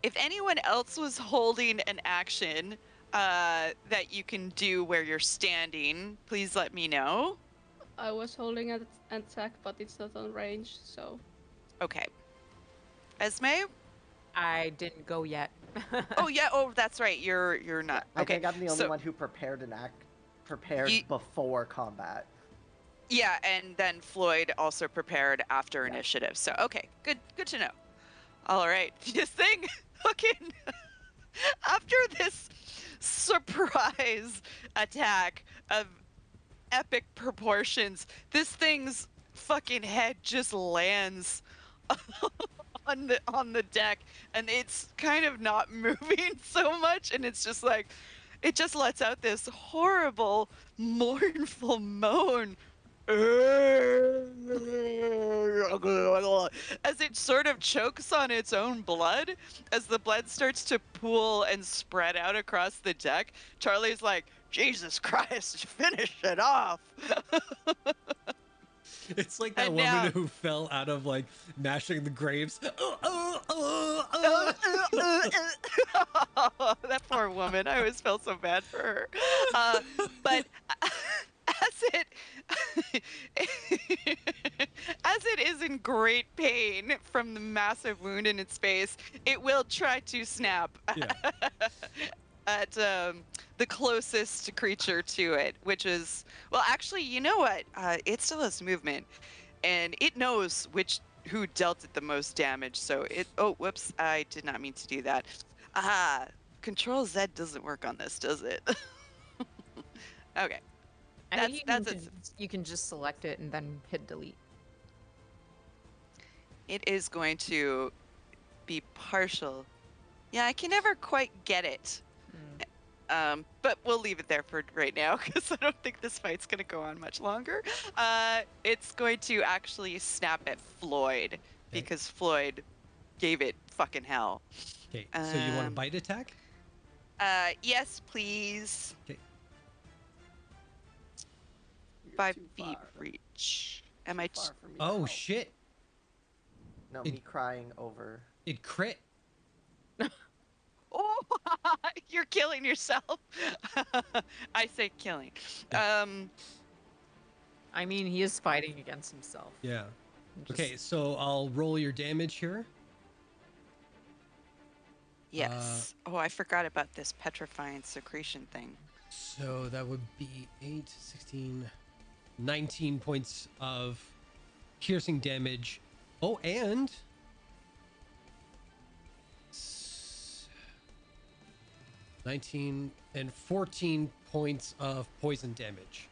If anyone else was holding an action that you can do where you're standing, please let me know. I was holding an attack, but it's not on range, so. Okay. Esme? I didn't go yet. Oh yeah. Oh, that's right. You're not. I Okay. think I'm the only so- one who prepared Ye- before combat. Yeah, and then Floyd also prepared after Yeah. initiative. So okay, good to know. All right, this thing fucking after this surprise attack of epic proportions, this thing's fucking head just lands on the deck, and it's kind of not moving so much, and it's just like it just lets out this horrible, mournful moan. As it sort of chokes on its own blood, as the blood starts to pool and spread out across the deck, Charlie's like, Jesus Christ, finish it off. It's like that And woman now- who fell out of like mashing the graves. That poor woman. I always felt so bad for her. But as it as it is in great pain from the massive wound in its face, it will try to snap Yeah. at the closest creature to it, which is, well, actually, you know what? It still has movement, and it knows who dealt it the most damage. So it. Oh, whoops! I did not mean to do that. Control Z doesn't work on this, does it? Okay. I think That's you can just select it and then hit delete. It is going to be partial. Yeah, I can never quite get it. But we'll leave it there for right now because I don't think this fight's going to go on much longer. It's going to actually snap at Floyd because Floyd gave it fucking hell. Okay, so you want a bite attack? Yes, please. Okay. You're 5 too feet far. reach. Am I? Too far for me to Oh help. shit! No, It- me crying over. It crit. Oh, you're killing yourself. I say killing. Yeah. I mean, he is fighting against himself. Yeah. Just- Okay, so I'll roll your damage here. Yes. Oh, I forgot about this petrifying secretion thing. So that would be 8, 16, 19 points of piercing damage. Oh, and 19 and 14 points of poison damage.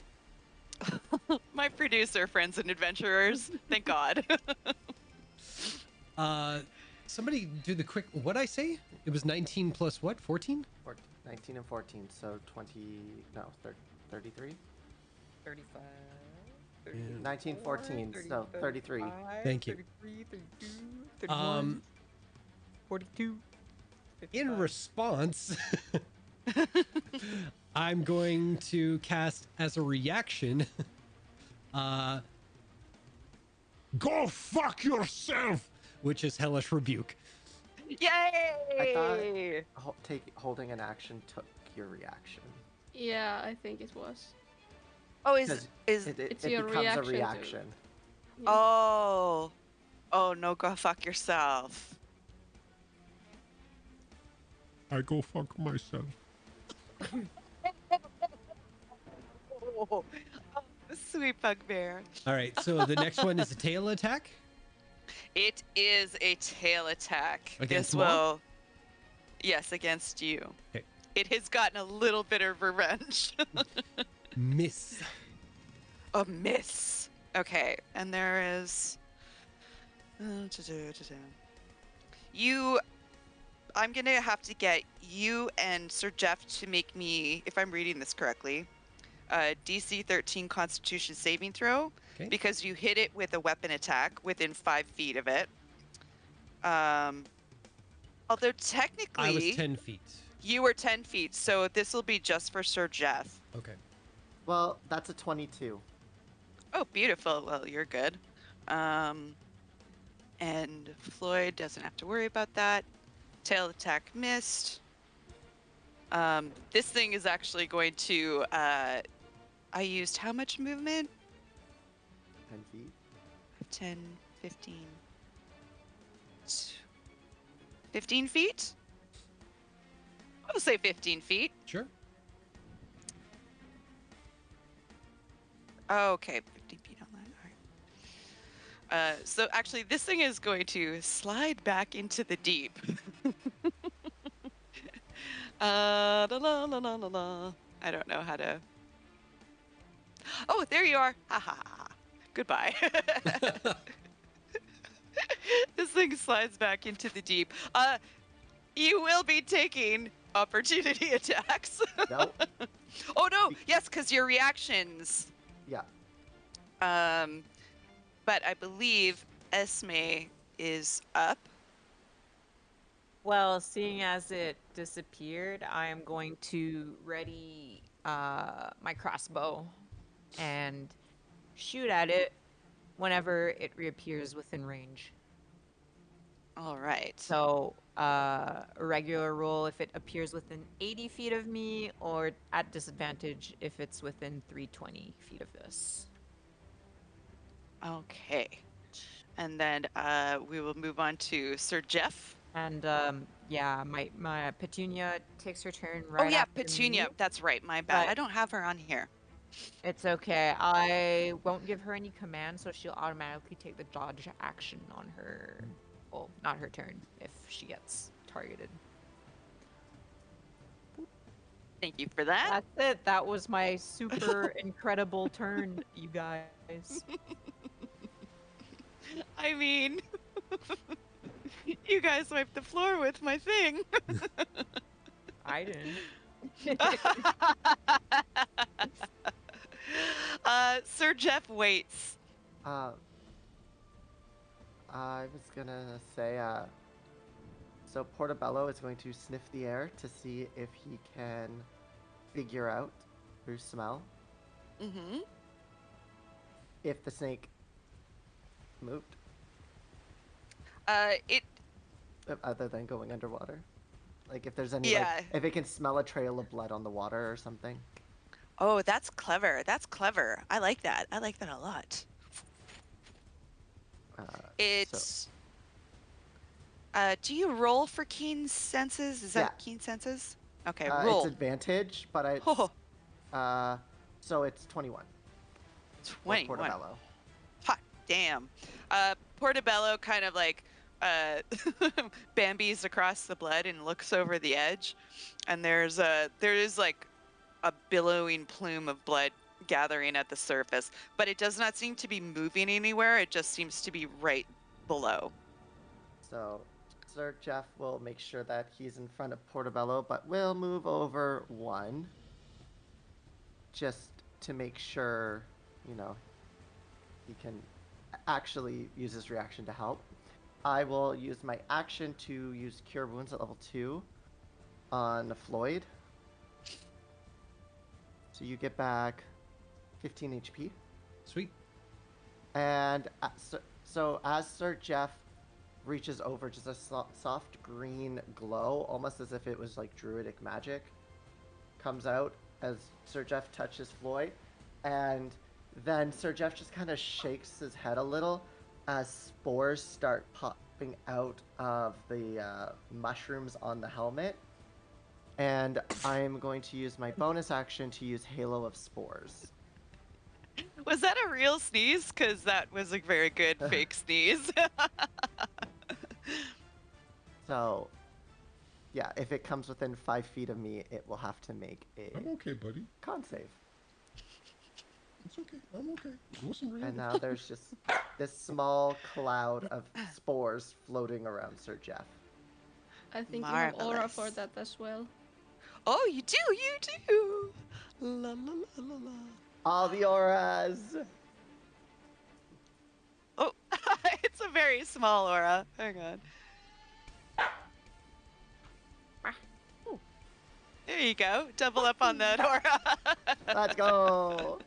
My producer, friends and adventurers. Thank God. Somebody do the quick. What'd I say? It was 19 plus what? 14? 19 and 14, so 20. No, 33? 35. 19, 14, so 33. Thank you. 33, 32, 31, 42. In 55. response, I'm going to cast as a reaction. Go fuck yourself! Which is Hellish Rebuke. Yay! Holding an action took your reaction. Yeah, I think it was. Oh, 'Cause is It It's it your becomes a reaction to- reaction. oh no, go fuck yourself. I go fuck myself. Oh, sweet bugbear. All right, so the next one is a tail attack. It is a tail attack. Against This Maud? will, yes, against you. Okay. It has gotten a little bit of revenge. Miss. A miss. Okay, and there is. You. I'm gonna have to get you and Sir Jeff to make me, if I'm reading this correctly, a DC 13 Constitution saving throw, Okay. because you hit it with a weapon attack within 5 feet of it. Although technically I was 10 feet. you were 10 feet, so this will be just for Sir Jeff. Okay. Well, that's a 22. Oh, beautiful. Well, you're good. And Floyd doesn't have to worry about that. Tail attack missed. This thing is actually going to. I used how much movement? 10 feet. 10, 15. 15 feet? I'll say 15 feet. Sure. Okay, 15 feet online. All right. So actually, this thing is going to slide back into the deep. La, la, la, la, la, la. I don't know how to. Oh, there you are. Ha ha ha. Ha. Goodbye. This thing slides back into the deep. You will be taking opportunity attacks. No. Oh no, yes, because your reactions. Yeah. But I believe Esme is up. Well, seeing as it disappeared, I am going to ready my crossbow and shoot at it whenever it reappears within range. All right. So, a regular roll if it appears within 80 feet of me, or at disadvantage if it's within 320 feet of this. Okay. And then we will move on to Sir Jeff. And yeah, my Petunia takes her turn right Oh yeah, after Petunia. me. That's right. My bad. But- I don't have her on here. It's okay. I won't give her any commands, so she'll automatically take the dodge action on her. Well, not her turn if she gets targeted. Thank you for that. That's it. That was my super incredible turn, you guys. I mean, you guys wiped the floor with my thing. I didn't. Sir Jeff waits. I was gonna say, so Portobello is going to sniff the air to see if he can figure out through smell Mm-hmm. if the snake moved, It. other than going underwater. Like if there's any, Yeah. like, if it can smell a trail of blood on the water or something. Oh, that's clever. That's clever. I like that. I like that a lot. It's. Do you roll for keen senses? Is that Yeah. keen senses? Okay, It's roll. advantage, but it's Oh, so it's 21. for 21. Portobello. Hot damn. Portobello kind of like Bambi's across the blood and looks over the edge, and there is like a billowing plume of blood gathering at the surface, but it does not seem to be moving anywhere. It just seems to be right below. So Sir Jeff will make sure that he's in front of Portobello, but will move over one just to make sure, he can actually use his reaction to help. I will use my action to use Cure Wounds at level 2 on Floyd. So you get back 15 HP. Sweet. And so as Sir Jeff reaches over, just a soft green glow, almost as if it was like druidic magic, comes out as Sir Jeff touches Floyd. And then Sir Jeff just kind of shakes his head a little as spores start popping out of the mushrooms on the helmet. And I'm going to use my bonus action to use Halo of Spores. Was that a real sneeze? Because that was a very good fake sneeze. So, yeah, if it comes within 5 feet of me, it will have to make a I'm okay, buddy. con save. It's okay. I'm okay. It wasn't real. And now there's just this small cloud of spores floating around Sir Jeff. I think you have aura for Marvelous. that as well. Oh, you do. La la la la la. All the auras! Oh, it's a very small aura. Hang on. There you go. Double up on that aura. Let's go!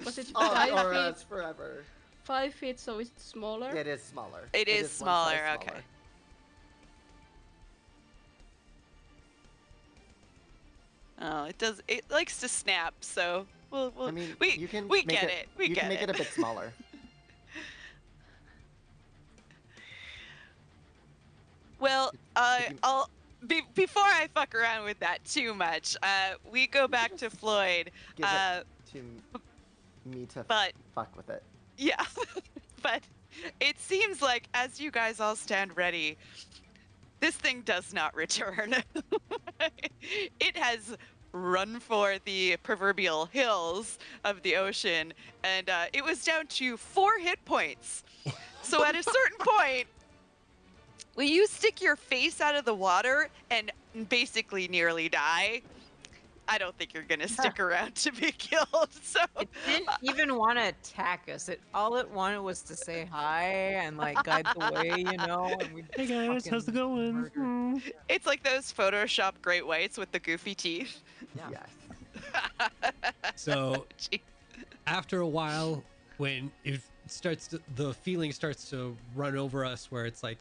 Was it All the 5 auras feet? forever. 5 feet, so it's smaller. It is smaller. It is one smaller, size okay. Oh, it does. It likes to snap, so we'll I mean, we you can we make get it. We you get can make it a bit smaller. Well, can- I'll before I fuck around with that too much. We go back to Floyd. Give it to me to but- fuck with it. Yeah, but it seems like as you guys all stand ready, this thing does not return. It has run for the proverbial hills of the ocean, and it was down to 4 hit points. So at a certain point, when you stick your face out of the water and basically nearly die, I don't think you're gonna stick around to be killed. So It didn't even want to attack us. All it wanted was to say hi and like guide the way, you know. And we Hey guys, how's it going? it's like those Photoshop great whites with the goofy teeth. Yeah. Yes. So Gee. after a while, when the feeling starts to run over us, where it's like,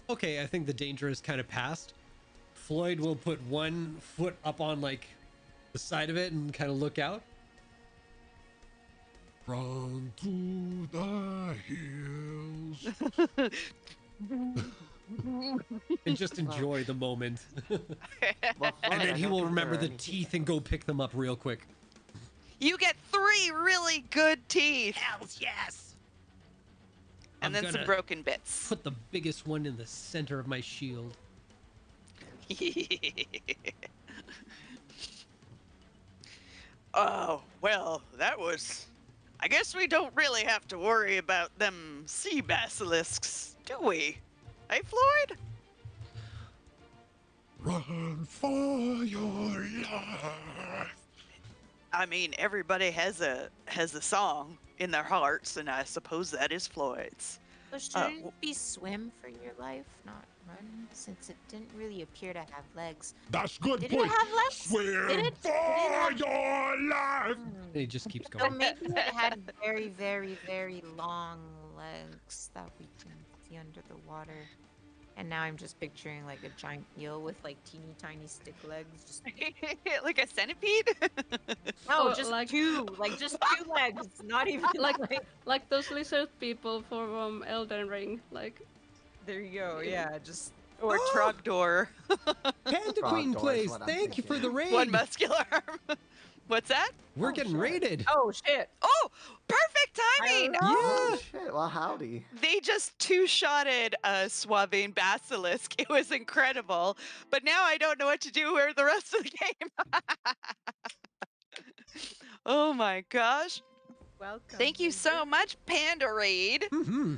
okay, I think the danger is kind of past. Floyd will put one foot up on like the side of it and kind of look out. Run to the hills. And just enjoy the moment. Well, And Floyd, then I he don't will think remember there are the any teeth and go pick them up real quick. You get 3 really good teeth. Hells yes! And I'm then some gonna broken bits. Put the biggest one in the center of my shield. Oh, well, that was... I guess we don't really have to worry about them sea basilisks, do we? Hey, Floyd? Run for your life. I mean, everybody has a song in their hearts, and I suppose that is Floyd's. So shouldn't it be swim for your life, not run, since it didn't really appear to have legs? That's good Did point. it have legs? Swim Did it for have- your life. It just keeps So going. maybe it had very, very, very long legs that we can see under the water. And now I'm just picturing like a giant eel with like teeny tiny stick legs. Just Like a centipede? no, Or just like- two legs, not even Like those lizard people from Elden Ring. Like, There you go. Yeah, just Or Trogdor. Panda Frog Queen door is plays. what I'm Thank you for the thinking. raid. One muscular arm. What's that? We're Oh, getting shit. raided. oh shit. Oh, perfect timing! Oh, Yeah. shit. Well, howdy. They just two-shotted a Suavane Basilisk. It was incredible. But now I don't know what to do for the rest of the game. Oh my gosh. Welcome. Thank you so much, Panda Raid. Mm-hmm.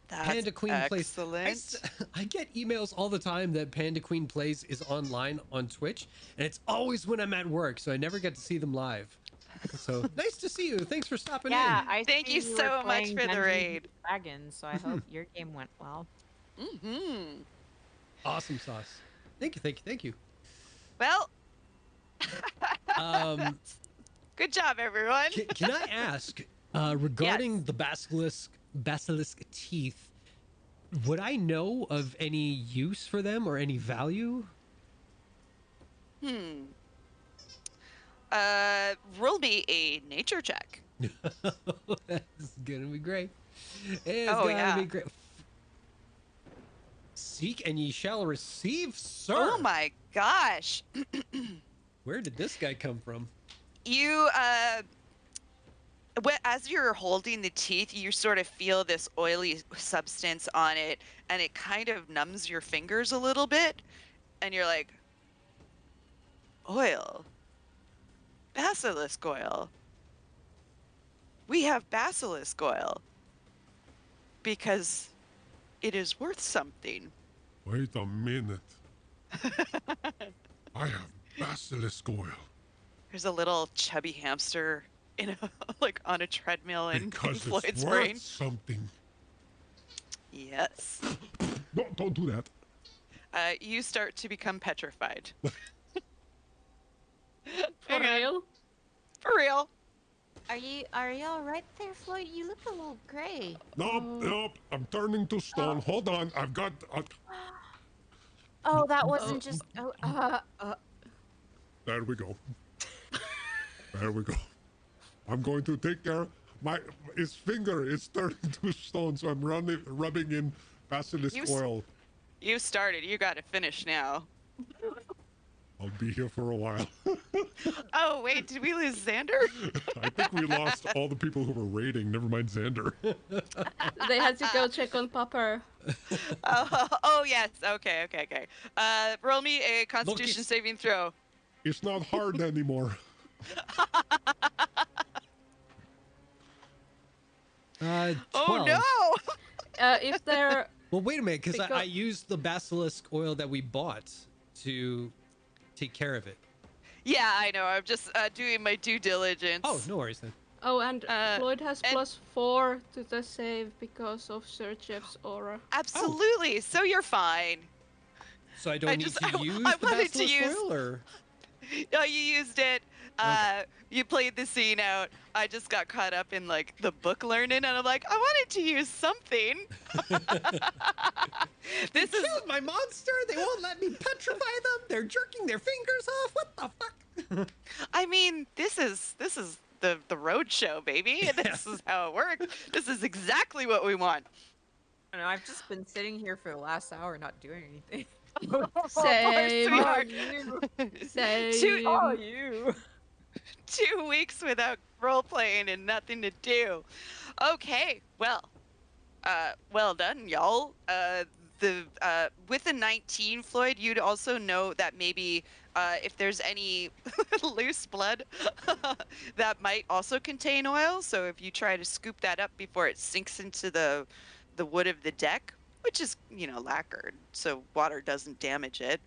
That's Panda Queen excellent. plays. I get emails all the time that Panda Queen plays is online on Twitch, and it's always when I'm at work, so I never get to see them live. So nice to see you. Thanks for stopping Yeah, in. I Thank see you were so much playing for the Dungeons raid. and Dragons, so I hope your game went well. Mm-hmm. Awesome sauce. Thank you, thank you, thank you. Well, Um, good job, everyone. can I ask regarding the basilisk teeth? Would I know of any use for them or any value? Roll me a nature check. That's gonna be great. It's Oh, gonna yeah. be great. Seek and ye shall receive, sir. Oh my gosh. Where did this guy come from? You, as you're holding the teeth, you sort of feel this oily substance on it, and it kind of numbs your fingers a little bit. And you're like, oil. Basilisk oil. We have basilisk oil. Because it is worth something. Wait a minute. I have basilisk oil. There's a little chubby hamster in a, like on a treadmill in Because Floyd's it's brain. worth something. Yes. No, don't do that. You start to become petrified. for real? For real. Are you all right there, Floyd? You look a little gray. Nope, nope. I'm turning to stone. Hold on. I've got. Oh, that wasn't just. There we go. There we go. I'm going to take care. His finger is turning to stone, so I'm rubbing in basilisk oil. You started. You got to finish now. I'll be here for a while. Oh, wait. Did we lose Xander? I think we lost all the people who were raiding. Never mind Xander. They had to go check on Popper. Oh, yes. Okay. Roll me a Constitution saving throw. It's not hard anymore. 12. Oh, no. If they're Well, wait a minute, because I Because- used the basilisk oil that we bought to take care of it. Yeah, I know. I'm just doing my due diligence. Oh, no worries then. Oh, and Floyd has and- +4 to the save because of Sir Jeff's aura. Absolutely. So you're fine. So I don't need just- to I- use I the wanted to basilisk use- oil, or? No, you used it. Okay. You played the scene out. I just got caught up in like the book learning, and I'm like, I wanted to use something. This They is killed my monster. They won't let me petrify them. They're jerking their fingers off. What the fuck? I mean, this is the road show, baby. This is how it works. This is exactly what we want. I know, I've just been sitting here for the last hour not doing anything. Same. sweetheart. Same. Oh, you. 2 weeks without role playing and nothing to do. Okay, well done, y'all. With a 19, Floyd, you'd also know that maybe if there's any loose blood that might also contain oil. So if you try to scoop that up before it sinks into the wood of the deck, which is lacquered, so water doesn't damage it,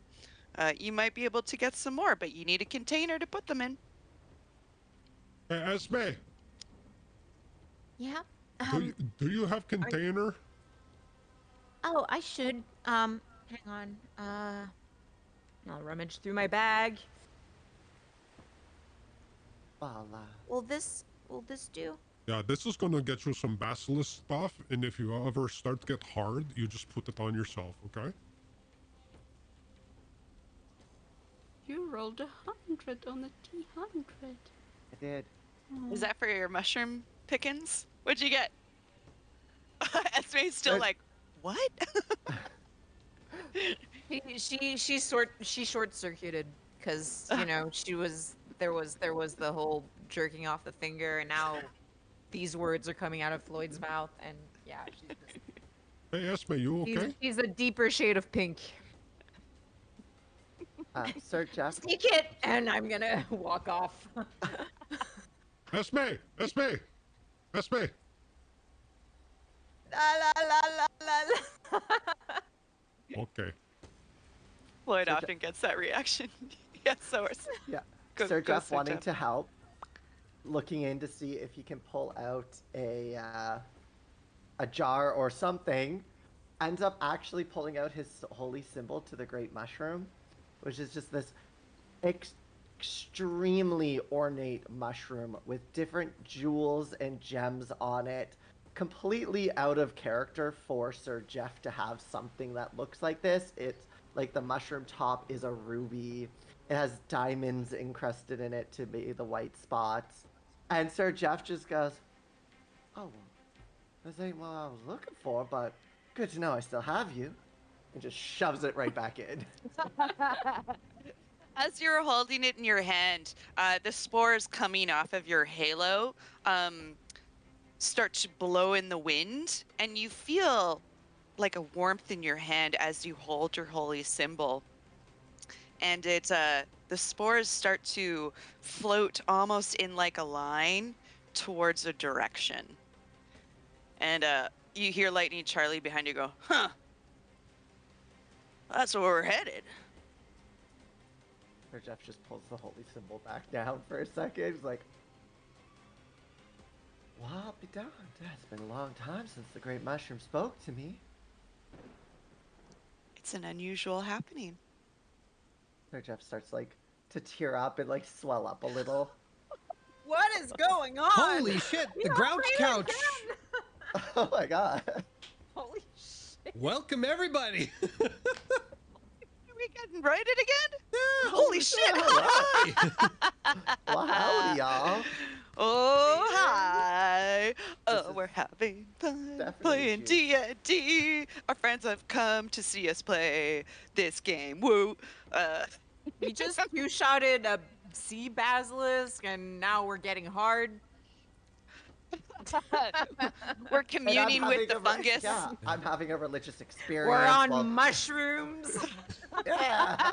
you might be able to get some more. But you need a container to put them in. Hey, Esme, Yeah. do you have container? Oh, I should. Hang on. I'll rummage through my bag. Well, Will this do? Yeah, this is gonna get you some basilisk stuff, and if you ever start to get hard, you just put it on yourself, okay? You rolled 100 on the T100. I did. Is that for your mushroom pickings? What'd you get? Esme's still Uh, like, what? She short circuited because there was the whole jerking off the finger, and now these words are coming out of Floyd's mouth, and yeah, Hey, Esme, you okay? she's a deeper shade of pink. Sir Jeff, Take it, and I'm gonna walk off. Esme! Esme! Esme! La la la la la. Okay. Floyd So often gets that reaction. Yes, so yeah. Go- Sir go, Jeff Sir wanting Jeff. to help, looking in to see if he can pull out a jar or something, ends up actually pulling out his holy symbol to the great mushroom, which is just this extremely ornate mushroom with different jewels and gems on it. Completely out of character for Sir Jeff to have something that looks like this. It's like the mushroom top is a ruby. It has diamonds encrusted in it to be the white spots. And Sir Jeff just goes, "Oh, this ain't what I was looking for, but good to know I still have you." And just shoves it right back in. As you're holding it in your hand, the spores coming off of your halo start to blow in the wind, and you feel like a warmth in your hand as you hold your holy symbol. And the spores start to float almost in like a line towards a direction. And you hear Lightning Charlie behind you go, "Huh. That's where we're headed." Sir Jeff just pulls the holy symbol back down for a second. He's like, "Well, I'll be darned. It's been a long time since the great mushroom spoke to me." It's an unusual happening. Sir Jeff starts like to tear up and like swell up a little. What is going on? Holy shit! The grouch couch. Oh my god. Holy shit! Welcome everybody. Are we getting righted again? Yeah, Holy shit! Hi. Well, howdy, y'all. Oh, hi! This Oh, is we're having fun definitely playing June. D&D. Our friends have come to see us play this game. Woo! We just two-shotted a sea basilisk, and now we're getting hard. We're And I'm communing with having the fungus. Yeah, I'm having a religious experience. We're on while- mushrooms. Yeah.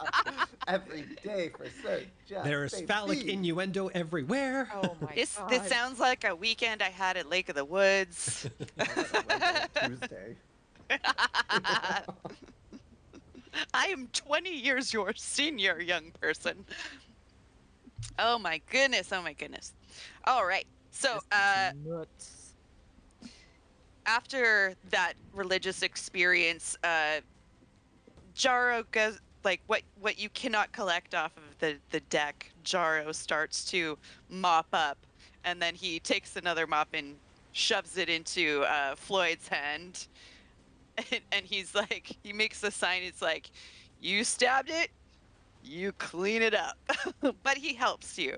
Every day for Sir Jeff. There's phallic baby. innuendo everywhere. Oh my This god. sounds like a weekend I had at Lake of the Woods. Tuesday. I am 20 years your senior, young person. Oh my goodness, oh my goodness. All right. So, This is nuts. after that religious experience, Jaro goes like what you cannot collect off of the deck. Jaro starts to mop up, and then he takes another mop and shoves it into Floyd's hand, and he's like, he makes a sign. It's like, you stabbed it, you clean it up, but he helps you.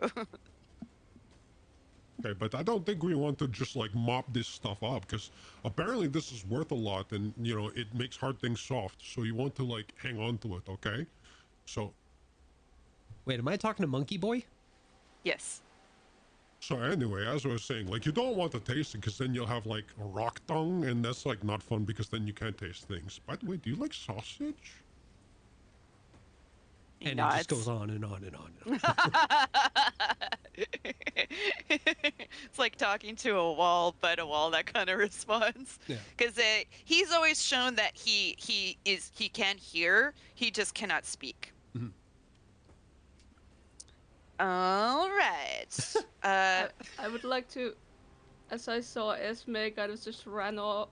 Okay, but I don't think we want to just like mop this stuff up because apparently this is worth a lot and you know it makes hard things soft. So you want to like hang on to it, okay? So Wait, am I talking to Monkey Boy? Yes. so anyway, as I was saying, like you don't want to taste it because then you'll have like a rock tongue and that's like not fun because then you can't taste things. By the way, do you like sausage? He And it just goes on and on and on. And on. It's like talking to a wall, but a wall that kind of responds. Yeah. Because he's always shown that he can hear, he just cannot speak. Mhm. All right. I would like to, as I saw Esme kind of just run off,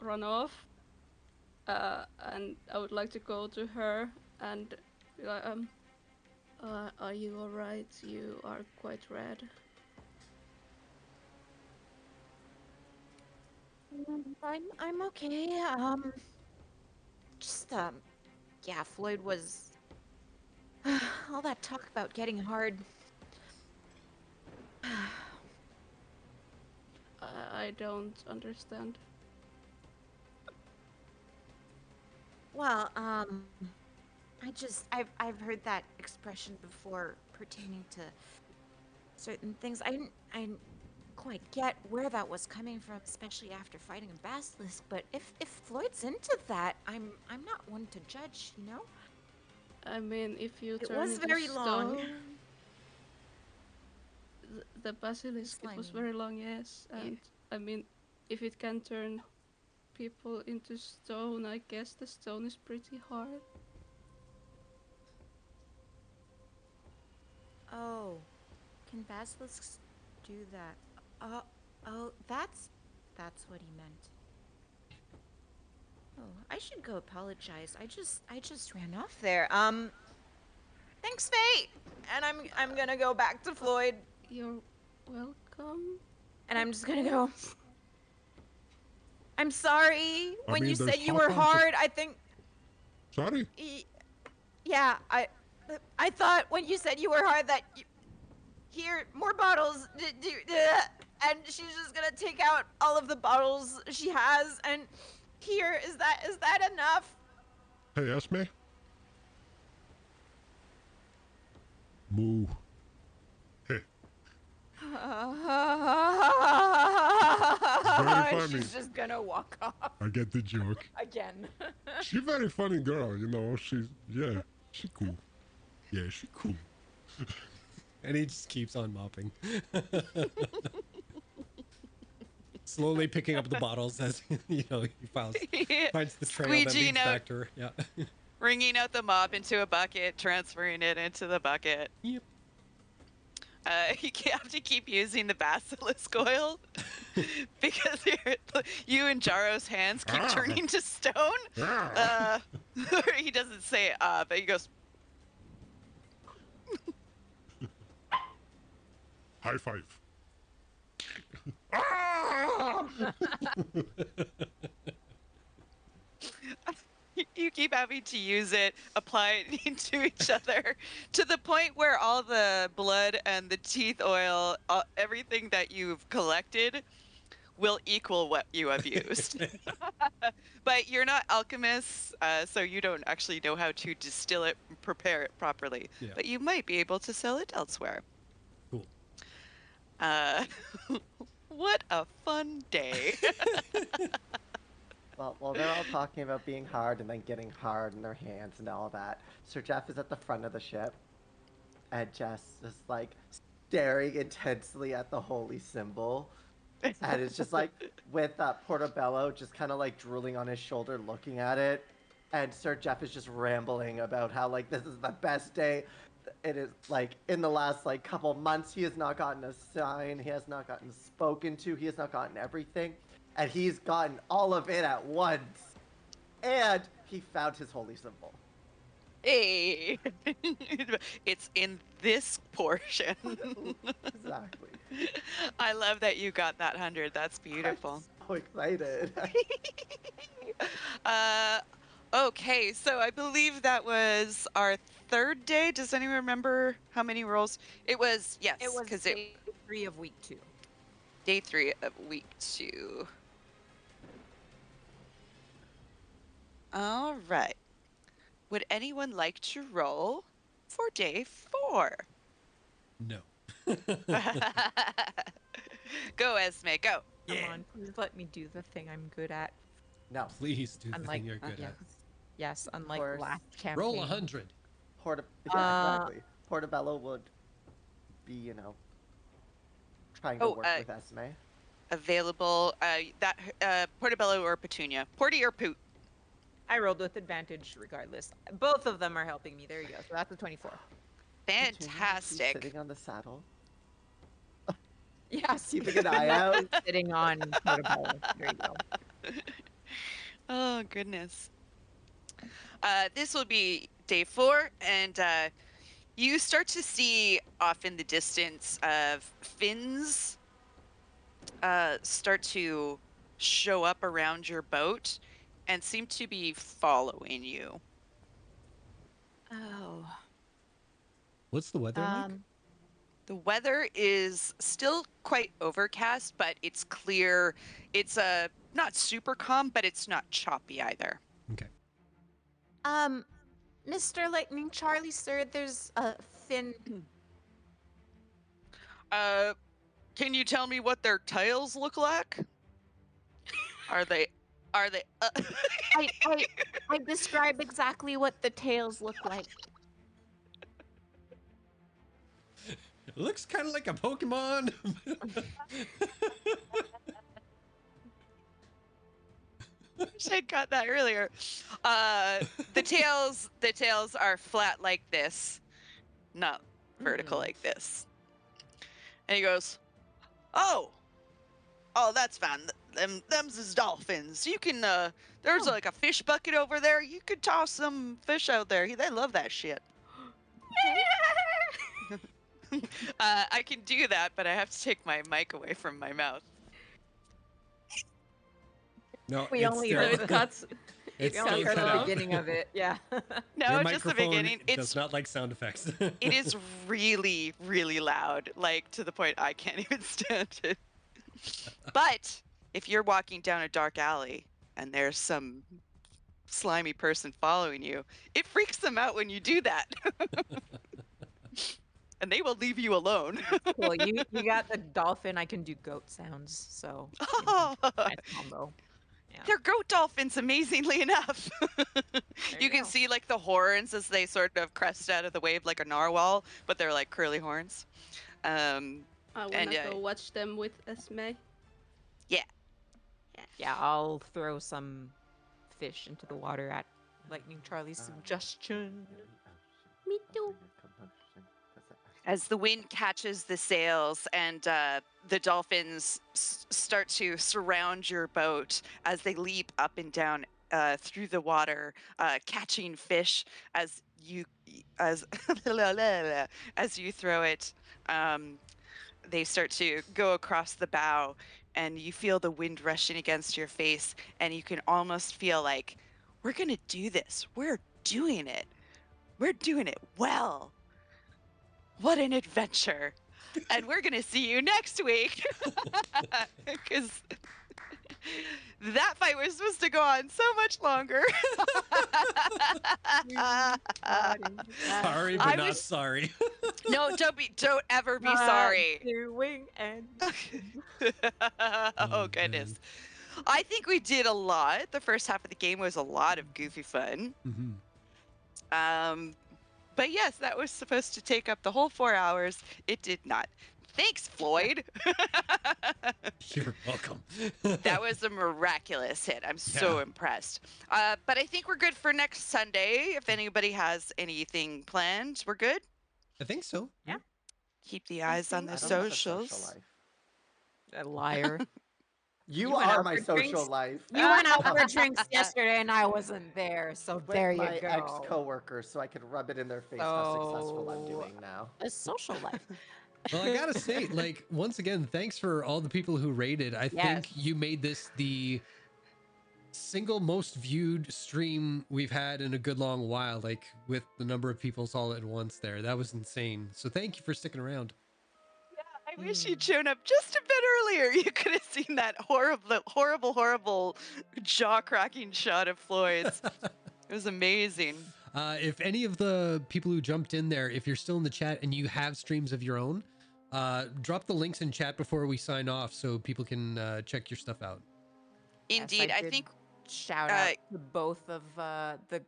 and I would like to go to her and be like, are you alright? You are quite red. I'm okay. Just yeah, Floyd was all that talk about getting hard. I don't understand. Well, I've heard that expression before pertaining to certain things. I didn't quite get where that was coming from, especially after fighting a basilisk. But if Floyd's into that, I'm not one to judge, you know. I mean, if you It turn was into very long. stone, the basilisk, it was Slimy. very long, yes. And I mean, if it can turn people into stone, I guess the stone is pretty hard. Oh, can basilisks do that? Oh, that's what he meant. Oh, I should go apologize. I just ran off there. Thanks, Faye. And I'm gonna go back to Floyd, You're welcome. and I'm just gonna go. I'm sorry. I When mean, you there's said you hot were dogs. hard, I think. Sorry? Yeah, I thought when you said you were hard that here more bottles, and she's just gonna take out all of the bottles she has, and here is that enough? Hey, Esme? Moo. Hey, funny. She's just gonna walk off I get the joke. again. She very funny girl, you know. She cool. Yeah, she cool. And he just keeps on mopping. Slowly picking up the bottles as you know he finds the trail that Squeegeeing leads out. back to her. Yeah. Wringing out the mop into a bucket, transferring it into the bucket. Yep. You have to keep using the basilisk oil because you and Jaro's hands keep turning to stone. He doesn't say it, but he goes, High five. Ah! you keep having to use it, apply it into each other to the point where all the blood and the teeth oil, everything that you've collected will equal what you have used. But you're not alchemists, so you don't actually know how to distill it and prepare it properly. Yeah. But you might be able to sell it elsewhere. Cool. What a fun day. Well, they're all talking about being hard and then getting hard in their hands and all that. Sir Jeff is at the front of the ship, and Jess is like staring intensely at the holy symbol. And it's just like with Portobello just kind of like drooling on his shoulder, looking at it, and Sir Jeff is just rambling about how like this is the best day. It is like in the last like couple months he has not gotten a sign, he has not gotten spoken to, he has not gotten everything, and he's gotten all of it at once. And he found his holy symbol. Hey, it's in this portion. Exactly. I love that you got that 100. That's beautiful. I'm so excited. Okay, so I believe that was our third day. Does anyone remember how many rolls? It was, yes, It was because day 3 of week 2. day 3 of week 2. All right. Would anyone like to roll for day 4? No. Go, Esme, go. Come on, please let me do the thing I'm good at. No. Please do the Unlike, thing you're good yes, at. yes, unlike course. last campaign. Roll 100. Yeah, exactly. Portobello would be, you know, trying to work with Esme. Available, Portobello or Petunia? Porty or Poot? I rolled with advantage regardless. Both of them are helping me. There you go. So that's a 24. Petunia, she's Fantastic. sitting on the saddle. Yes. Keeping an eye out. Sitting on Portobello. There you go. Oh, goodness. This will be day 4, and you start to see off in the distance of fins start to show up around your boat and seem to be following you. Oh. What's the weather like? The weather is still quite overcast, but it's clear. It's not super calm, but it's not choppy either. Okay. Mr. Lightning Charlie, sir, there's a fin. Can you tell me what their tails look like? Are they I describe exactly what the tails look like. It looks kind of like a Pokemon. wish I'd got that earlier. The tails are flat like this, not vertical like this. And he goes, "Oh, that's fine. Them's is dolphins. You can there's like a fish bucket over there. You could toss some fish out there. They love that shit." I can do that, but I have to take my mic away from my mouth. No, We it's only still, heard It cuts. it's We still only heard cut the out. beginning of it. Yeah. No, Your just the microphone beginning. does It's not like sound effects. it is really, really loud, like to the point I can't even stand it. But if you're walking down a dark alley and there's some slimy person following you, it freaks them out when you do that. And they will leave you alone. Cool. You got the dolphin. I can do goat sounds. So nice combo. Yeah. They're goat dolphins, amazingly enough. You can go. see like the horns as they sort of crest out of the wave like a narwhal, but they're like curly horns. I wanna yeah. go watch them with Esme. Yeah, I'll throw some fish into the water at Lightning Charlie's suggestion. Me too. As the wind catches the sails and the dolphins start to surround your boat as they leap up and down through the water, catching fish as you as you throw it. They start to go across the bow, and you feel the wind rushing against your face, and you can almost feel like, we're gonna do this. We're doing it. We're doing it well. What an adventure. And we're going to see you next week. Because that fight was supposed to go on so much longer. Sorry, but not sorry. No, don't ever be sorry. Doing and Oh, goodness. I think we did a lot. The first half of the game was a lot of goofy fun. Mm-hmm. But yes, that was supposed to take up the whole 4 hours. It did not. Thanks, Floyd. You're welcome. That was a miraculous hit. I'm so Yeah. impressed. But I think we're good for next Sunday. If anybody has anything planned, we're good. I think so. Yeah. Keep the eyes on the I don't have a socials. social life. A liar. You You went are out my for social drinks? life. You went out for drinks yesterday and I wasn't there, so With there you my go. ex-coworkers, so I could rub it in their face how successful I'm doing now. A social life. Well, I gotta say, like, once again, thanks for all the people who rated. I think you made this the single most viewed stream we've had in a good long while, like with the number of people all at once there. That was insane. So thank you for sticking around. I wish you'd shown up just a bit earlier. You could have seen that horrible jaw-cracking shot of Floyd's. It was amazing. If any of the people who jumped in there, if you're still in the chat and you have streams of your own, drop the links in chat before we sign off so people can check your stuff out. Indeed, Yes, I think shout out to both of the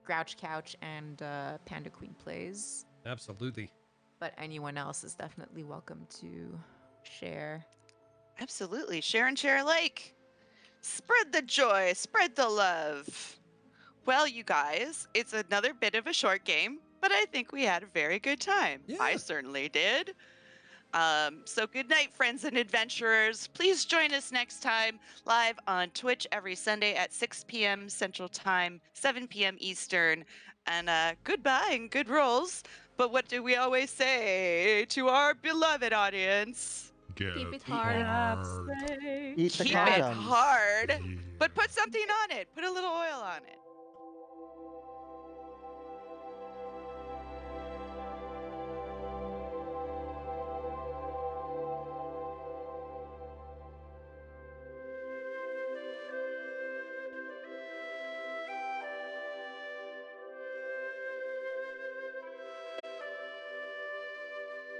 Grouch Couch and Panda Queen Plays. Absolutely. But anyone else is definitely welcome to share. absolutely share and share alike. Spread the joy, spread the love. Well, you guys, it's another bit of a short game, but I think we had a very good time. Yeah. I certainly did. So good night, friends and adventurers. Please join us next time live on Twitch every Sunday at 6 p.m. Central Time, 7 p.m. Eastern. And goodbye and good rolls. But what do we always say to our beloved audience? Get Keep it hard. Eat the Keep it condoms. hard, but put something on it. Put a little oil on it.